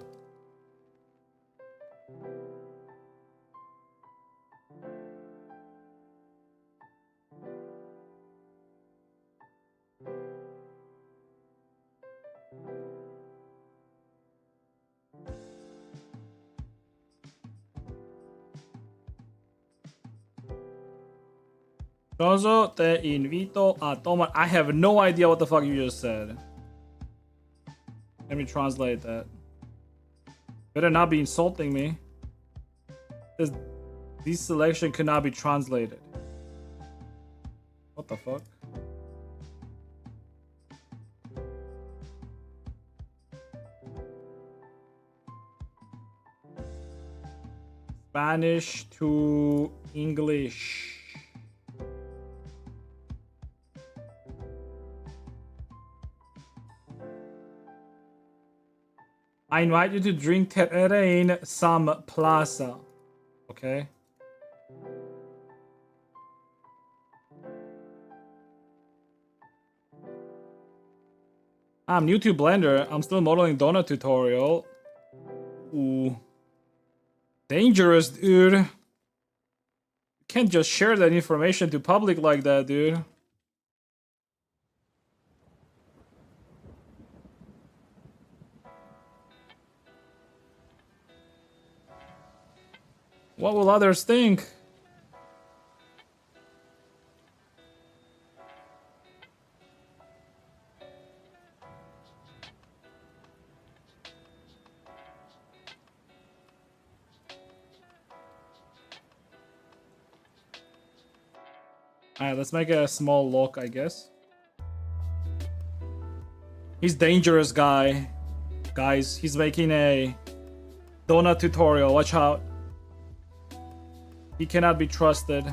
Roso te invito a tomar. I have no idea what the fuck you just said. Let me translate that. Better not be insulting me. This selection cannot be translated. What the fuck? Spanish to English. I invite you to drink terrain some plaza. Okay. I'm new to Blender. I'm still modeling donut tutorial. Ooh. Dangerous, dude. You can't just share that information to public like that, dude. What will others think? Alright, let's make a small lock, I guess. He's dangerous guy. Guys, he's making a donut tutorial. Watch out. He cannot be trusted.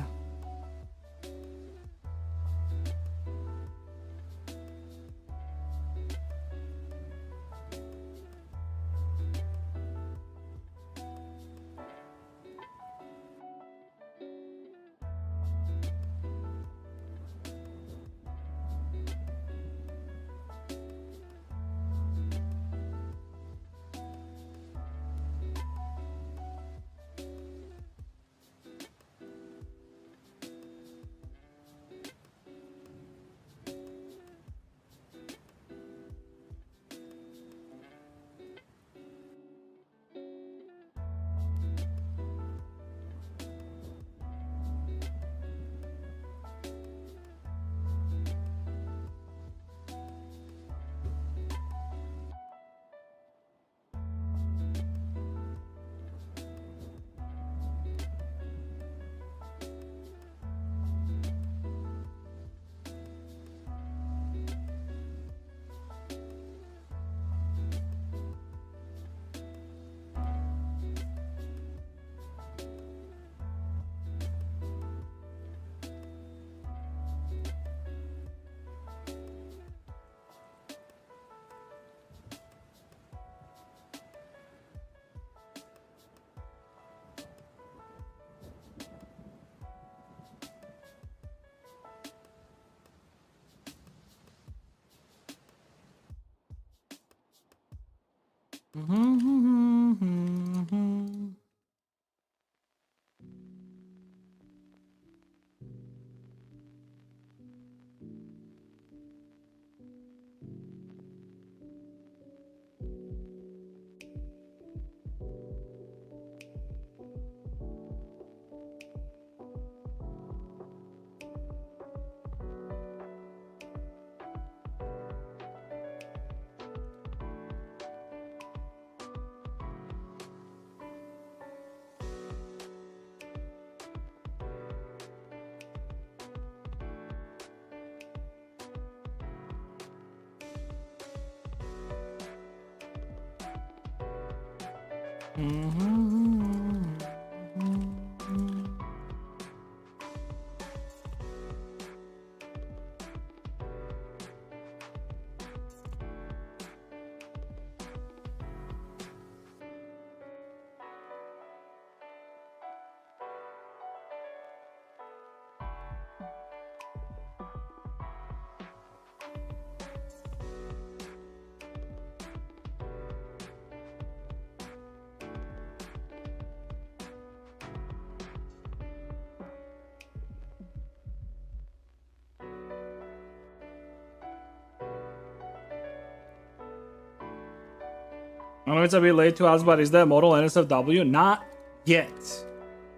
I know it's a bit late to ask, but is that model NSFW? Not yet.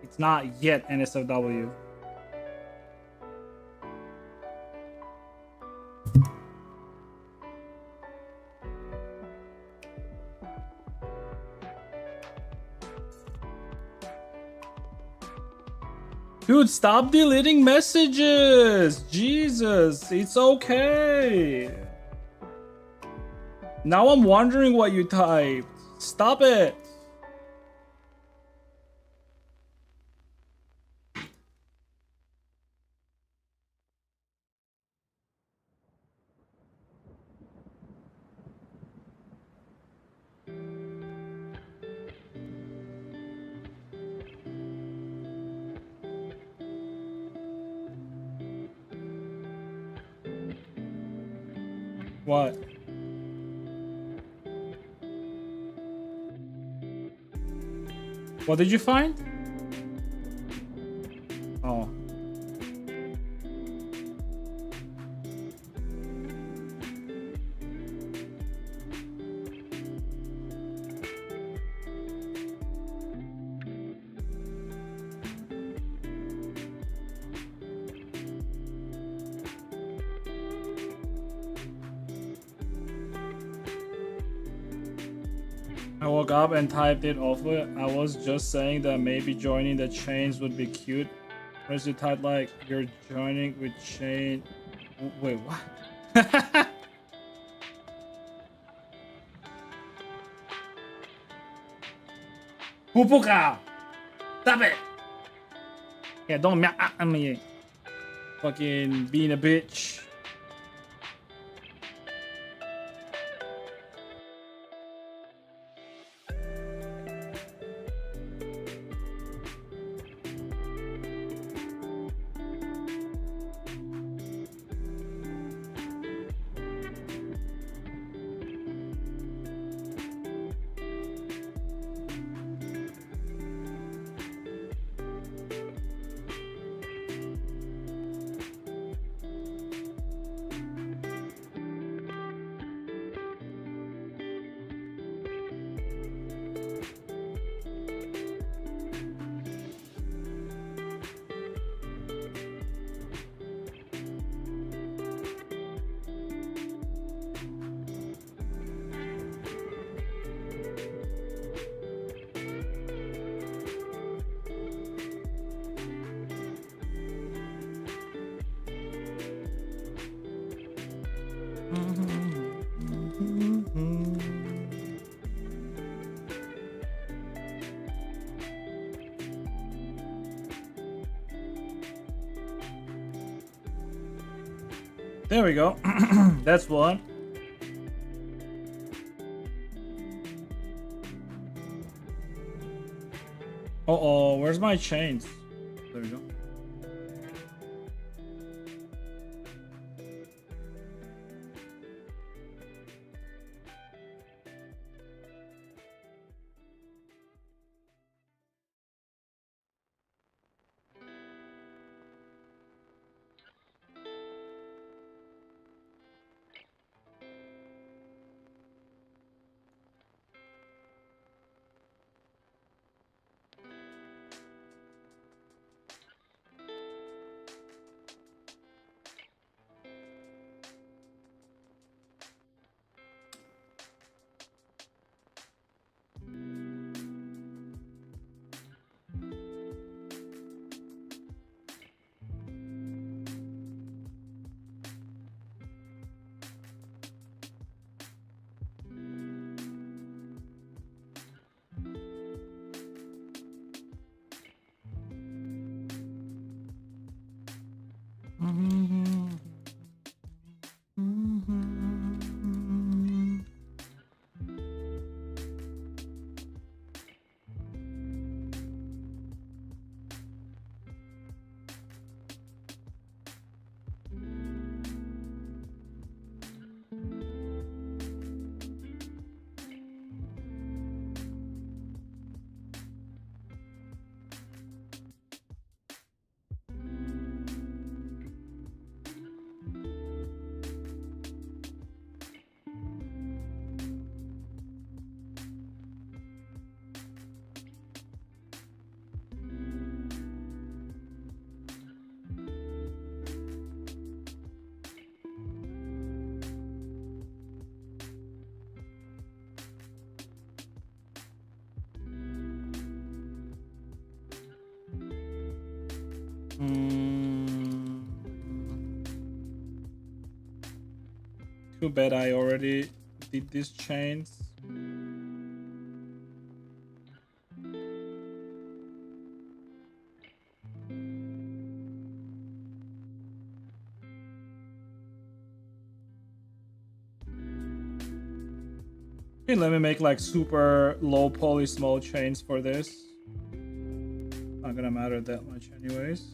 It's not yet NSFW. Dude, stop deleting messages. Jesus, it's okay. Now I'm wondering what you typed. Stop it. What? What did you find? Oh. I woke up and typed it over. I was just saying that maybe joining the chains would be cute. Whereas you type like you're joining with chain. Wait, what? Pupuka! Stop it! Yeah, don't at me. Fucking being a bitch. There we go. That's one. Uh-oh, where's my chains? There we go. Mm. Too bad I already did these chains. Okay, let me make like super low poly small chains for this. Not gonna matter that much anyways.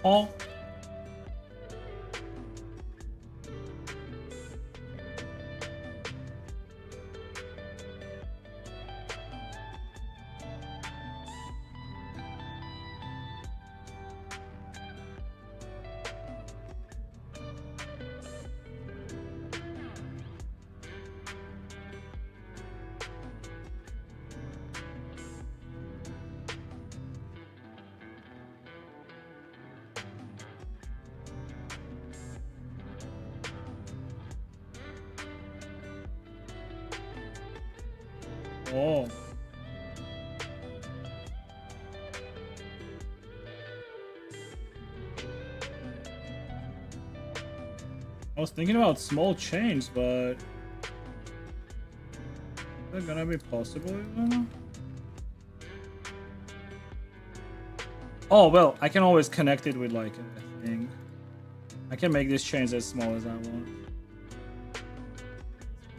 Oh. Oh. I was thinking about small chains, but is that gonna be possible even? Oh well, I can always connect it with like a thing. I can make these chains as small as I want.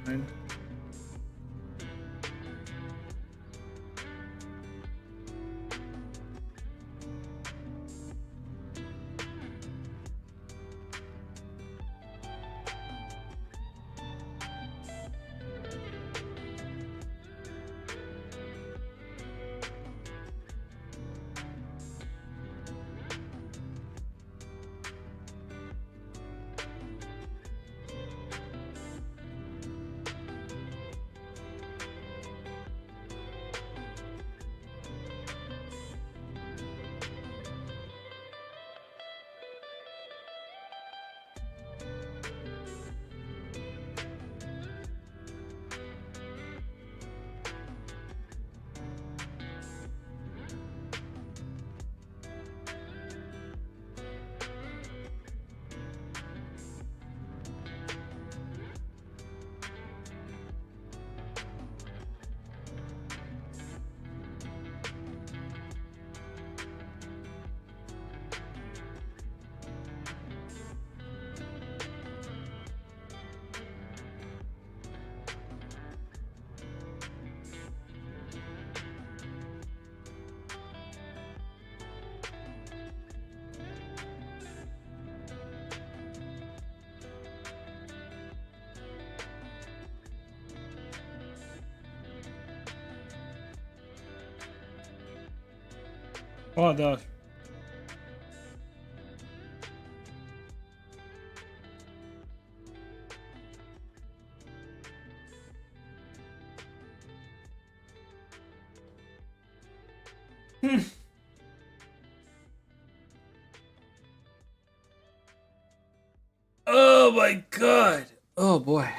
Fine. Oh, the. Oh my god. Oh boy.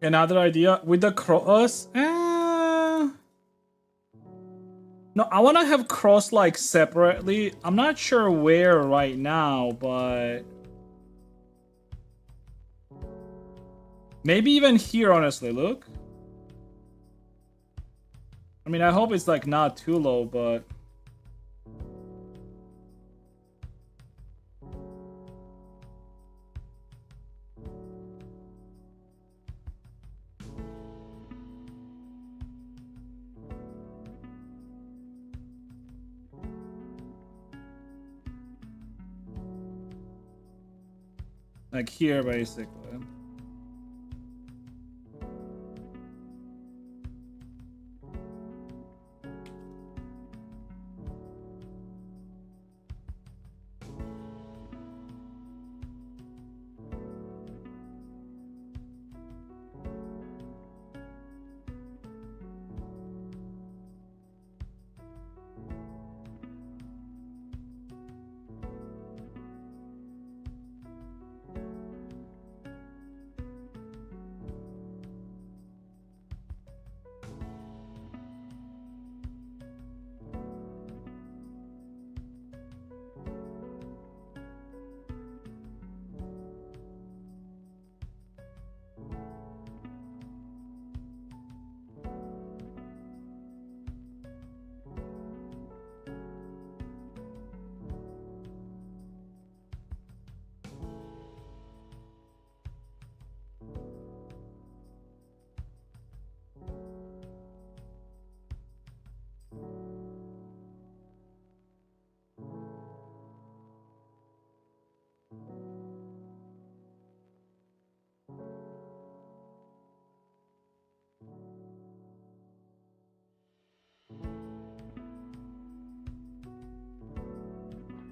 Another idea with the cross. No, I want to have cross like separately. I'm not sure where right now, but maybe even here, honestly. Look. I mean, I hope it's like not too low, but like here, basically.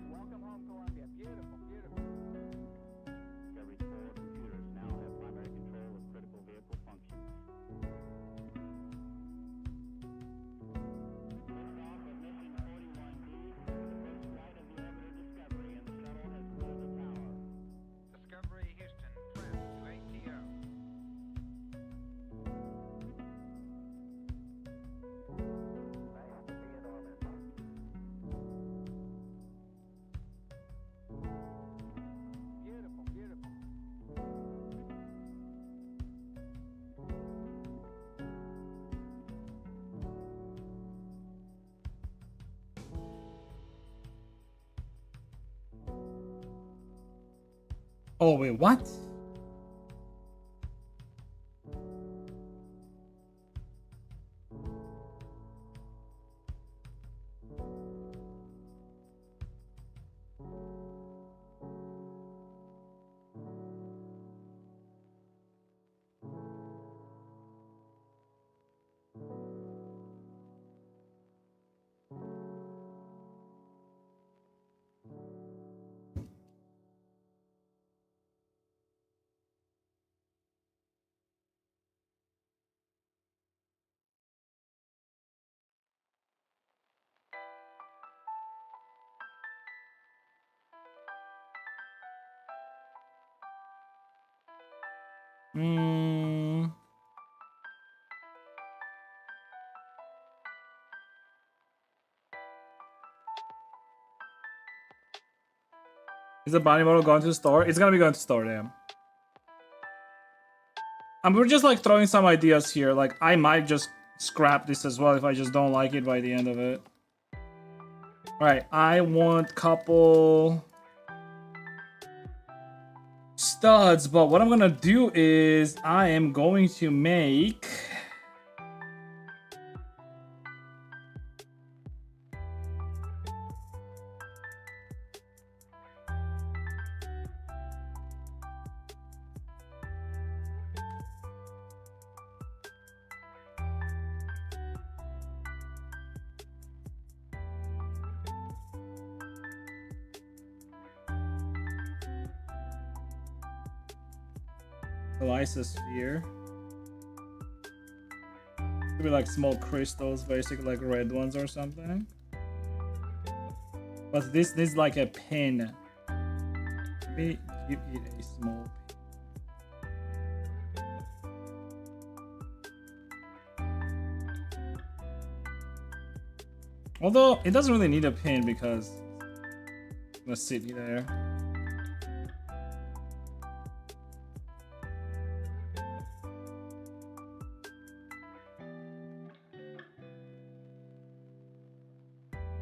Welcome home, Columbia. Beautiful, beautiful. Discovery's 4 computers now have primary control of critical vehicle functions. Liftoff of mission 41B, the first flight of the orbiter Discovery, and the shuttle has cleared the tower. Discovery Houston, trim to ATO. Nice to be in orbit. Beautiful, beautiful. Oh wait, what? Hmm. Is the bounty model going to the store? It's gonna be going to store, damn. We're just like throwing some ideas here. Like I might just scrap this as well if I just don't like it by the end of it. Alright, I want couple studs, but what I'm gonna do is I am going to make Sphere. Could be like small crystals, basically like red ones or something. But this needs like a pin. Maybe give it a small pin. Although it doesn't really need a pin because it's gonna sit there.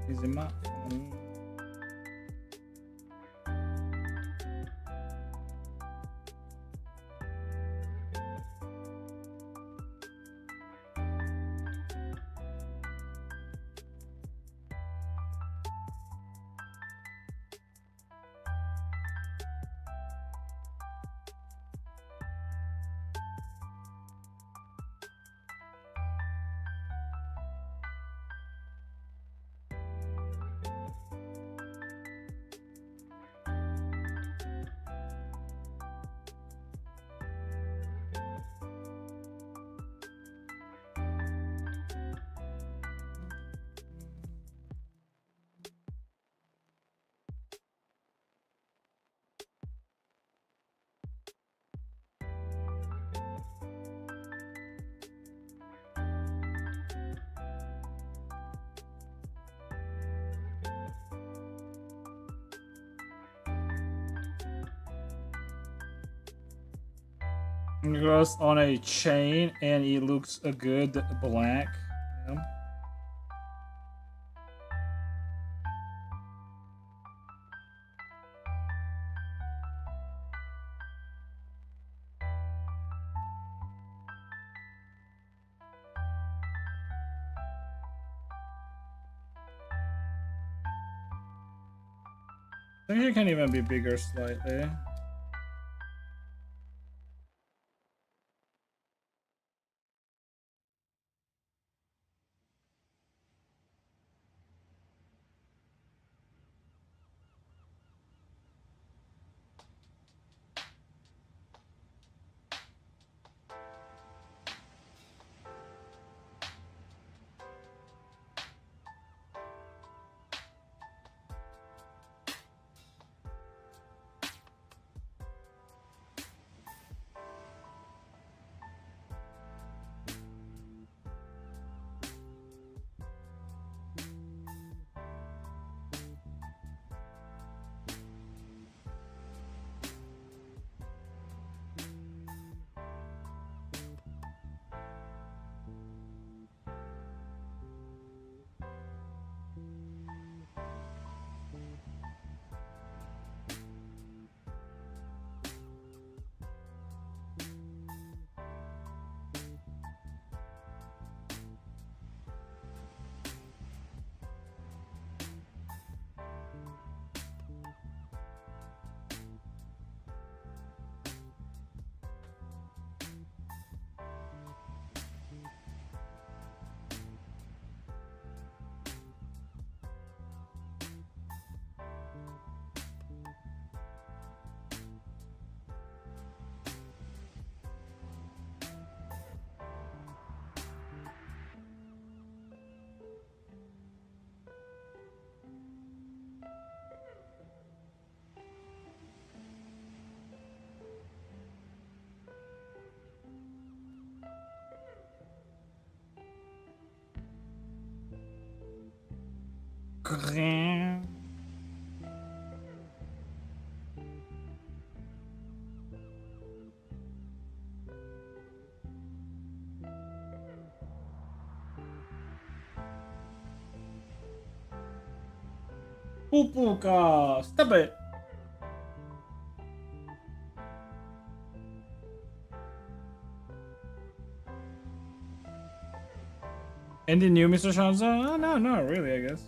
Is it my phone? It goes on a chain and it looks a good black. Yeah. I think it can even be bigger slightly. Pupuka, stop it. Anything new, Mr. Shanza? Oh, no, not really, I guess.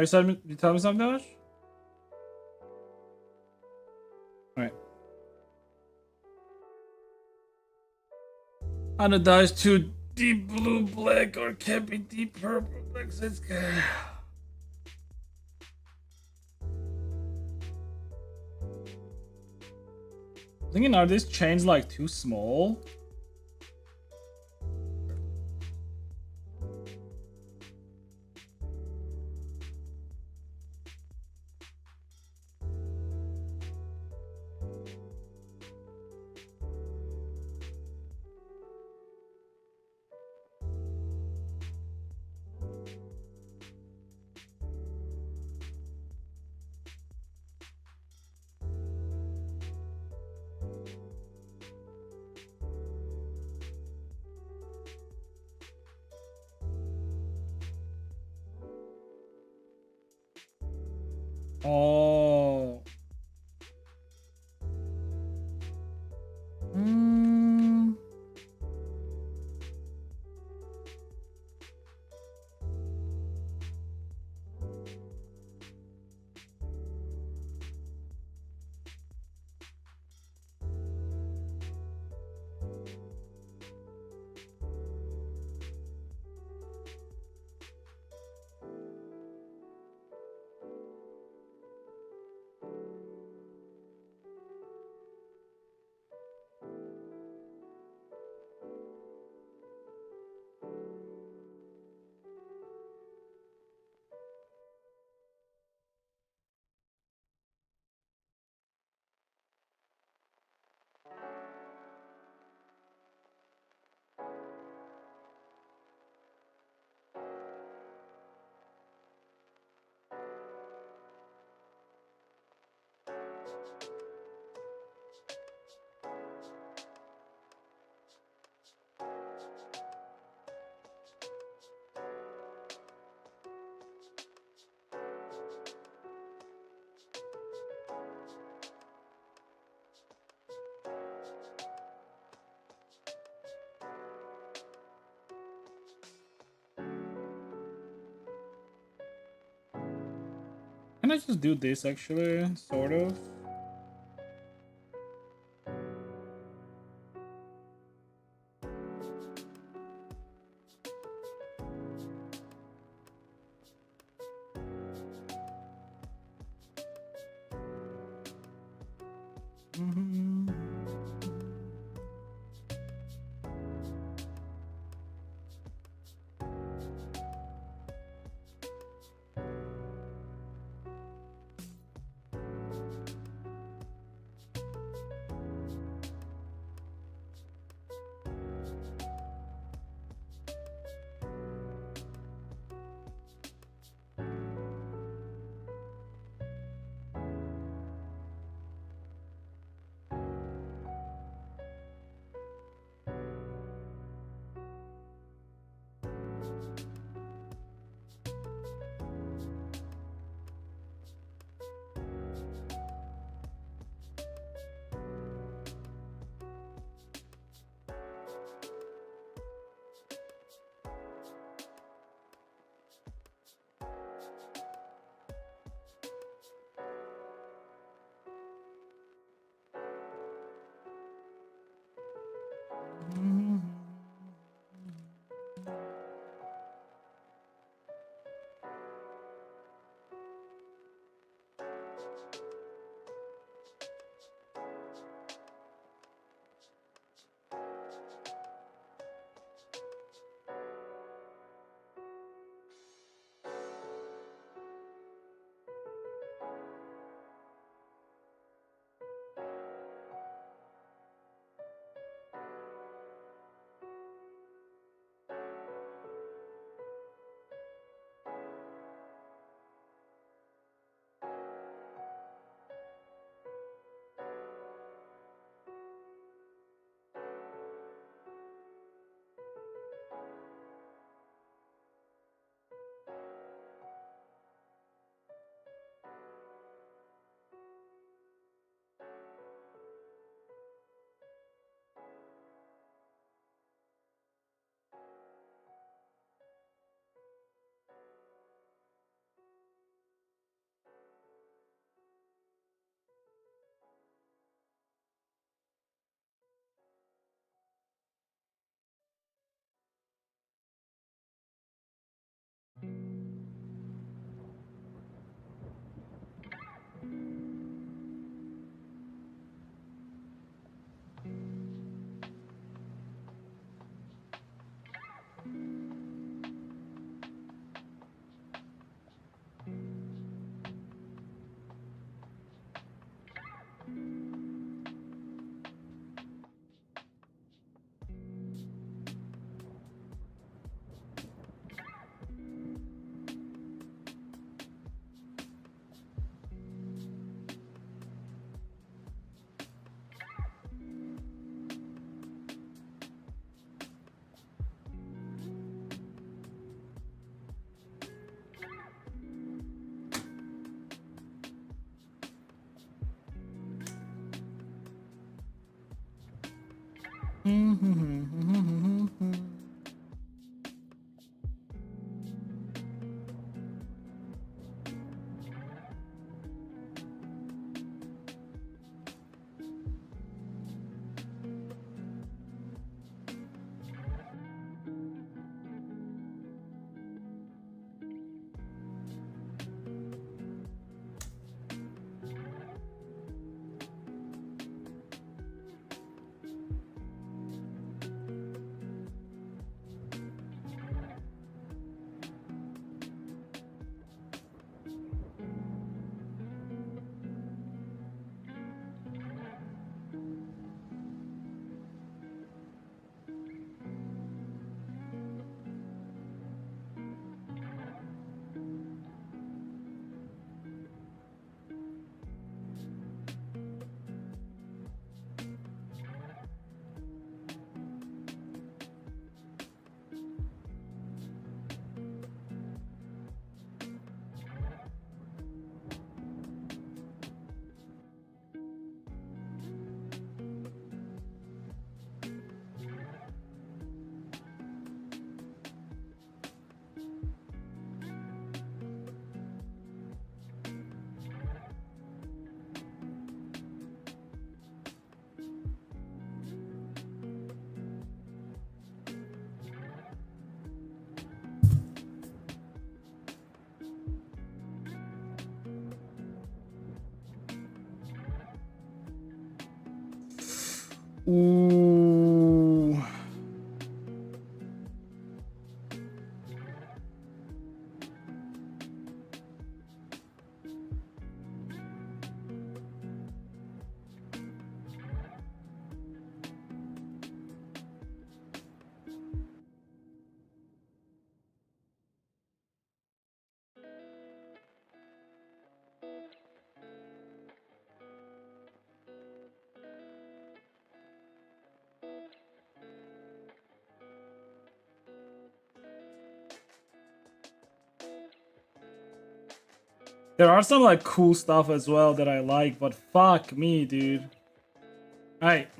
You tell me something, Josh? Alright. Anodized to deep blue black or can be deep purple black. It's good. Thinking, are these chains like too small? Oh. Mm. Can I just do this actually? Sort of. Mhm. Ooh. There are some like cool stuff as well that I like, but fuck me, dude. Alright.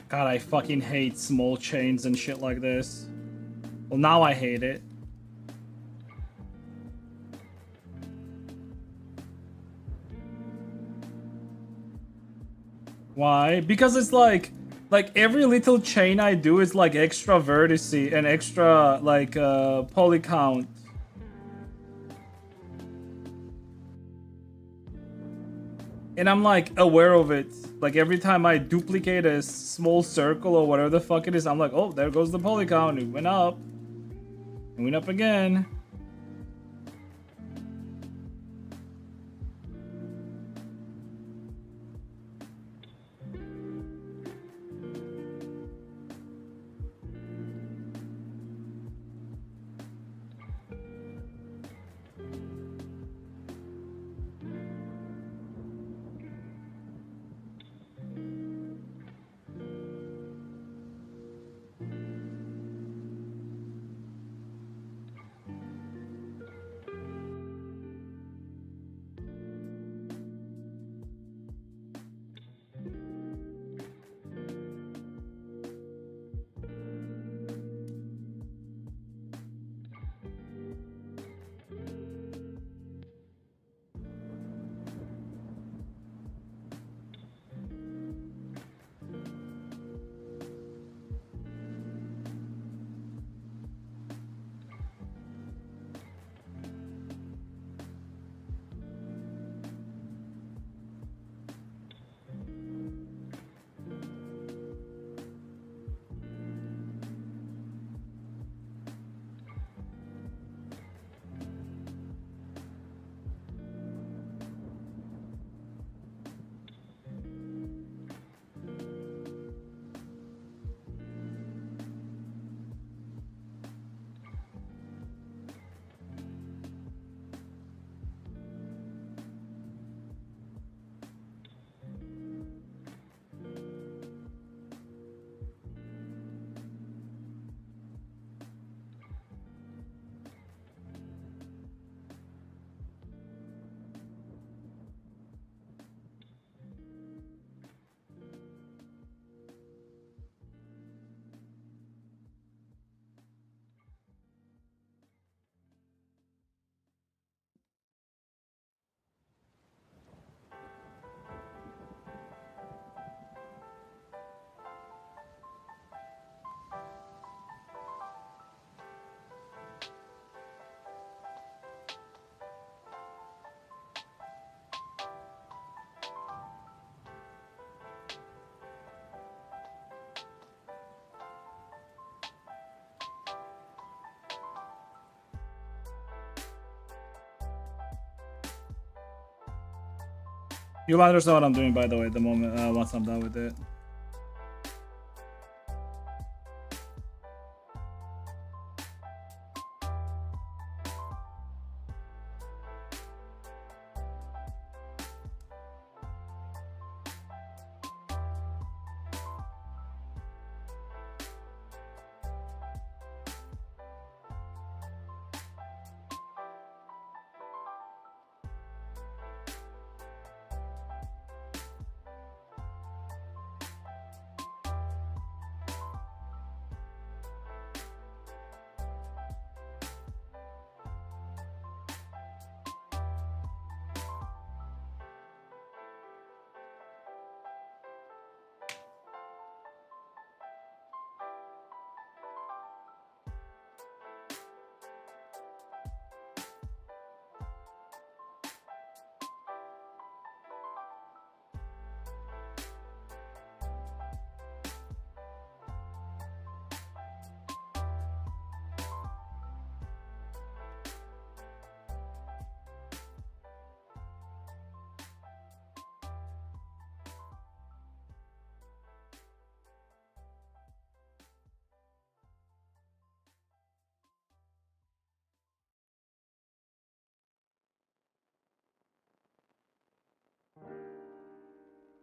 God, I fucking hate small chains and shit like this. Well, now I hate it. Why? Because it's like every little chain I do is like extra vertice and extra like poly count. and I'm like aware of it. Like every time I duplicate a small circle or whatever the fuck it is, I'm like, oh, there goes the polygon. It went up. It went up again. You'll understand what I'm doing, by the way, the moment once I'm done with it.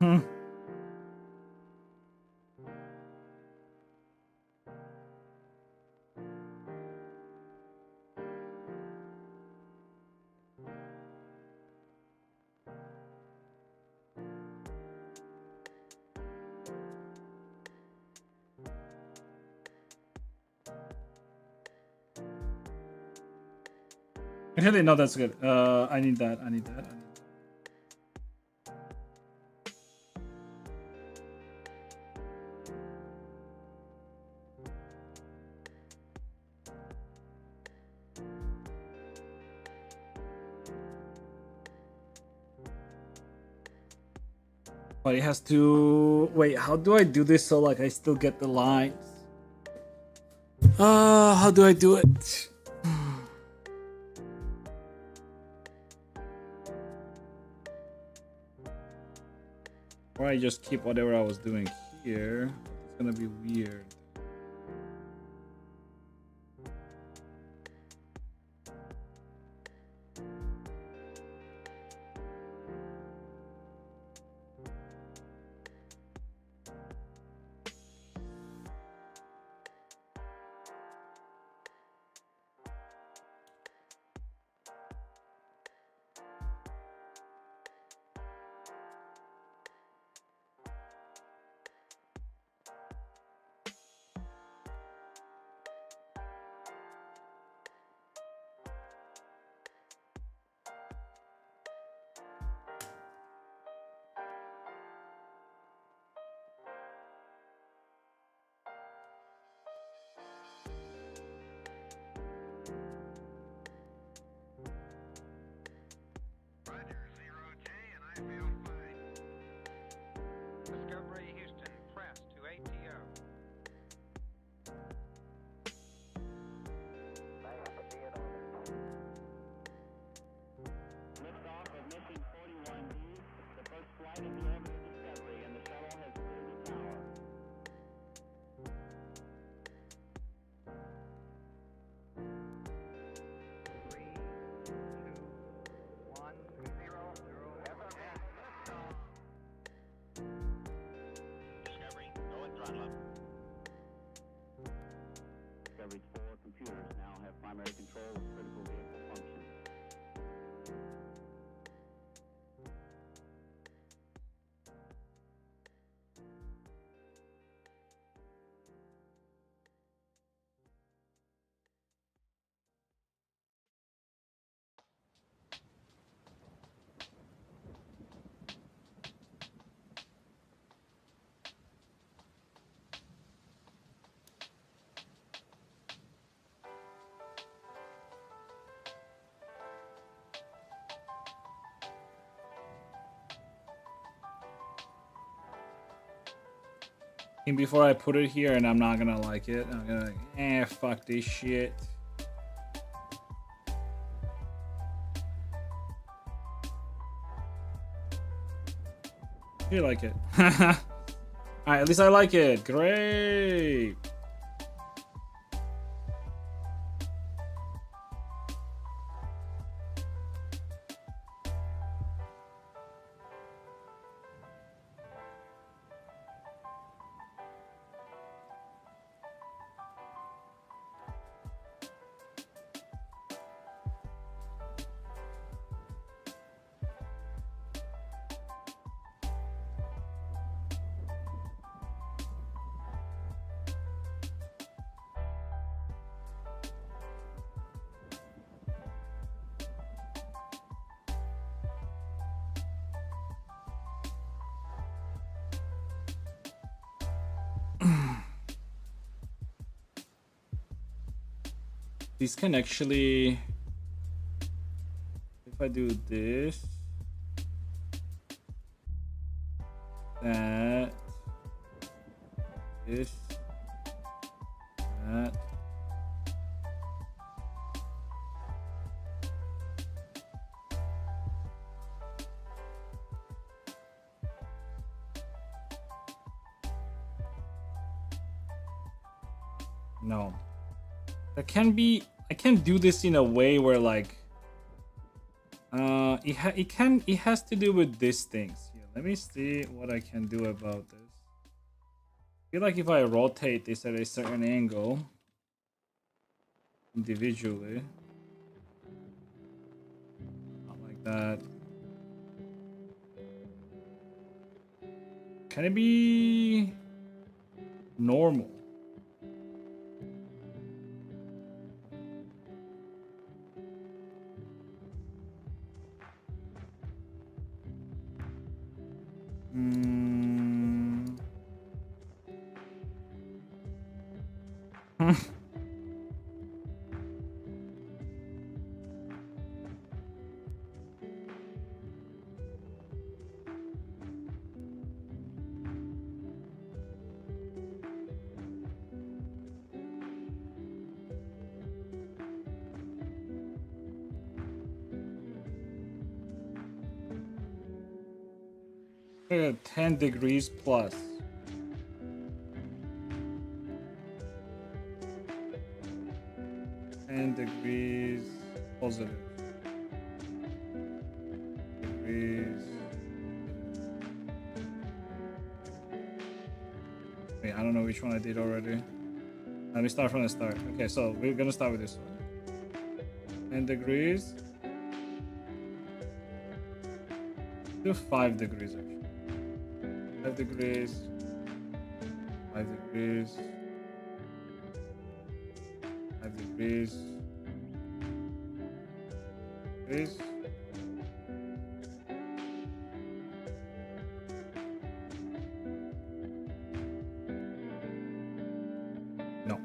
Hmm. Actually, no, that's good. I need that. I need that. But it has to wait. How do I do this so like I still get the lines? How do I do it? Or I just keep whatever I was doing here. It's gonna be weird. Roger, 0J, and I feel fine. Discovery Houston, press to ATO. Liftoff of mission 41D, the first flight in the orbit of Discovery, and the shuttle has cleared the tower. Three, two, one, zero, zero. Liftoff. Discovery, go and throttle up. Discovery's 4 computers now have primary control of critical vehicle functions. And before I put it here and I'm not gonna like it, I'm gonna fuck this shit. You like it. Alright, at least I like it. Great. These can actually, if I do this, that, this, that. No. There can be, I can do this in a way where like it has to do with these things. Here, let me see what I can do about this. I feel like if I rotate this at a certain angle individually, not like that. Can it be normal? 10 degrees plus. And degrees positive. Degrees. Wait, I don't know which one I did already. Let me start from the start. Okay, so we're gonna start with this one. 10 degrees. Do 5 degrees actually. 5 degrees. 5 degrees. 5 degrees. Degrees. No.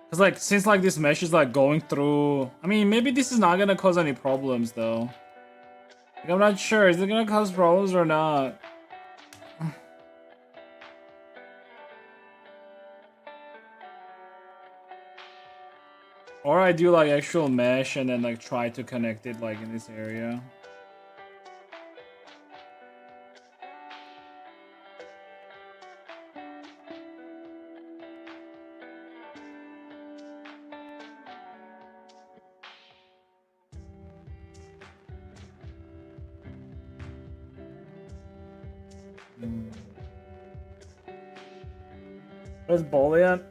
Cause like since like this mesh is like going through, I mean maybe this is not gonna cause any problems though. Like, I'm not sure. Is it gonna cause problems or not? Or I do like actual mesh and then like try to connect it like in this area. Where's Bolly at?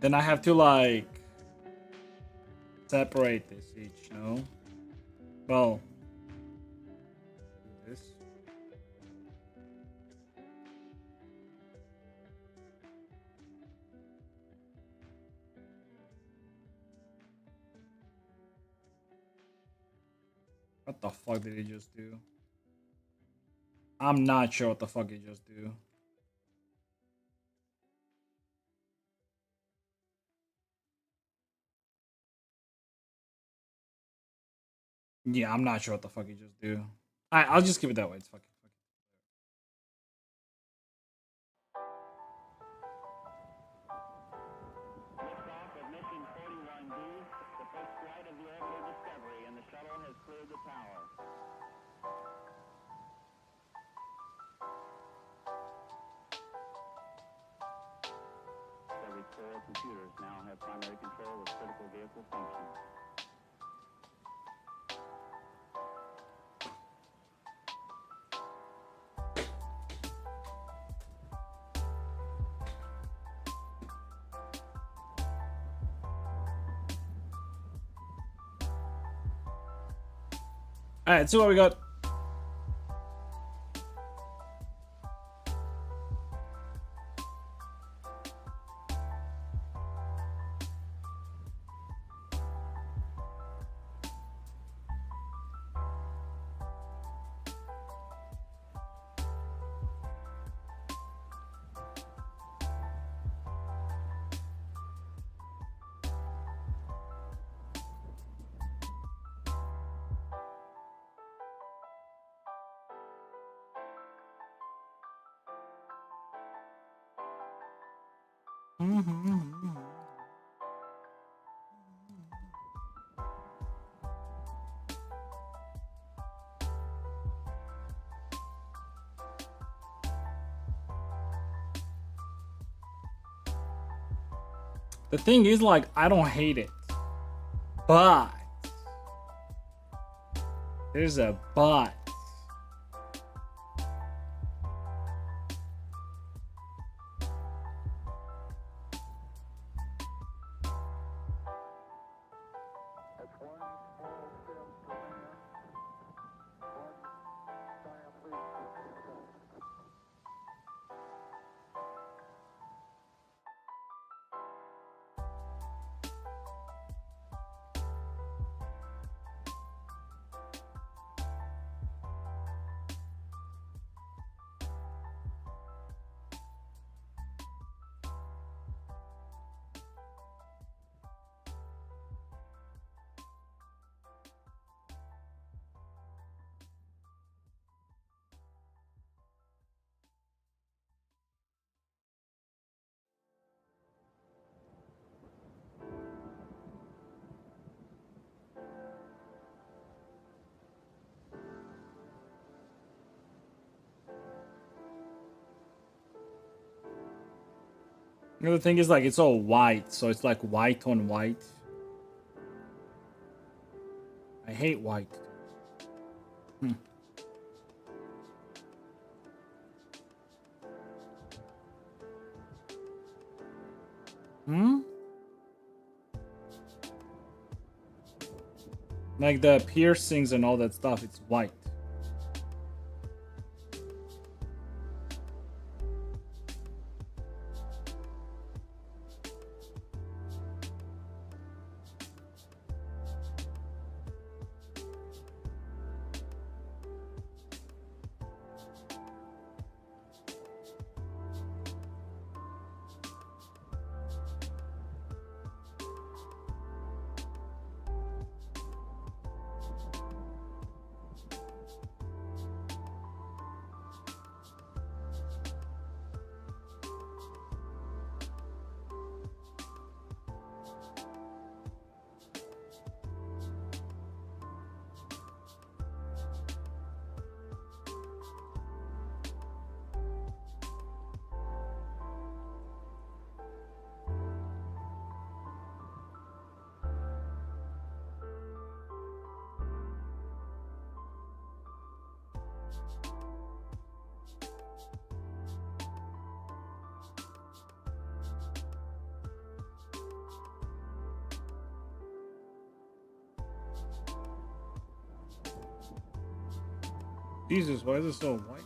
Then I have to like separate this each, no? Well, this. What the fuck did he just do? I'm not sure what the fuck he just do. Yeah, I'm not sure what the fuck he just do. I'll just keep it that way. It's fucking. Liftoff of mission 41B, the first flight of the orbital Discovery, and the shuttle has cleared the tower. Discovery's 4 computers now have primary control of critical vehicle functions. Alright, so what we got? The thing is, like, I don't hate it, but there's a but. That's one small step for man, one giant leap for mankind. You know, the thing is, like, it's all white, so it's like white on white. I hate white. Like the piercings and all that stuff, it's white. Jesus, why is it so white?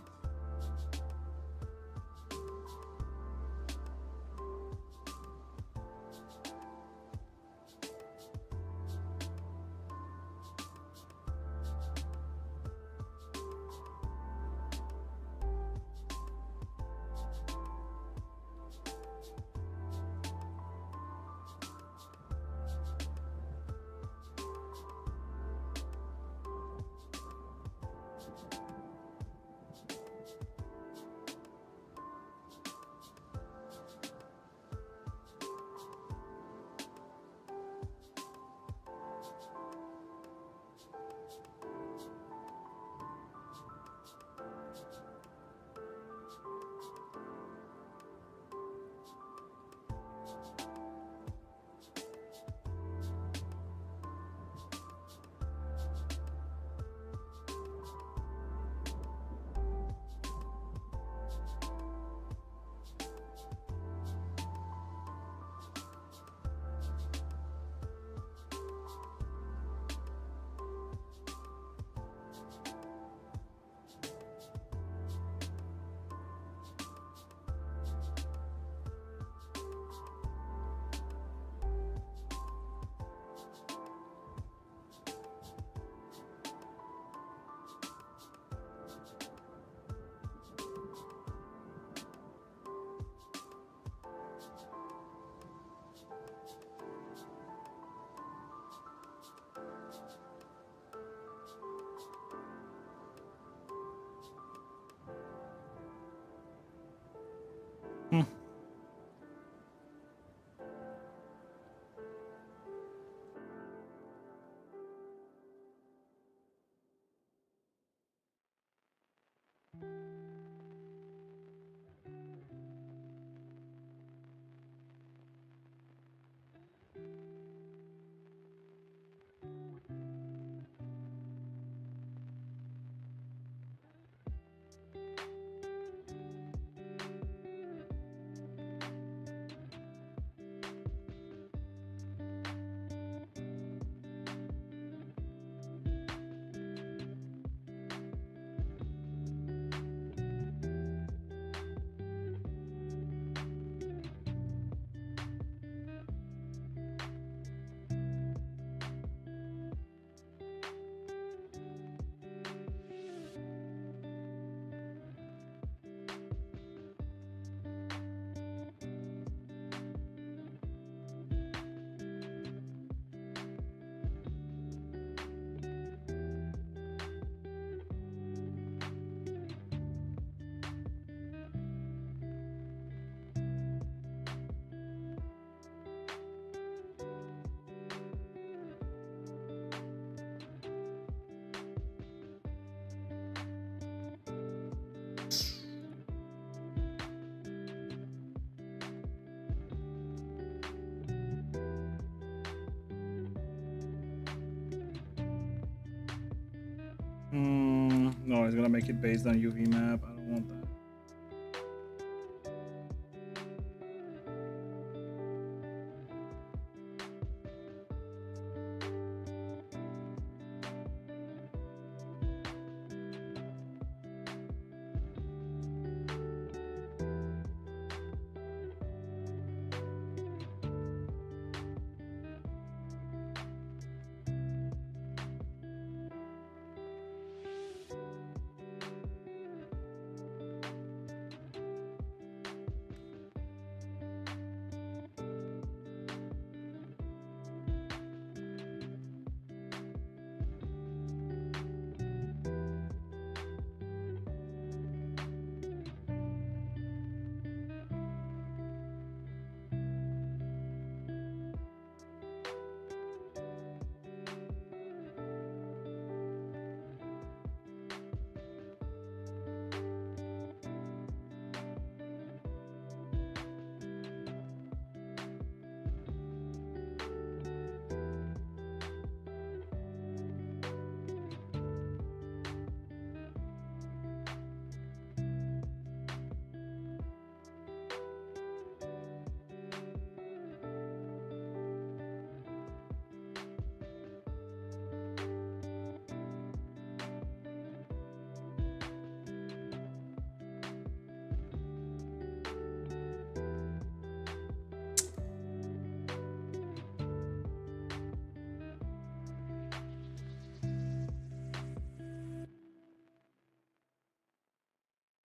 No, it's gonna make it based on UV map. I don't want that.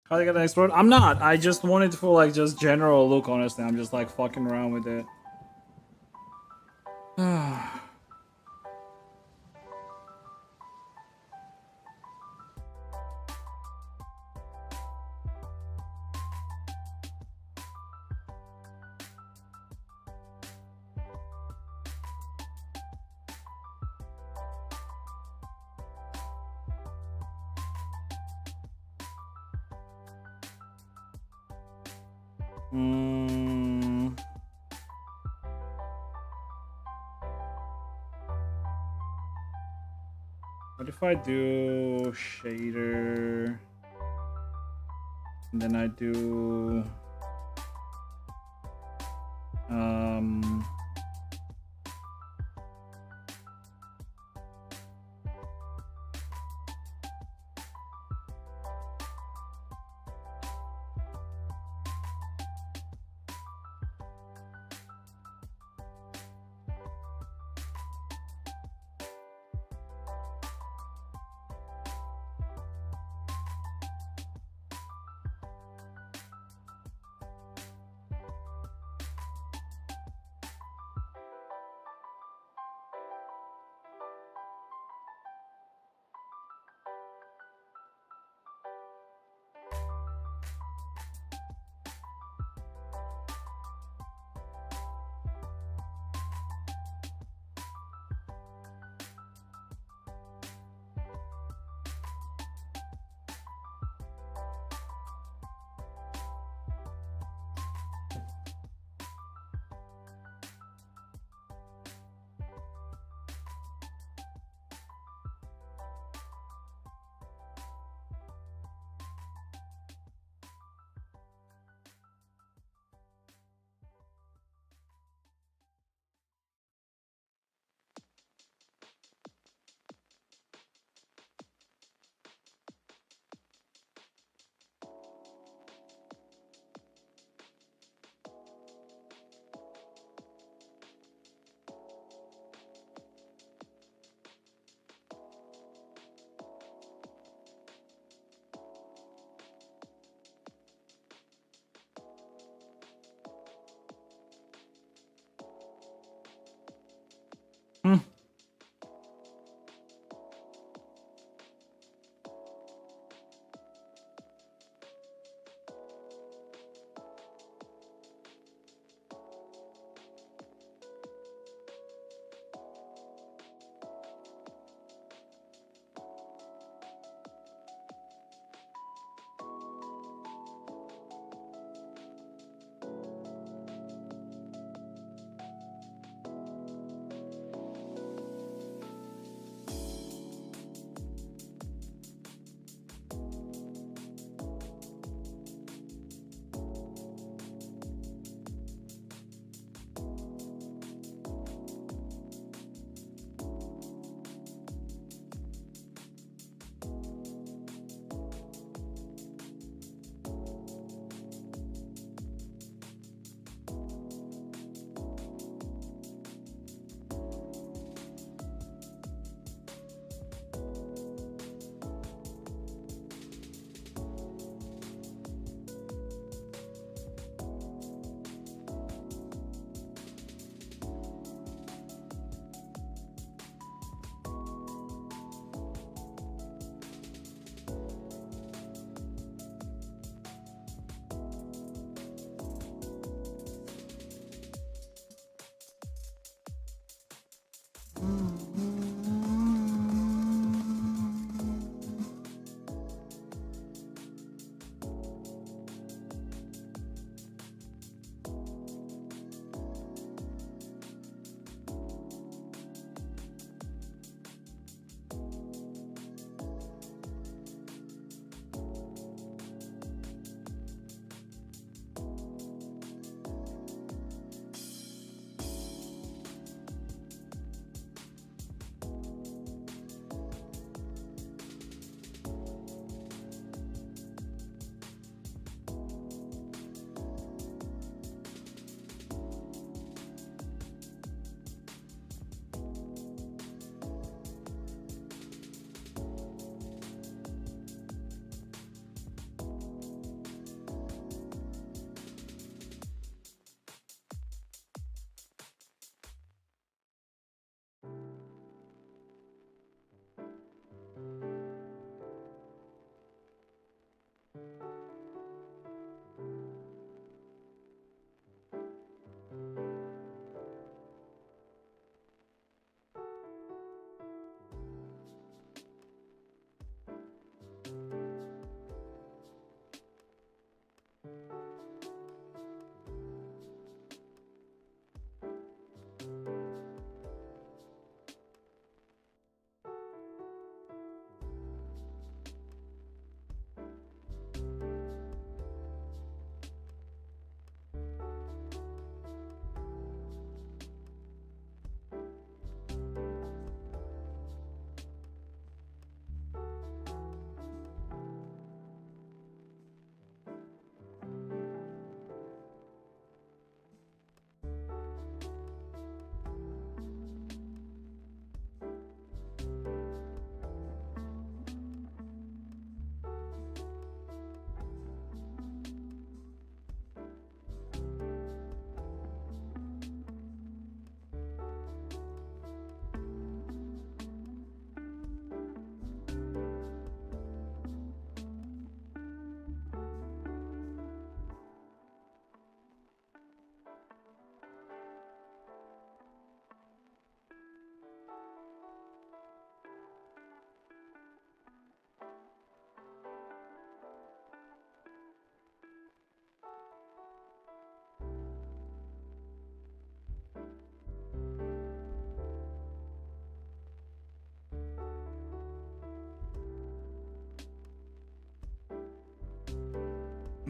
How do I get the next word? I'm not. I just wanted for like just general look, honestly. I'm just like fucking around with it. What if I do shader and then I do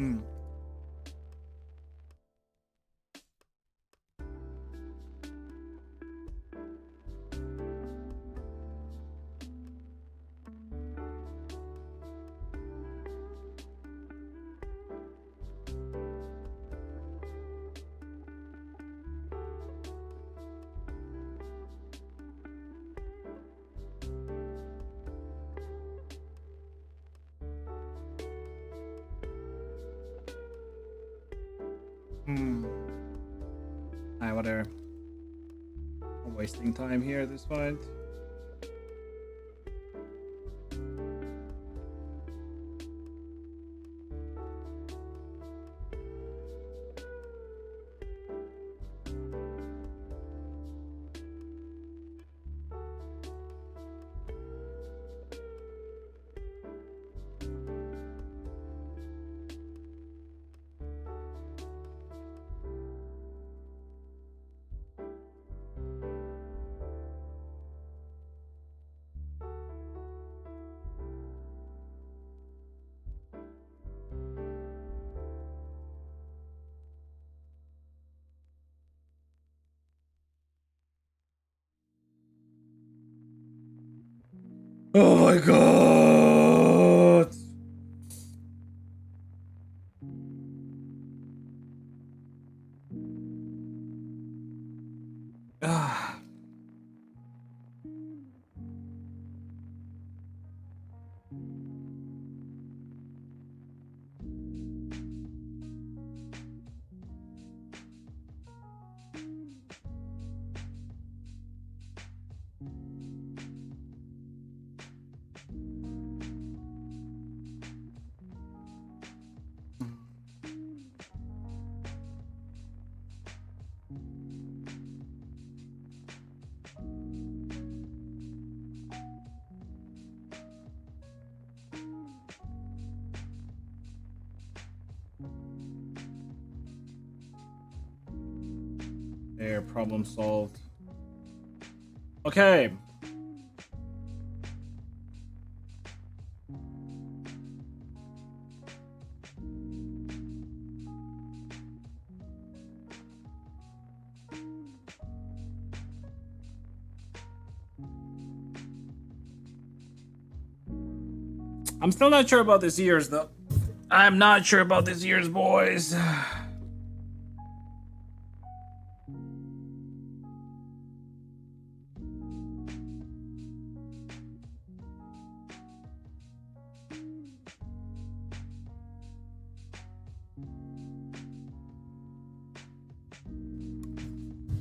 Hmm. Alright, whatever. I'm wasting time here at this point. Oh my god! Ah. There, problem solved. Okay. I'm still not sure about this year's though. I'm not sure about this year's, boys.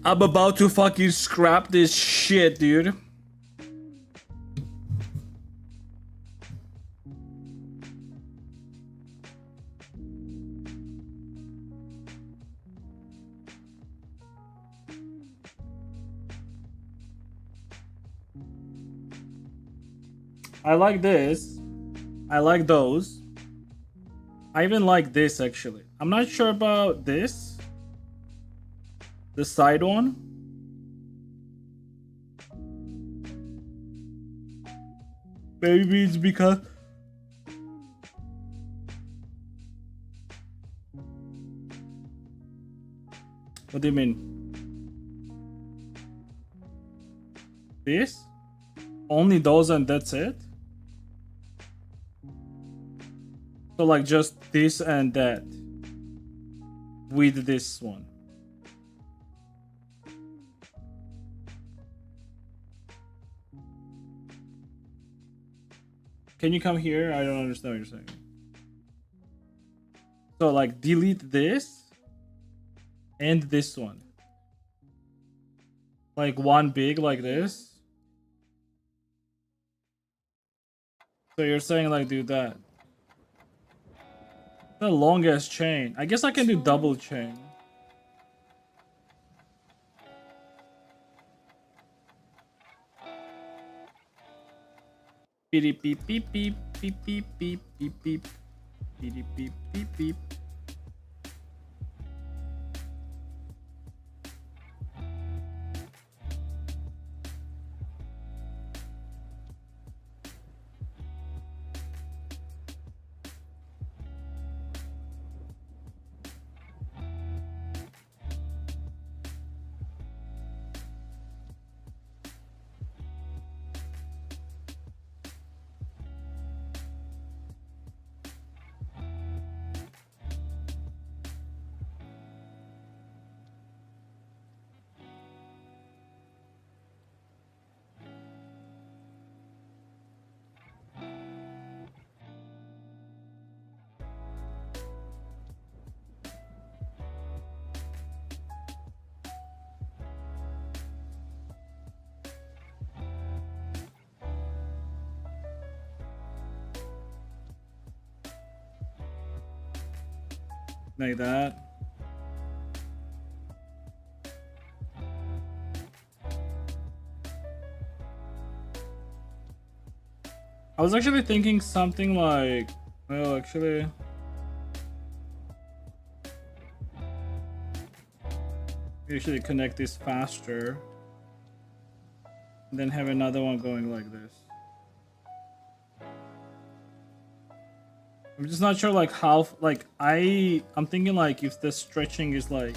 I'm about to fucking scrap this shit, dude. I like this. I like those. I even like this actually. I'm not sure about this. The side one. Maybe it's because what do you mean? This? Only those and that's it? So like just this and that with this one. Can you come here? I don't understand what you're saying. So like delete this and this one. Like one big like this. So you're saying like do that. The longest chain. I guess I can do double chain. Beep beep beep beep beep beep beep beep beep beep beep beep beep. Like that. I was actually thinking something like, well, actually, we should connect this faster, and then have another one going like this. I'm just not sure like how, like I'm thinking like if the stretching is like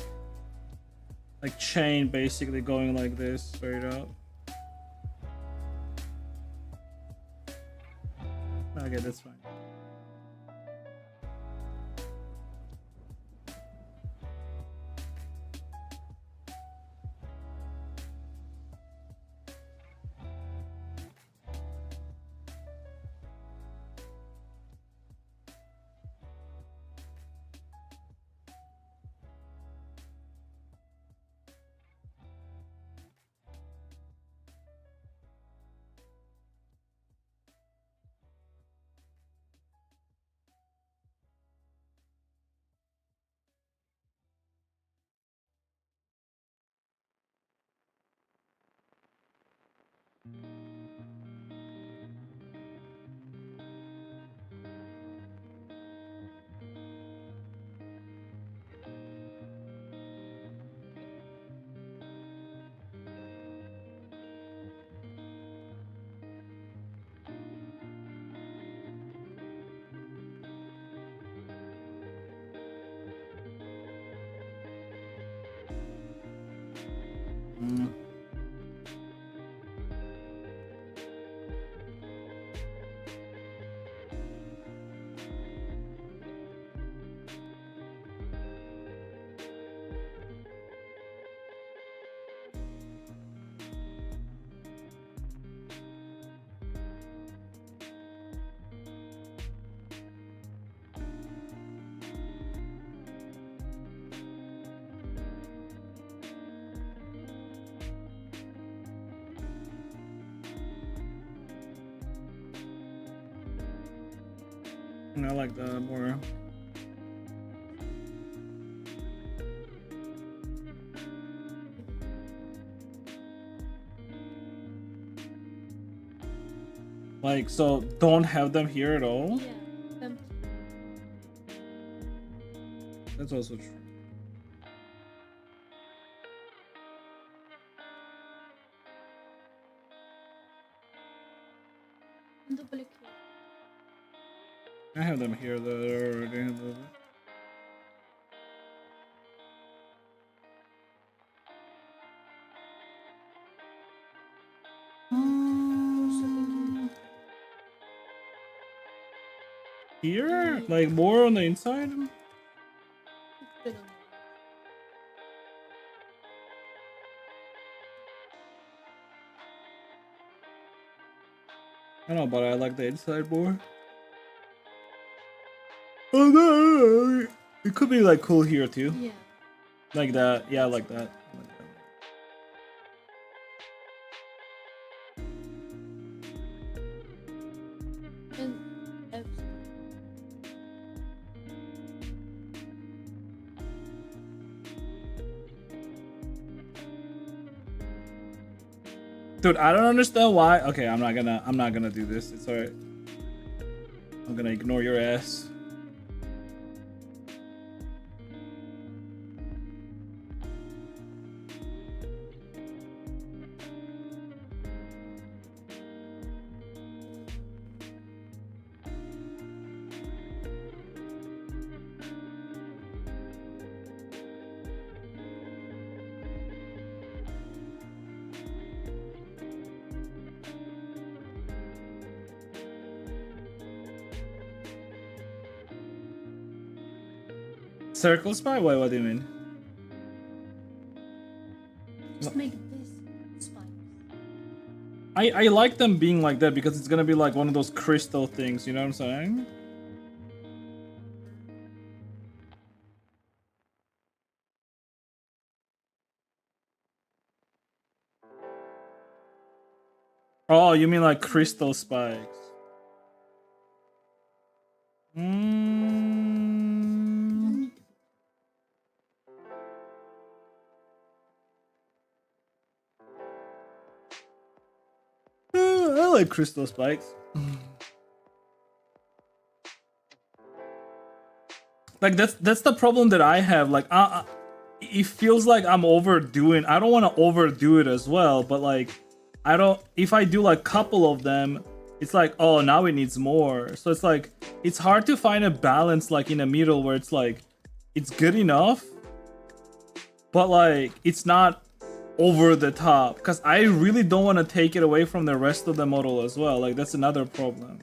chain basically going like this straight up. Okay, that's fine. I like that more. Like, so don't have them here at all? Yeah. Um, That's also true. duplicate. I have them here though, they're already in the... Here? Like more on the inside? Good on I don't know, but I like the inside more. Oh no! It could be like cool here too. Yeah. Like that. Yeah, I like that. I like that. And Dude, I don't understand why. Okay, I'm not gonna do this. It's alright. I'm gonna ignore your ass. Circle spy? Wait, what do you mean? just make this spikes. I like them being like that because it's gonna be like one of those crystal things, you know what I'm saying? Oh, you mean like crystal spikes? Mm. like crystal spikes. Like that's the problem that I have. Like it feels like I'm overdoing. I don't want to overdo it as well, but like I don't. If I do like couple of them, it's like, oh, now it needs more. So it's like it's hard to find a balance like in the middle where it's like it's good enough, but like it's not over the top, because I really don't want to take it away from the rest of the model as well. Like that's another problem.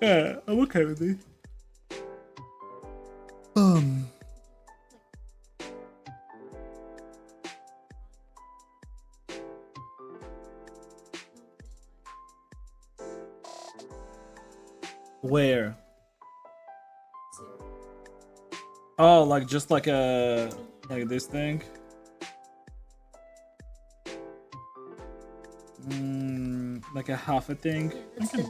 Yeah, I'm okay with it. Where? Oh, like just like a like this thing. Like a half a thing. Yeah, that's the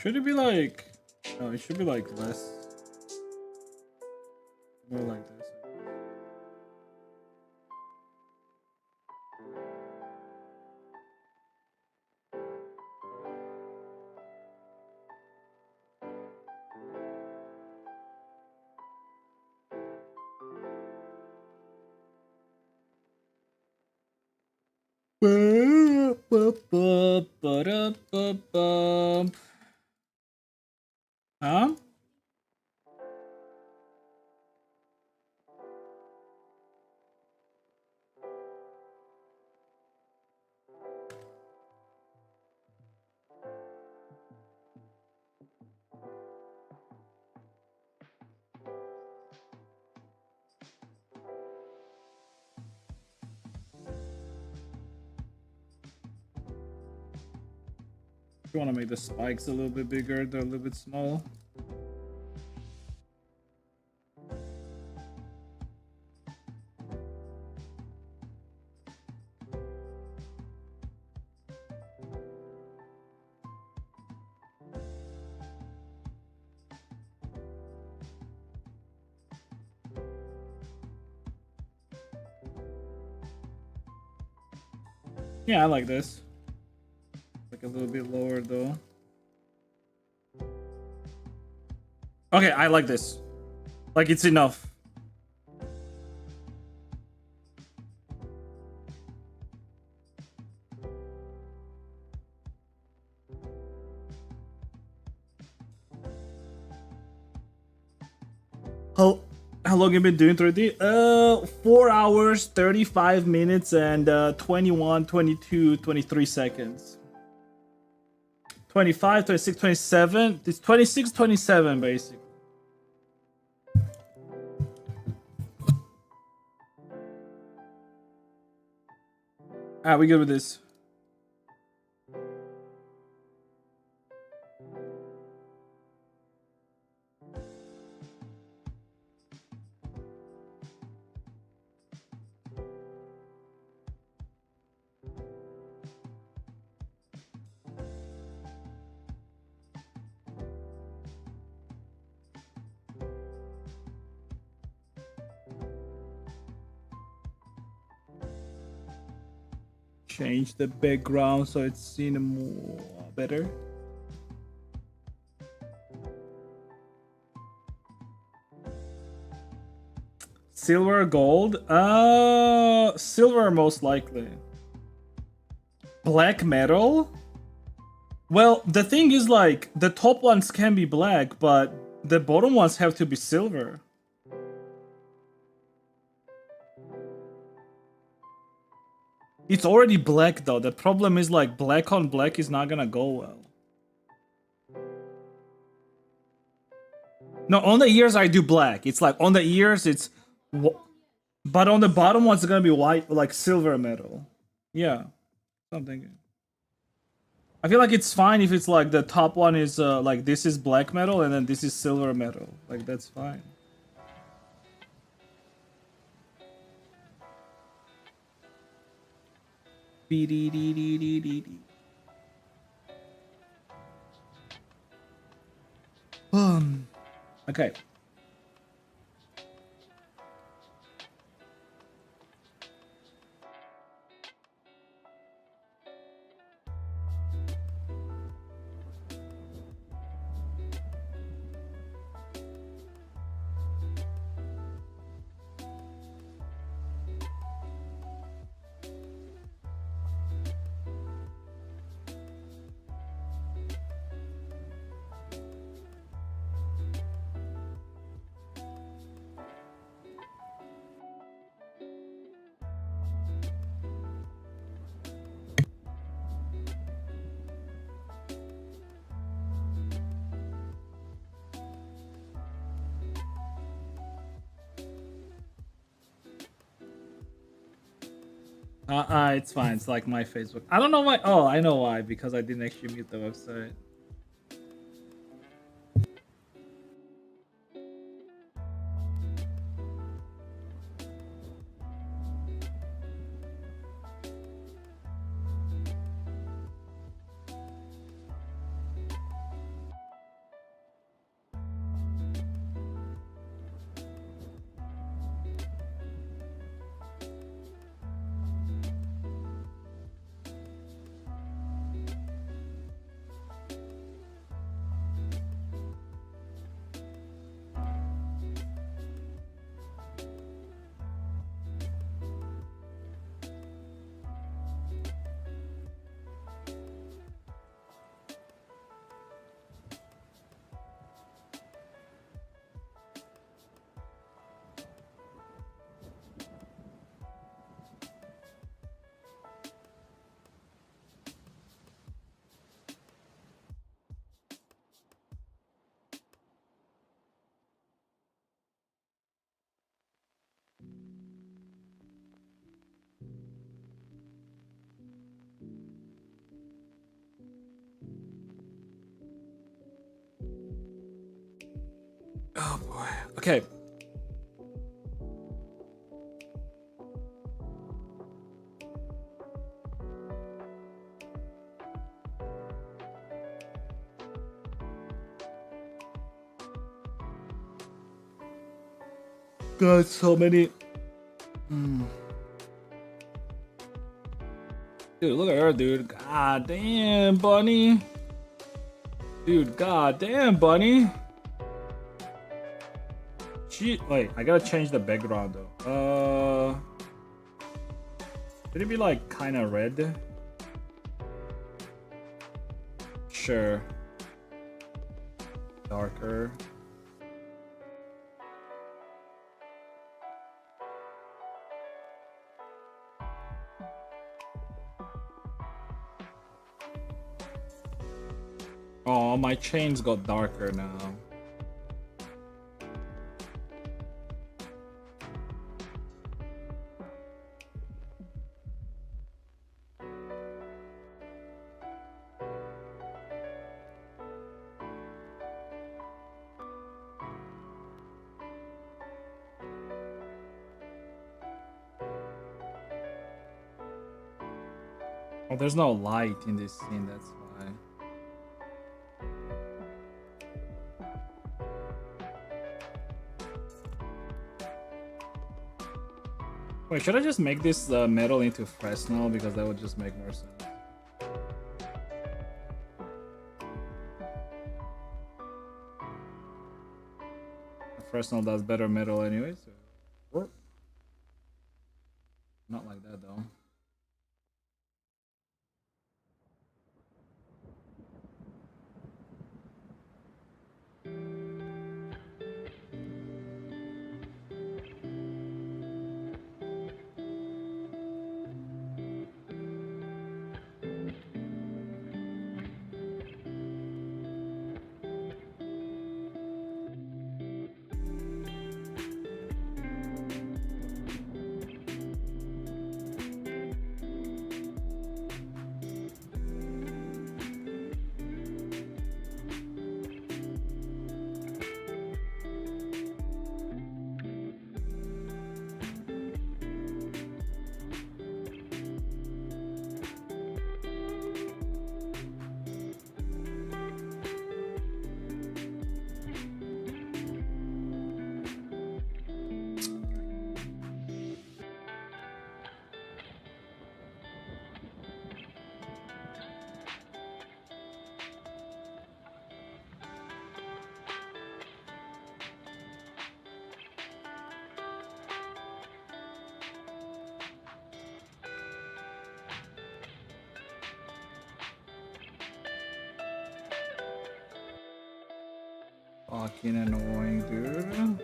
Should it be like? No, it should be like less. More like this. Huh? You want to make the spikes a little bit bigger, they're a little bit small. Yeah, I like this. Like a little bit lower though. Okay, I like this. Like it's enough. How long have you been doing 3D? 4 hours, 35 minutes, and 21, 22, 23 seconds. 25, 26, 27. It's 26, 27 basically. Alright, we good with this. Change the background so it's seen more better. Silver, gold? Silver most likely. Black metal? Well, the thing is like the top ones can be black, but the bottom ones have to be silver. It's already black though. The problem is like black on black is not gonna go well. No, on the ears I do black. It's like on the ears it's, but on the bottom one's gonna be white, like silver metal. Yeah, something. I feel like it's fine if it's like the top one is like this is black metal and then this is silver metal. Like that's fine. Okay. It's fine. It's like my Facebook. I don't know why. Oh, I know why. Because I didn't actually mute the website. Oh boy. Okay. God, so many. Dude, look at her, dude. God damn, bunny. Dude, god damn, bunny. Wait, I gotta change the background though. Should it be like kind of red? Sure. Darker. Oh, my chains got darker now. Oh, there's no light in this scene, that's why. Wait, should I just make this metal into Fresnel? Because that would just make more sense. Fresnel does better metal anyway, so... Not like that though. Fucking annoying, dude.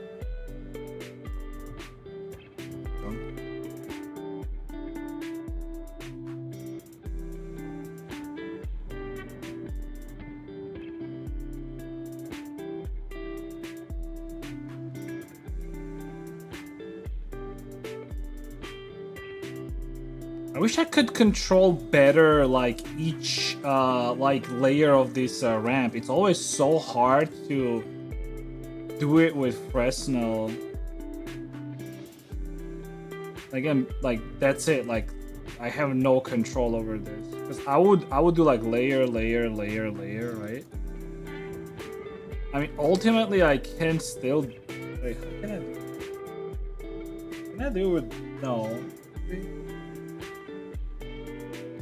I wish I could control better like each like layer of this ramp. It's always so hard to do it with Fresnel. Again, like that's it. Like I have no control over this because I would do like layer, right? I mean, ultimately, I can still. Wait, how can I do it? Can I do it with no?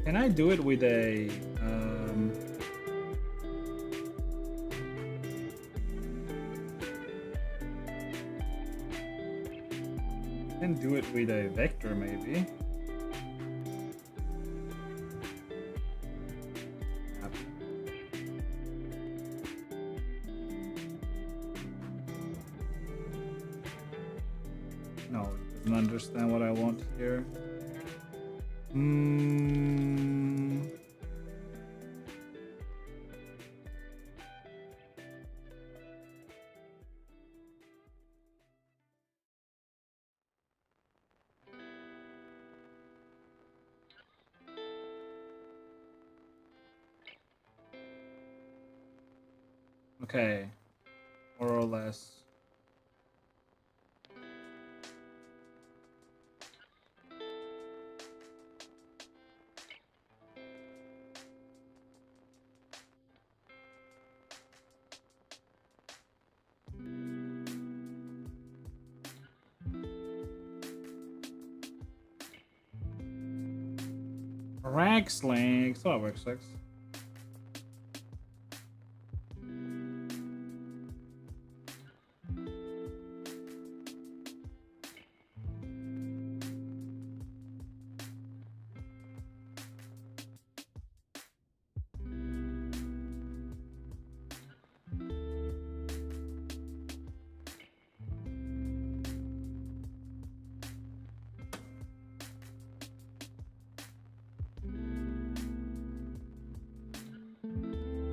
Can I do it with a can do it with a vector maybe. No, it doesn't understand what I want here. Okay, more or less. Rag slang, so that works.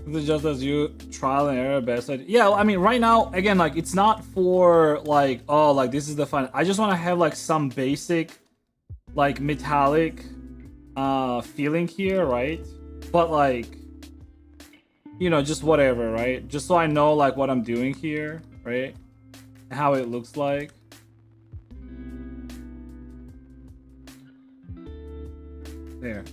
This is just as you trial and error best. Yeah, I mean, right now, again, like it's not for like, oh, like this is the fun. I just want to have like some basic, like metallic, feeling here, right? But like, you know, just whatever, right? Just so I know like what I'm doing here, right? How it looks like. There.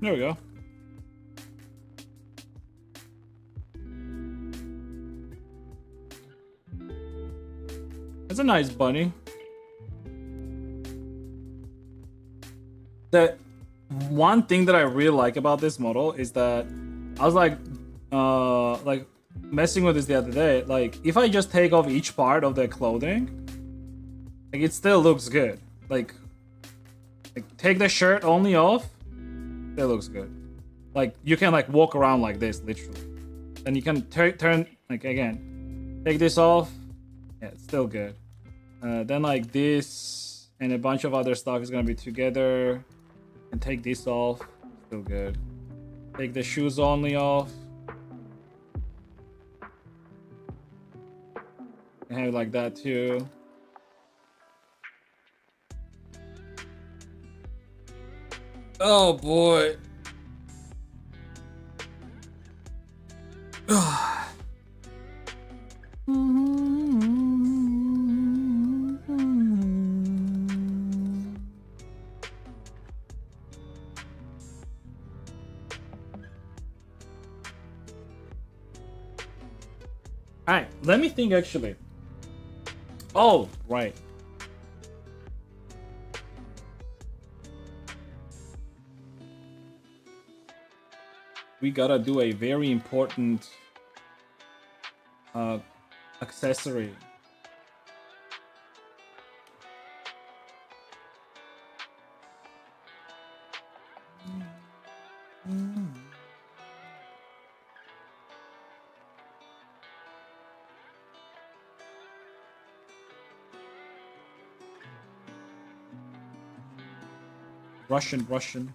There we go. That's a nice bunny. The one thing that I really like about this model is that I was like messing with this the other day. Like, if I just take off each part of the clothing, like, it still looks good. Like take the shirt only off, it looks good. Like, you can like walk around like this, literally. And you can turn like, again, take this off. Yeah, it's still good. Then like this and a bunch of other stuff is gonna be together. And take this off, still good. Take the shoes only off. I have like that too. Oh boy. Alright, let me think actually. Oh, right. We gotta do a very important accessory. Russian.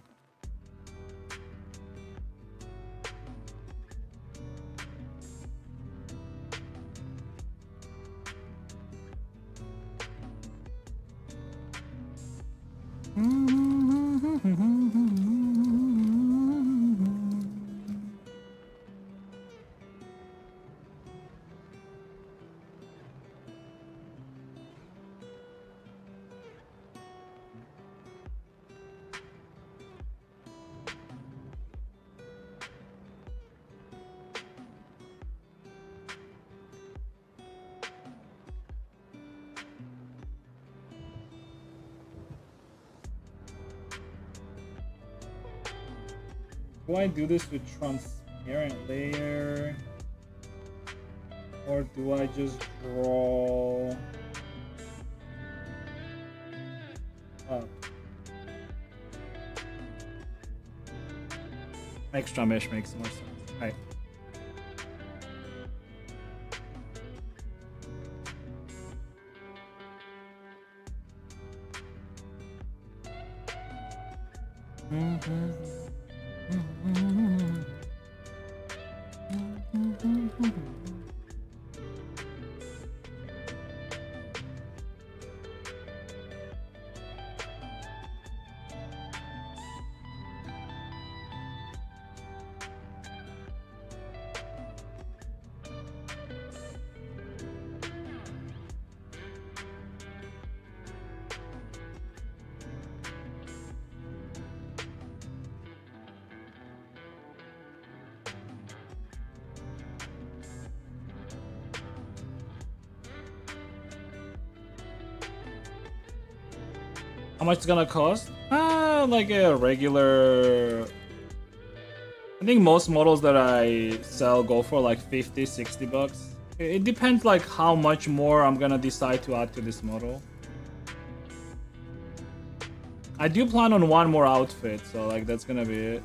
Do I do this with transparent layer? Or do I just draw up? Extra mesh makes more sense. Right. How much it's gonna cost? Like a regular. I think most models that I sell go for like 50, 60 bucks. It depends like how much more I'm gonna decide to add to this model. I do plan on one more outfit, so like that's gonna be it.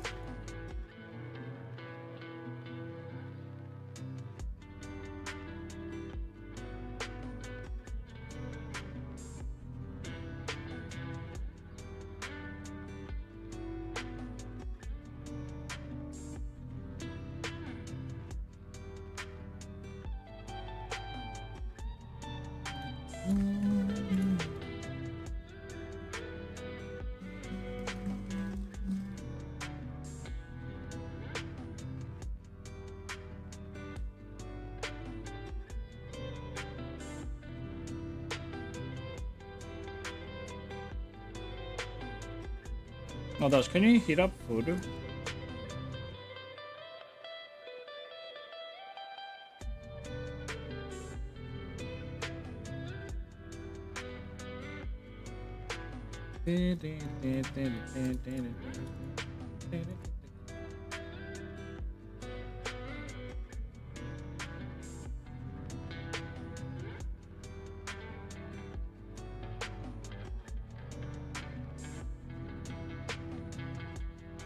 Oh, Dash, can you heat up food?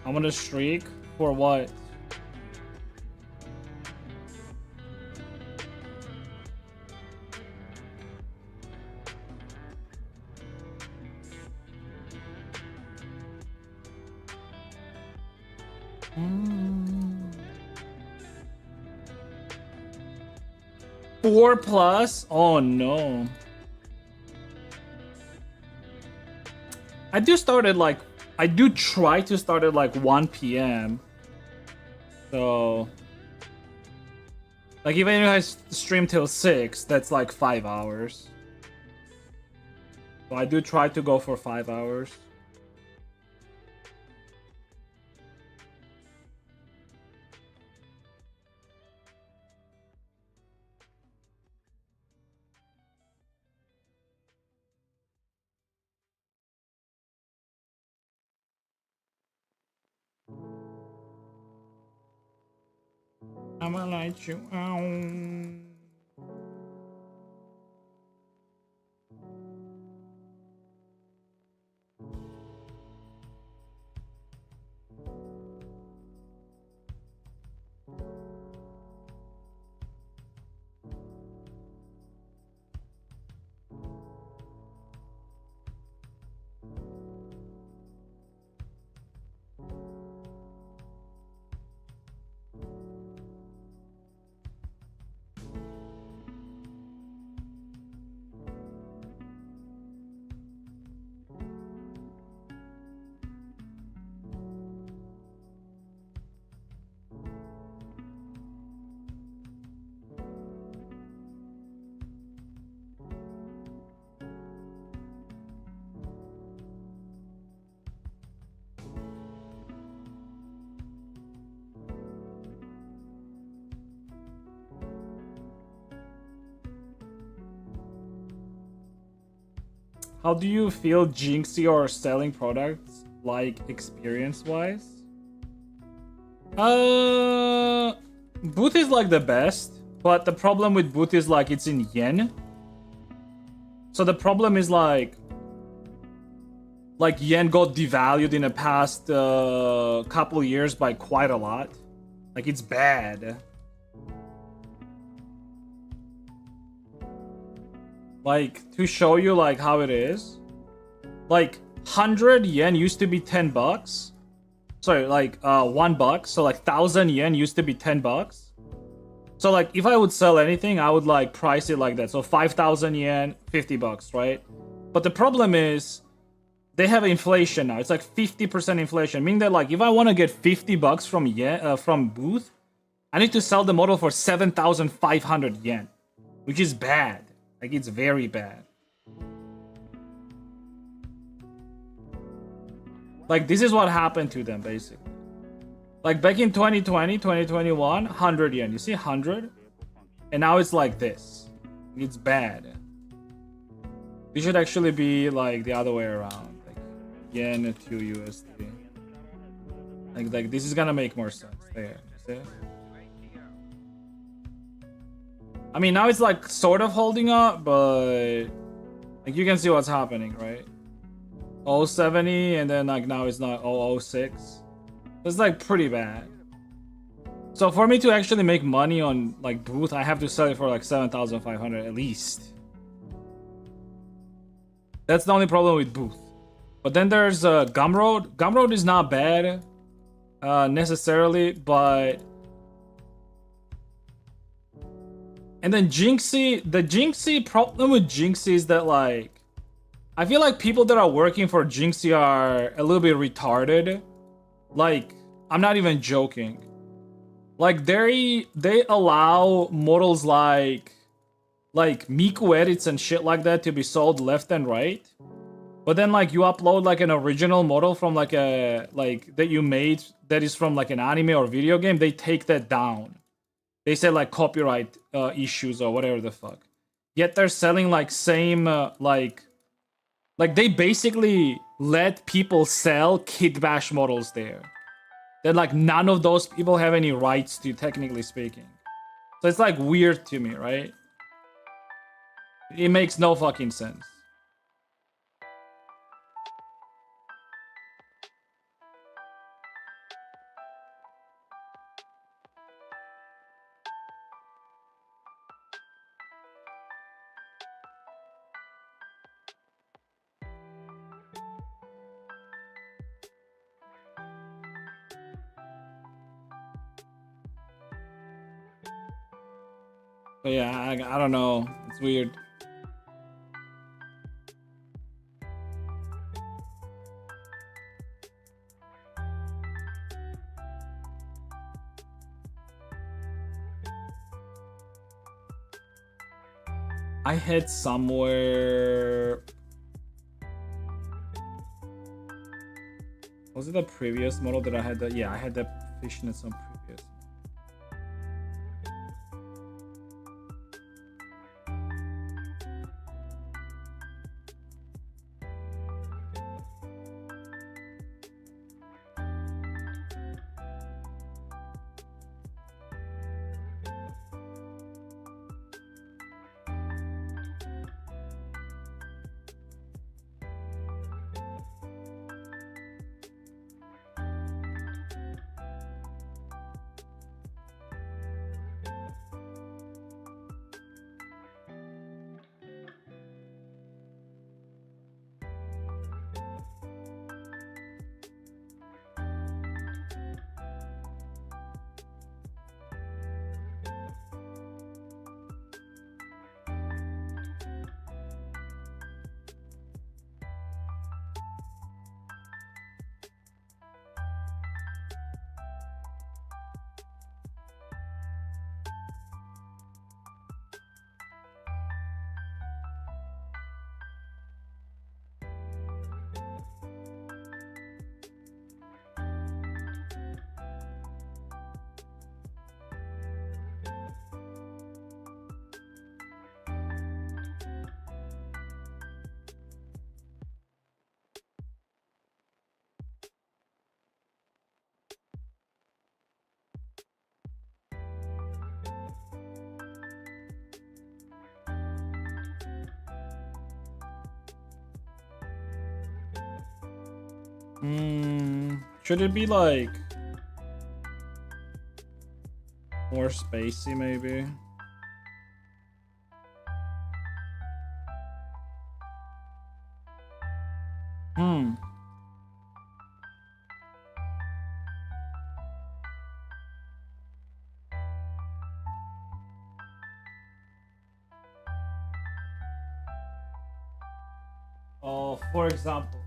I'm gonna streak for what? Four plus? Oh no. I do try to start at like 1 p.m. So like even if I stream till 6, that's like 5 hours. So I do try to go for 5 hours. I'ma light you out. How do you feel Jinxie or selling products like experience-wise? Booth is like the best, but the problem with Booth is like it's in yen. So the problem is like yen got devalued in the past couple years by quite a lot. Like it's bad. Like, to show you, like, how it is. Like, 100 yen used to be 10 bucks. Sorry, like, 1 buck. So, like, 1,000 yen used to be 10 bucks. So, like, if I would sell anything, I would, like, price it like that. So, 5,000 yen, 50 bucks, right? But the problem is, they have inflation now. It's like 50% inflation. Meaning that, like, if I want to get 50 bucks from Booth, I need to sell the model for 7,500 yen. Which is bad. Like, it's very bad. Like, this is what happened to them, basically. Like, back in 2020, 2021, 100 yen. You see 100? And now it's like this. It's bad. It should actually be, like, the other way around. Like, yen to USD. Like this is gonna make more sense. There. See? I mean, now it's like sort of holding up, but like you can see what's happening, right? 070 and then like now it's not 006. It's like pretty bad. So for me to actually make money on like Booth, I have to sell it for like 7,500 at least. That's the only problem with Booth. But then there's Gumroad. Gumroad is not bad necessarily, but and then Jinxie, the Jinxie problem with Jinxie is that like I feel like people that are working for Jinxie are a little bit retarded. Like, I'm not even joking. Like they allow models like Miku edits and shit like that to be sold left and right. But then like you upload like an original model from like a that you made that is from like an anime or video game, they take that down. They say like copyright issues or whatever the fuck. Yet they're selling like same like they basically let people sell kit bash models there. Then like none of those people have any rights to, technically speaking. So it's like weird to me, right? It makes no fucking sense. But yeah, I don't know. It's weird. I had somewhere. Was it the previous model that I had? Yeah, I had the fishnets on previous. Should it be like more spacey maybe? Oh, for example.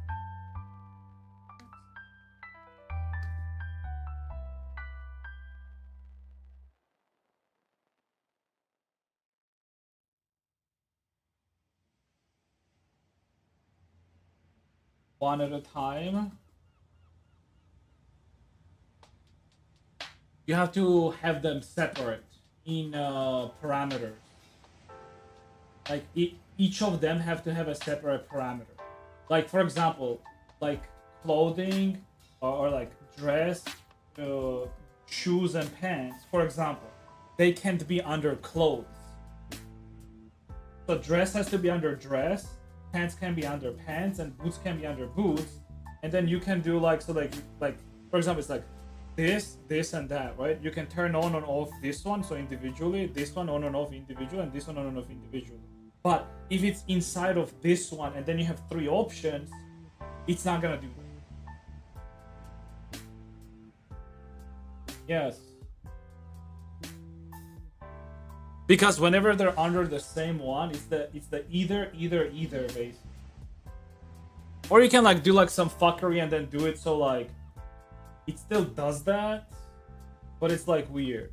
One at a time. You have to have them separate in parameters. Like each of them have to have a separate parameter. Like for example, like clothing or like dress, shoes and pants. For example, they can't be under clothes. So dress has to be under dress, pants can be under pants, and boots can be under boots. And then you can do like so like for example, it's like this and that, right? You can turn on and off this one, so individually, this one on and off individual, and this one on and off individually. But if it's inside of this one and then you have three options, it's not gonna do that. Yes. Because whenever they're under the same one, it's the either basically. Or you can like do like some fuckery and then do it so like it still does that, but it's like weird.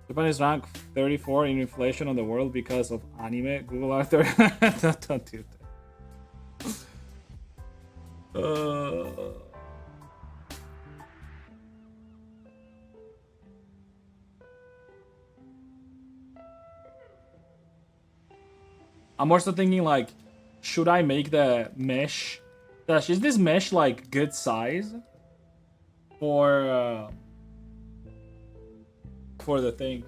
Japan is ranked 34 in inflation on the world because of anime. Google are 30. Don't do that. I'm also thinking like, should I make the mesh? Is this mesh like good size for the thing?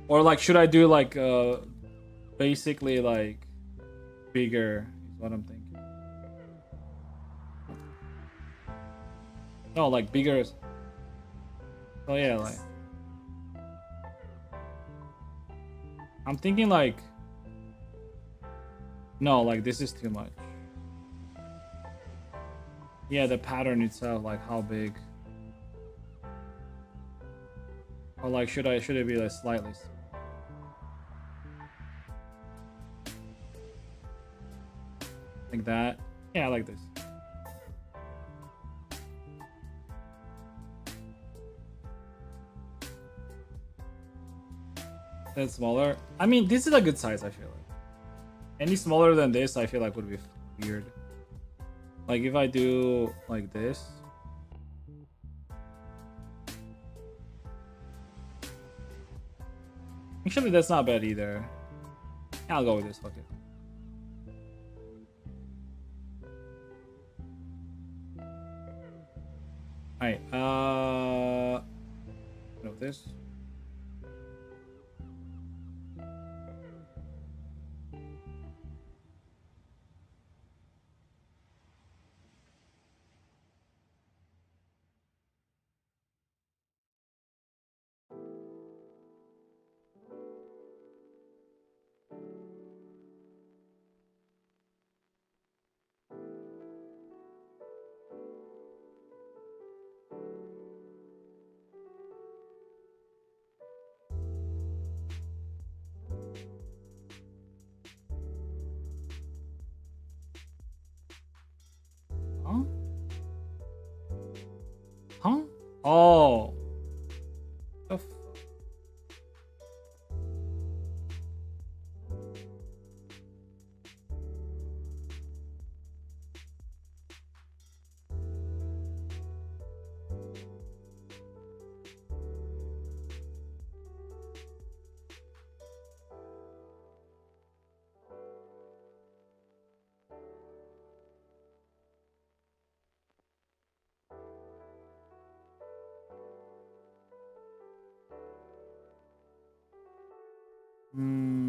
Or like, should I do like basically like bigger? Is what I'm thinking. No, like bigger. Oh yeah, like I'm thinking like no, like this is too much. Yeah, the pattern itself, like how big. Or like should it be like slightly? Like that? Yeah, I like this. That's smaller. I mean, this is a good size, I feel like. Any smaller than this, I feel like would be weird. Like if I do like this. Actually, that's not bad either. I'll go with this. Fuck it. Alright, no, this. Huh? Huh? Oh. The f Hmm.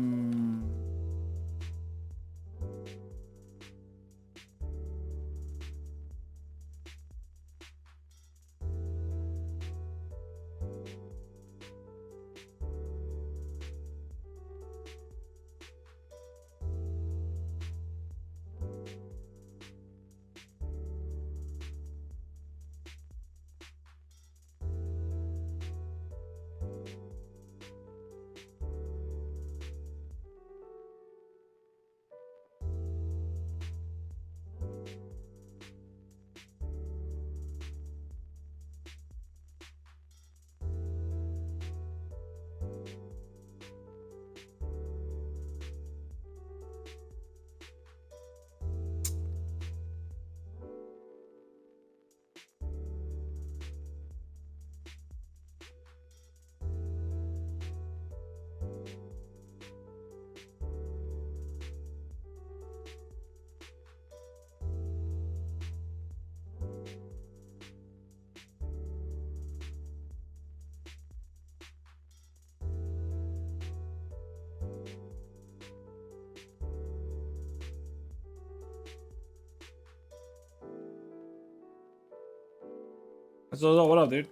So what up, dude?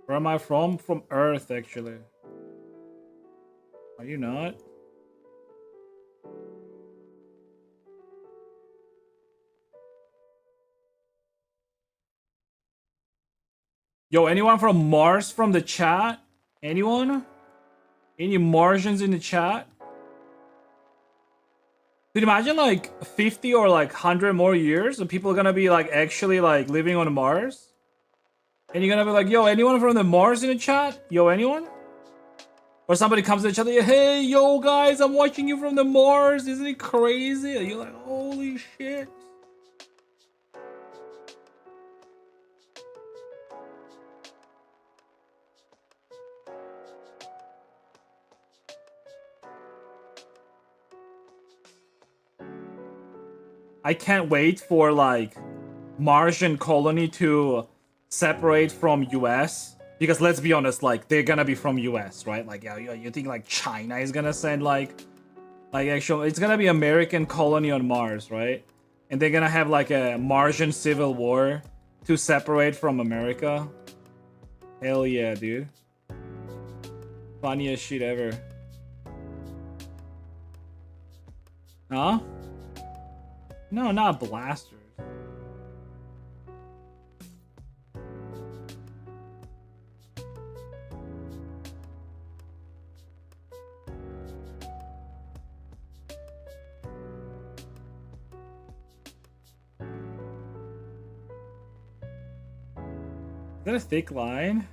Where am I from? From Earth, actually. Are you not? Yo, anyone from Mars from the chat? Anyone? Any Martians in the chat? Dude, imagine like 50 or like 100 more years and people are gonna be like actually like living on Mars? And you're gonna be like, yo, anyone from the Mars in the chat? Yo, anyone? Or somebody comes to the chat, hey, yo, guys, I'm watching you from the Mars. Isn't it crazy? And you're like, holy shit. I can't wait for like Martian colony to separate from US, because let's be honest, like they're gonna be from US, right? Like yeah, you think like China is gonna send like actual, it's gonna be American colony on Mars, right? And they're gonna have like a Martian civil war to separate from America. Hell yeah, dude. Funniest shit ever. Huh? No, not blasters. Is that a thick line?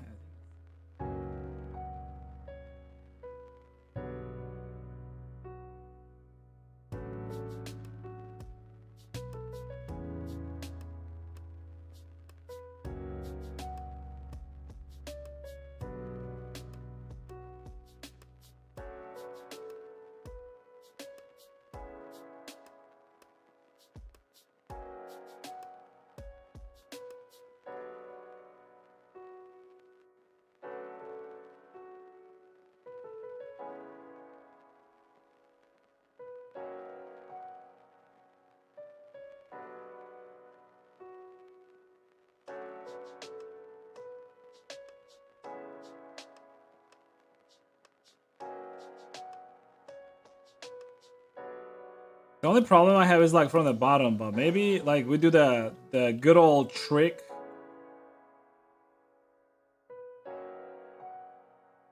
The only problem I have is like from the bottom, but maybe like we do the good old trick.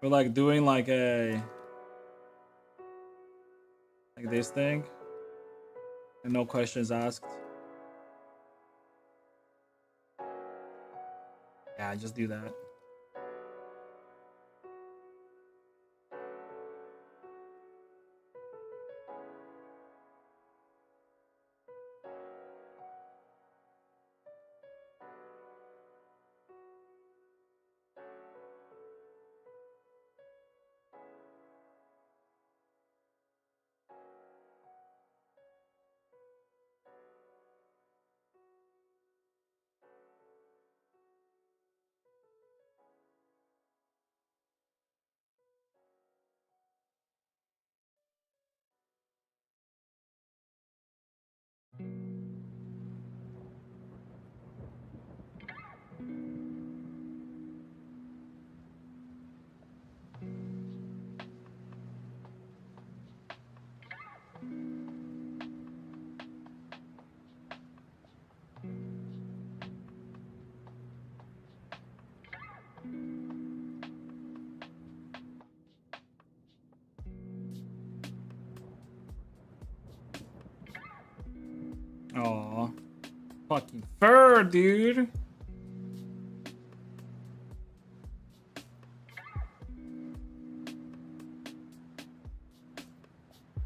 We're like doing like a like this thing and no questions asked. Yeah, just do that. Aw. Fucking fur, dude.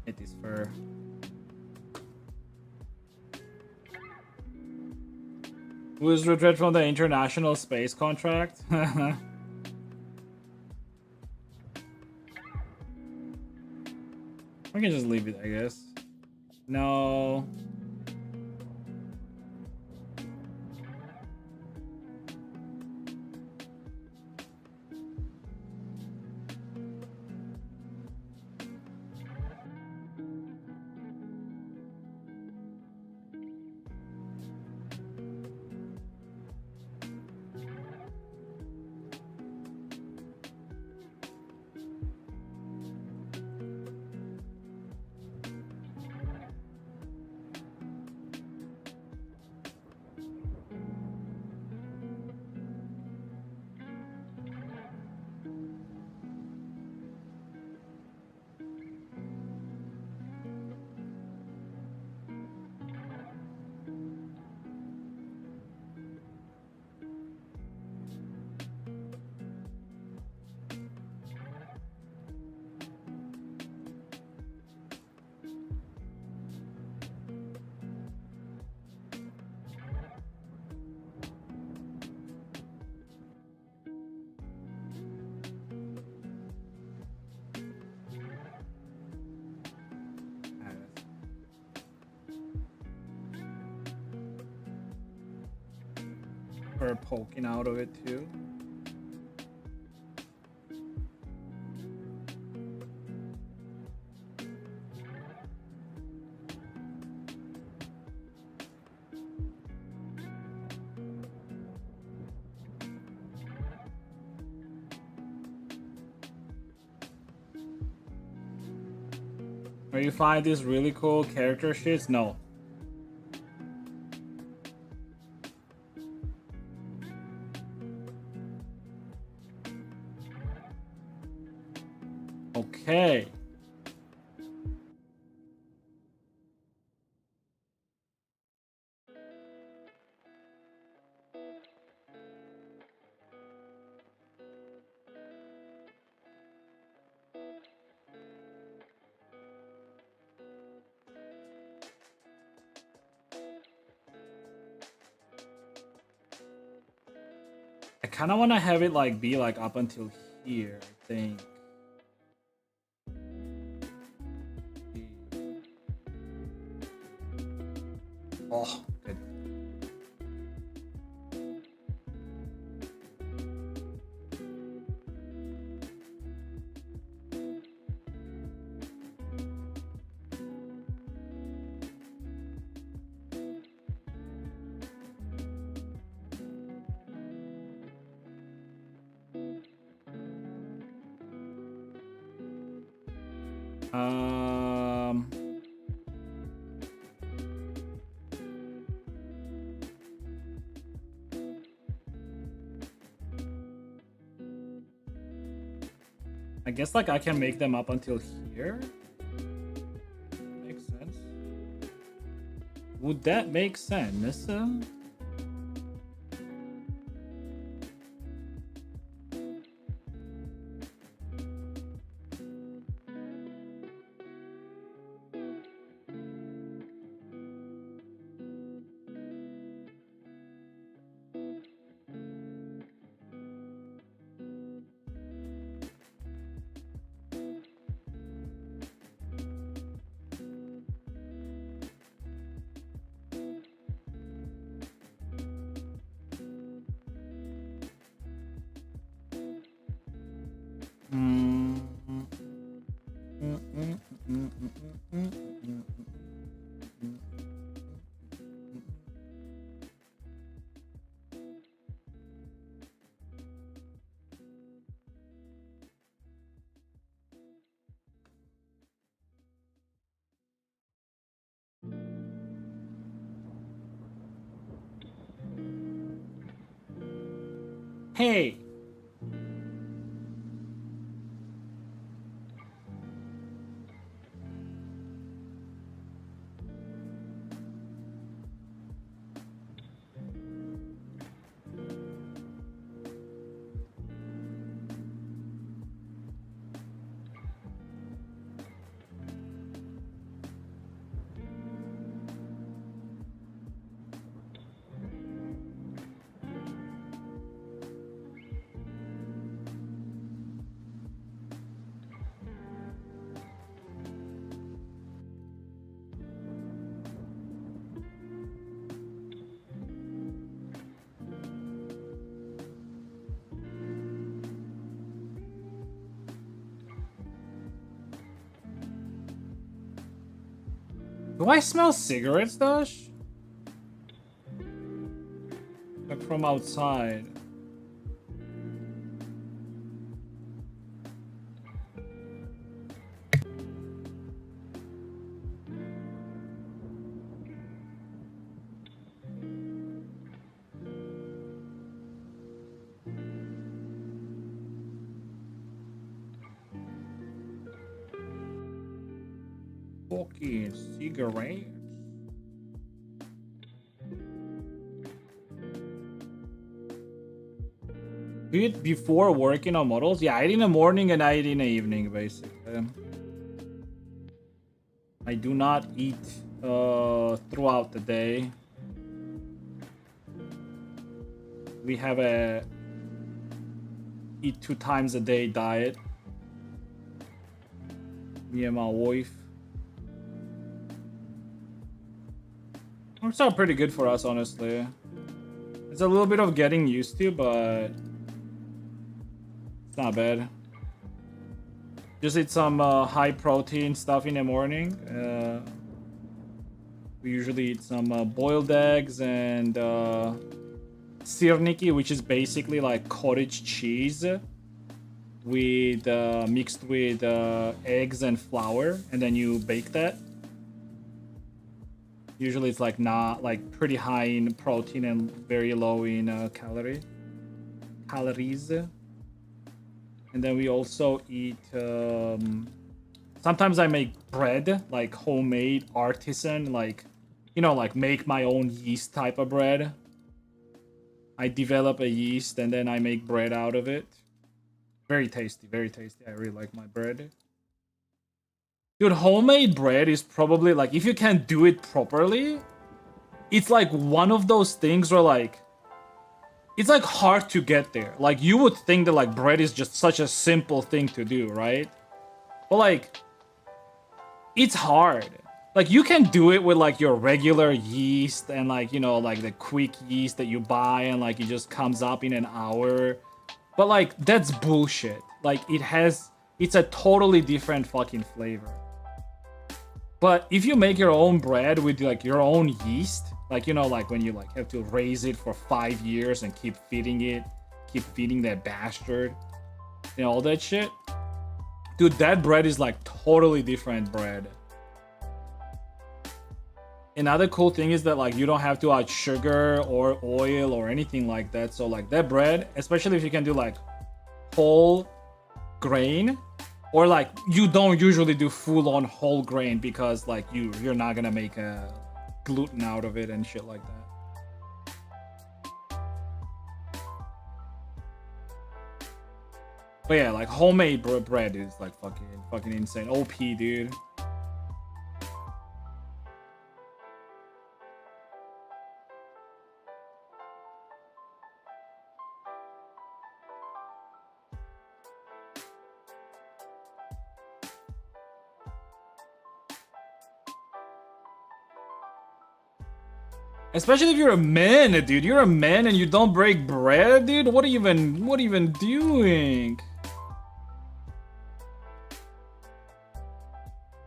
Hit this fur. Was withdrawn from the international space contract? I can just leave it, I guess. No. fur poking out of it too. Or you find these really cool character shits? No. Okay. I kind of want to have it like be like up until here, I think. Oh, good. Um, I guess like I can make them up until here. Makes sense. Would that make sense? Hey. Do I smell cigarettes, Dash? Like from outside. Fucking cigarettes. Do you eat before working on models? Yeah, I eat in the morning and I eat in the evening, basically. I do not eat throughout the day. We have a eat 2 times a day diet. Me and my wife. Works out pretty good for us, honestly. It's a little bit of getting used to, but it's not bad. Just eat some high protein stuff in the morning. We usually eat some boiled eggs and sirniki, which is basically like cottage cheese with mixed with eggs and flour, and then you bake that. Usually it's like not like pretty high in protein and very low in calories. And then we also eat sometimes I make bread, like homemade artisan, like, you know, like make my own yeast type of bread. I develop a yeast and then I make bread out of it. Very tasty, very tasty. I really like my bread. Dude, homemade bread is probably like, if you can do it properly, it's like one of those things where like, it's like hard to get there. Like you would think that like bread is just such a simple thing to do, right? But like, it's hard. Like you can do it with like your regular yeast and like, you know, like the quick yeast that you buy and like it just comes up in an hour. But like, that's bullshit. Like it's a totally different fucking flavor. But if you make your own bread with like your own yeast, like, you know, like when you like have to raise it for 5 years and keep feeding that bastard, you know, all that shit. Dude, that bread is like totally different bread. Another cool thing is that like you don't have to add sugar or oil or anything like that. So like that bread, especially if you can do like whole grain, or like you don't usually do full on whole grain because like you're not gonna make a gluten out of it and shit like that. But yeah, like homemade bread is like fucking insane. OP, dude. Especially if you're a man, dude. You're a man and you don't break bread, dude. What are you even doing?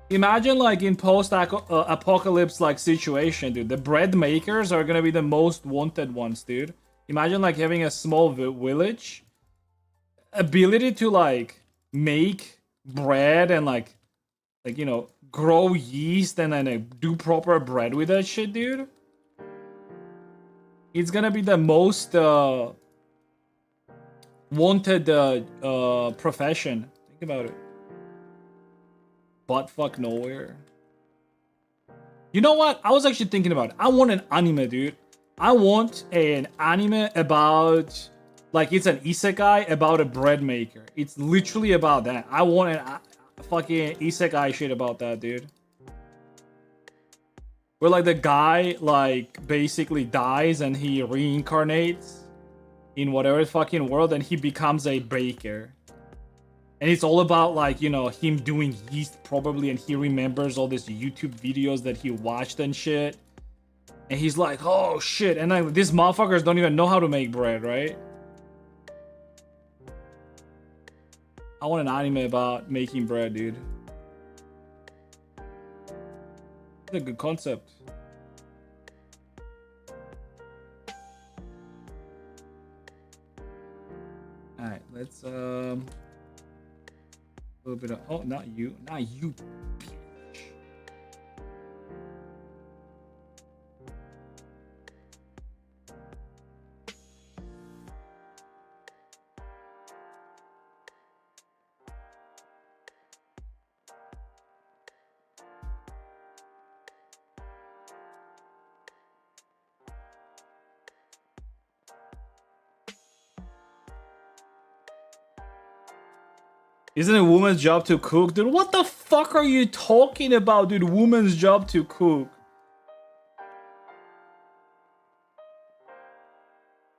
Imagine like in post-apocalypse like situation, dude. The bread makers are gonna be the most wanted ones, dude. Imagine like having a small village, ability to like make bread and like you know, grow yeast and then do proper bread with that shit, dude. It's gonna be the most wanted profession. Think about it. Butt fuck nowhere. You know what? I was actually thinking about it. I want an anime, dude. I want an anime about, like, it's an isekai about a bread maker. It's literally about that. I want a fucking isekai shit about that, dude. Where like the guy like basically dies and he reincarnates in whatever fucking world and he becomes a baker. And it's all about like, you know, him doing yeast probably, and he remembers all these YouTube videos that he watched and shit. And he's like, oh shit, and like these motherfuckers don't even know how to make bread, right? I want an anime about making bread, dude. It's a good concept. Alright, let's a little bit of, oh, not you, bitch. Isn't it a woman's job to cook? Dude, what the fuck are you talking about, dude? Woman's job to cook.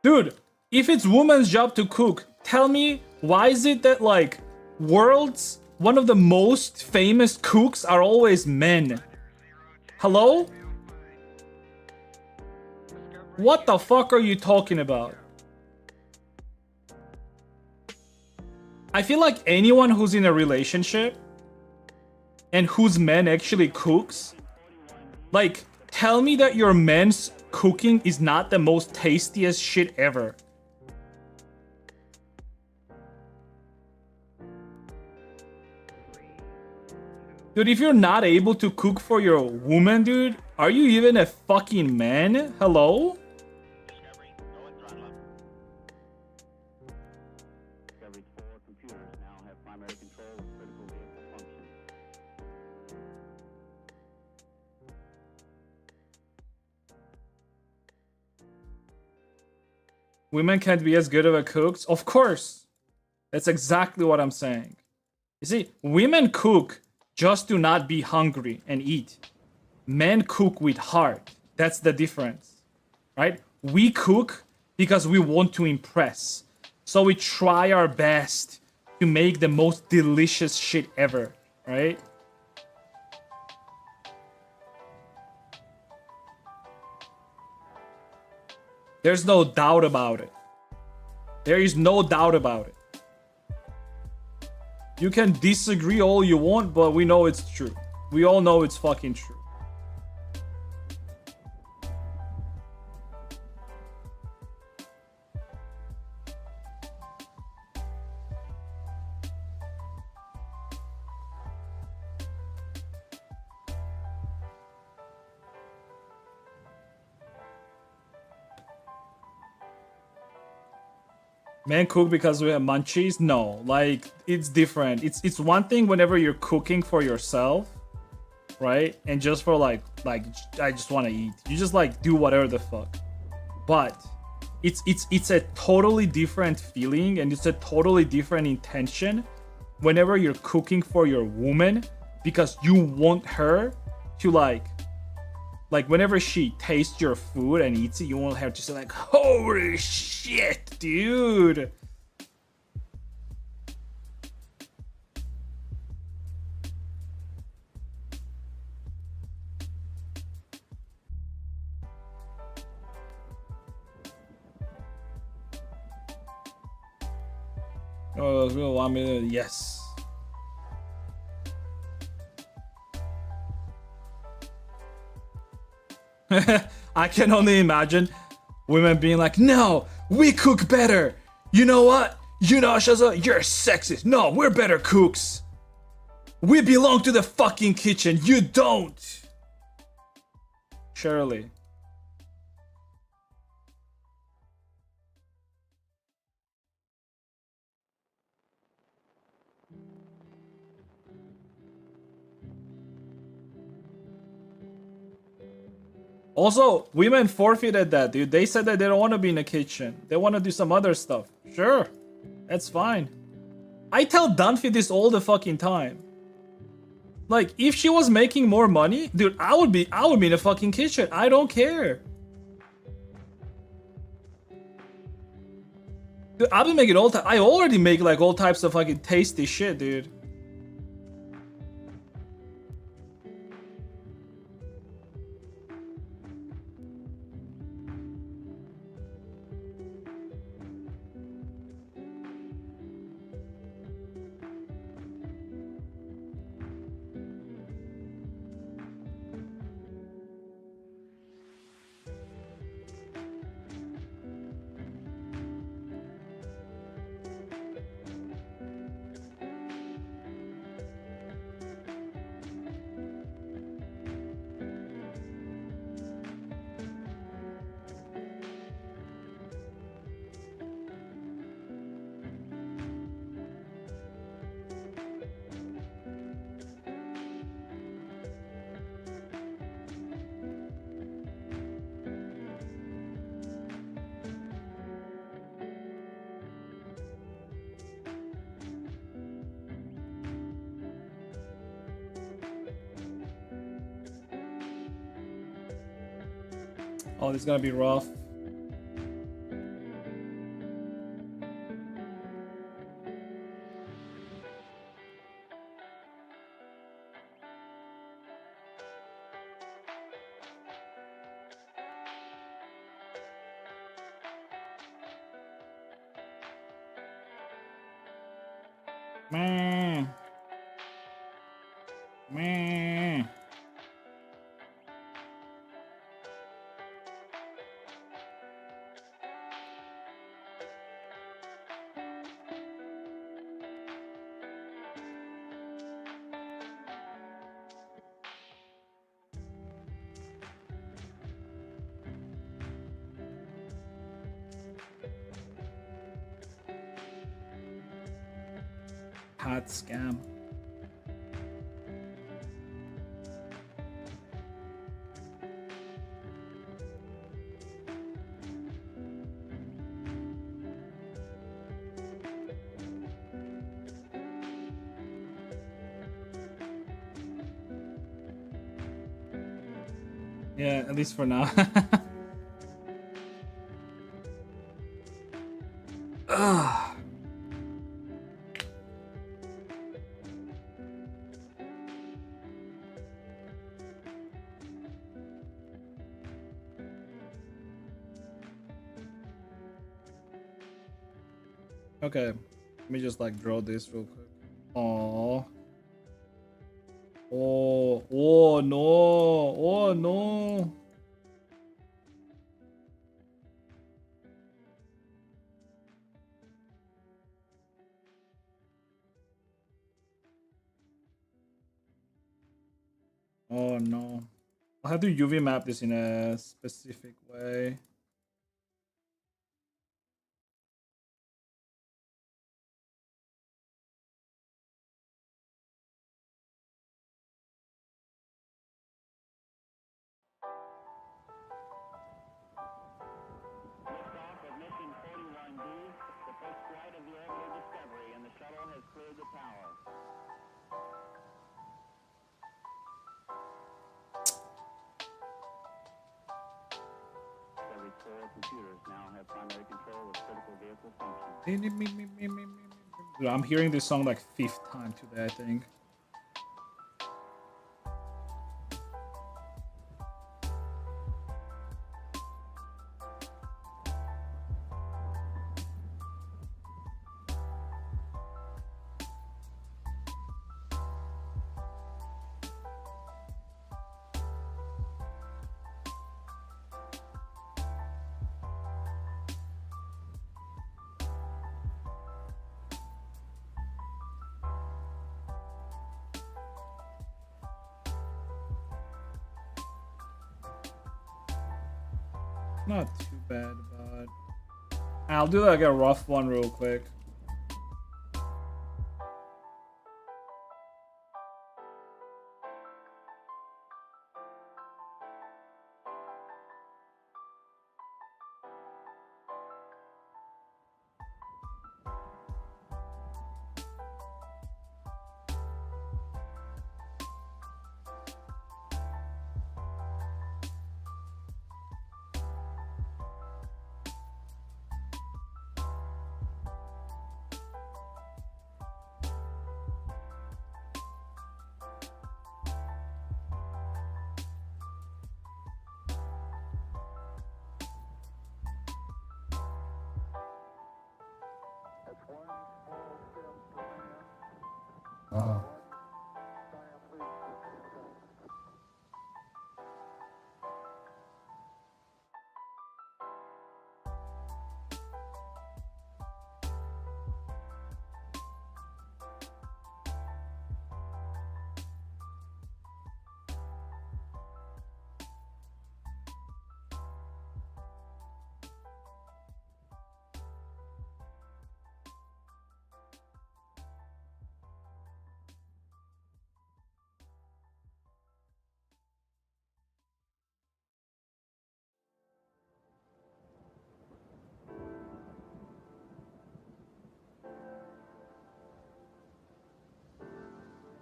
Dude, if it's woman's job to cook, tell me, why is it that, like, world's one of the most famous cooks are always men? Hello? What the fuck are you talking about? I feel like anyone who's in a relationship and whose man actually cooks, like, tell me that your man's cooking is not the most tastiest shit ever. Dude, if you're not able to cook for your woman, dude, are you even a fucking man? Hello? Discovery, go and throttle up. Discovery's 4 computers now have primary control of critical vehicle function. Women can't be as good of a cooks? Of course. That's exactly what I'm saying. You see, women cook just to not be hungry and eat. Men cook with heart. That's the difference, right? We cook because we want to impress. So we try our best to make the most delicious shit ever, right? There's no doubt about it. There is no doubt about it. You can disagree all you want, but we know it's true. We all know it's fucking true. Men cook because we have munchies? No, like it's different. It's one thing whenever you're cooking for yourself, right? And just for like I just want to eat. You just like do whatever the fuck. But it's a totally different feeling and it's a totally different intention whenever you're cooking for your woman because you want her to like whenever she tastes your food and eats it, you want her to say like, holy shit, dude. Oh, we want me to, yes. I can only imagine women being like, no, we cook better. You know what? You know, Shaza, you're sexist. No, we're better cooks. We belong to the fucking kitchen. You don't. Shirley. Also, women forfeited that, dude. They said that they don't want to be in the kitchen. They want to do some other stuff. Sure, that's fine. I tell Dunphy this all the fucking time. Like, if she was making more money, dude, I would be in the fucking kitchen. I don't care. Dude, I've been making all time. I already make like all types of fucking tasty shit, dude. Oh, this is gonna be rough. Meh. Meh. Hot scam. Yeah, at least for now. Ugh. Okay, let me just like draw this real quick. Oh. Oh no. Oh no. Oh no. I'll have to UV map this in a specific way. Liftoff of mission 41B, the first flight of the orbital Discovery, and the shuttle has cleared the tower. Discovery's 4 computers now have primary control of critical vehicle functions. Dude, I'm hearing this song like 5th time today, I think. Not too bad, but I'll do like a rough one real quick.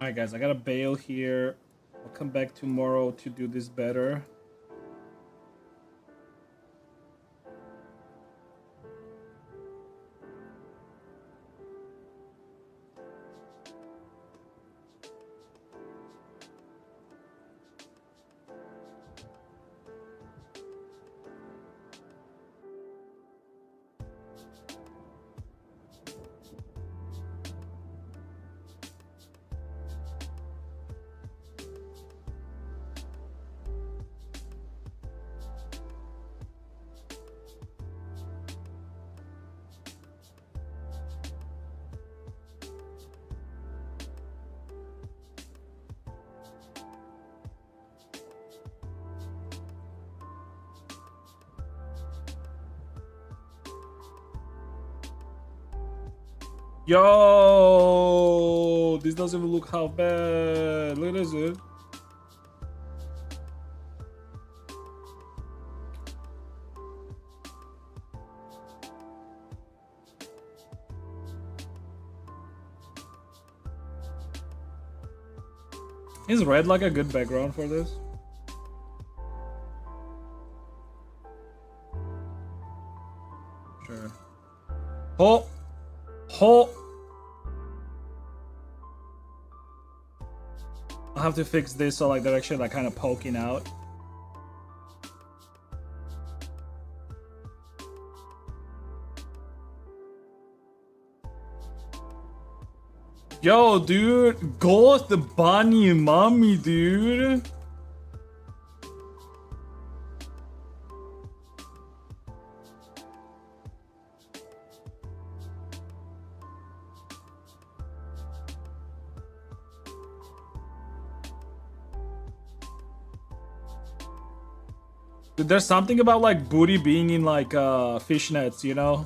Alright guys, I gotta bail here. I'll come back tomorrow to do this better. Yo, this doesn't even look half bad. Look at this, dude. Is red like a good background for this? Sure. Oh! Oh! I'll have to fix this so like they're actually like kind of poking out. Yo, dude, Goth the bunny mommy, dude. Dude, there's something about like booty being in like fishnets, you know?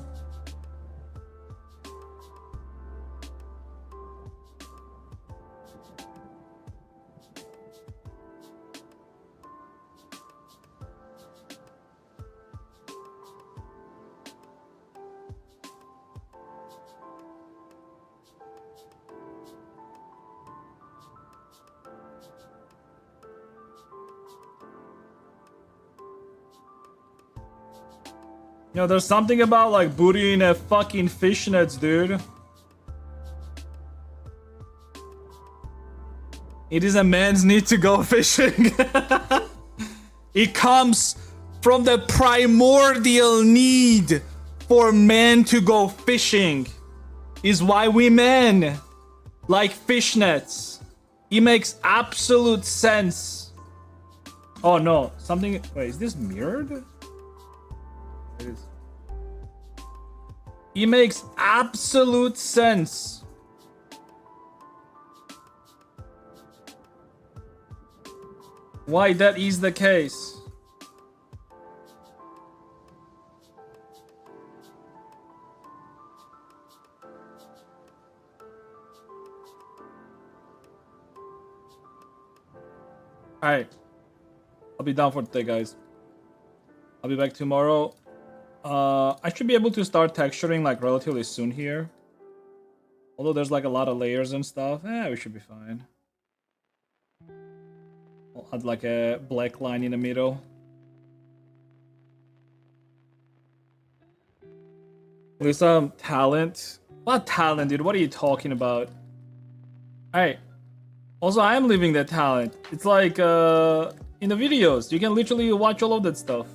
Yo, there's something about like booty in a fucking fishnets, dude. It is a man's need to go fishing. It comes from the primordial need for men to go fishing. Is why we men like fishnets. It makes absolute sense. Oh no, something. Wait, is this mirrored? It is. It makes absolute sense. Why that is the case. Alright. I'll be down for today, guys. I'll be back tomorrow. I should be able to start texturing like relatively soon here. Although there's like a lot of layers and stuff. We should be fine. I'll add like a black line in the middle. With some talent. What talent, dude? What are you talking about? Alright. Also, I am leaving that talent. It's like in the videos. You can literally watch all of that stuff.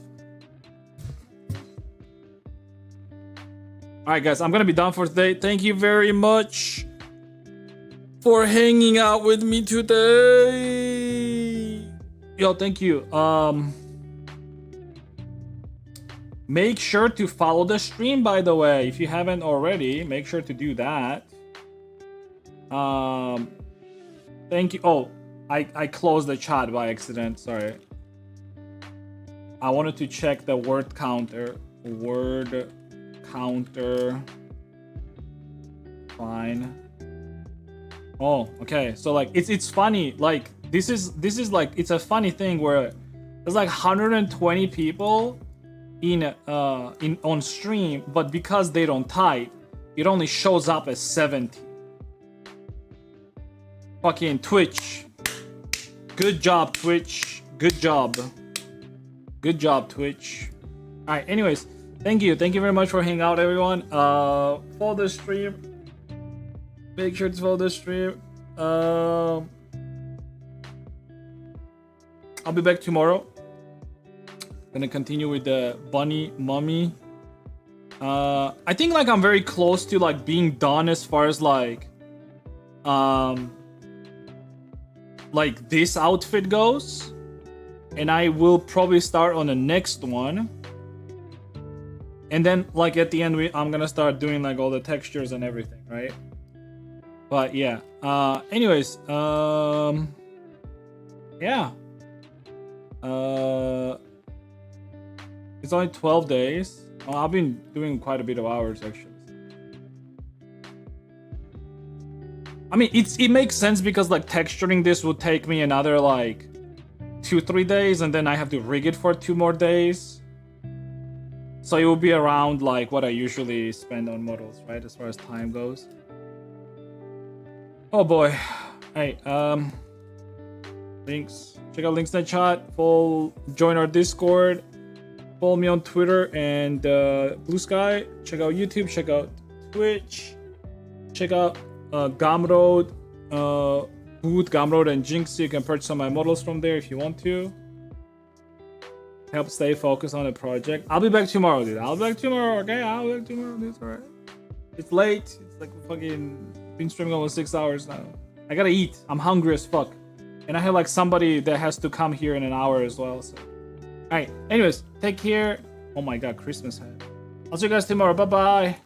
Alright guys, I'm gonna be done for today. Thank you very much for hanging out with me today. Yo, thank you. Make sure to follow the stream, by the way. If you haven't already, make sure to do that. Thank you. Oh, I closed the chat by accident. Sorry. I wanted to check the word counter. Word counter. Fine. Oh, okay. So like it's funny. Like this is like it's a funny thing where there's like 120 people in on stream, but because they don't type, it only shows up as 70. Fucking Twitch. Good job, Twitch. Good job. Good job, Twitch. Alright, anyways, thank you. Thank you very much for hanging out, everyone. Follow the stream. Make sure to follow the stream. I'll be back tomorrow. Gonna continue with the bunny mummy. I think like I'm very close to like being done as far as like this outfit goes, and I will probably start on the next one, and then like at the end I'm gonna start doing like all the textures and everything, right? But yeah, anyways, yeah, it's only 12 days. I've been doing quite a bit of hours actually. I mean, it makes sense because like texturing this would take me another like 2-3 days, and then I have to rig it for 2 more days. So it will be around like what I usually spend on models, right? As far as time goes. Oh boy. Hey, links. Check out links in the chat. Join our Discord. Follow me on Twitter and Blue Sky. Check out YouTube. Check out Twitch. Check out Gumroad. Boot, Gumroad, and Jinx. You can purchase some of my models from there if you want to. Help stay focused on the project. I'll be back tomorrow, dude. I'll be back tomorrow, okay? I'll be back tomorrow, dude. It's alright. It's late. It's like fucking been streaming almost 6 hours now. I gotta eat. I'm hungry as fuck. And I have like somebody that has to come here in an hour as well, so. Alright, anyways, take care. Oh my god, Christmas hat. I'll see you guys tomorrow. Bye-bye.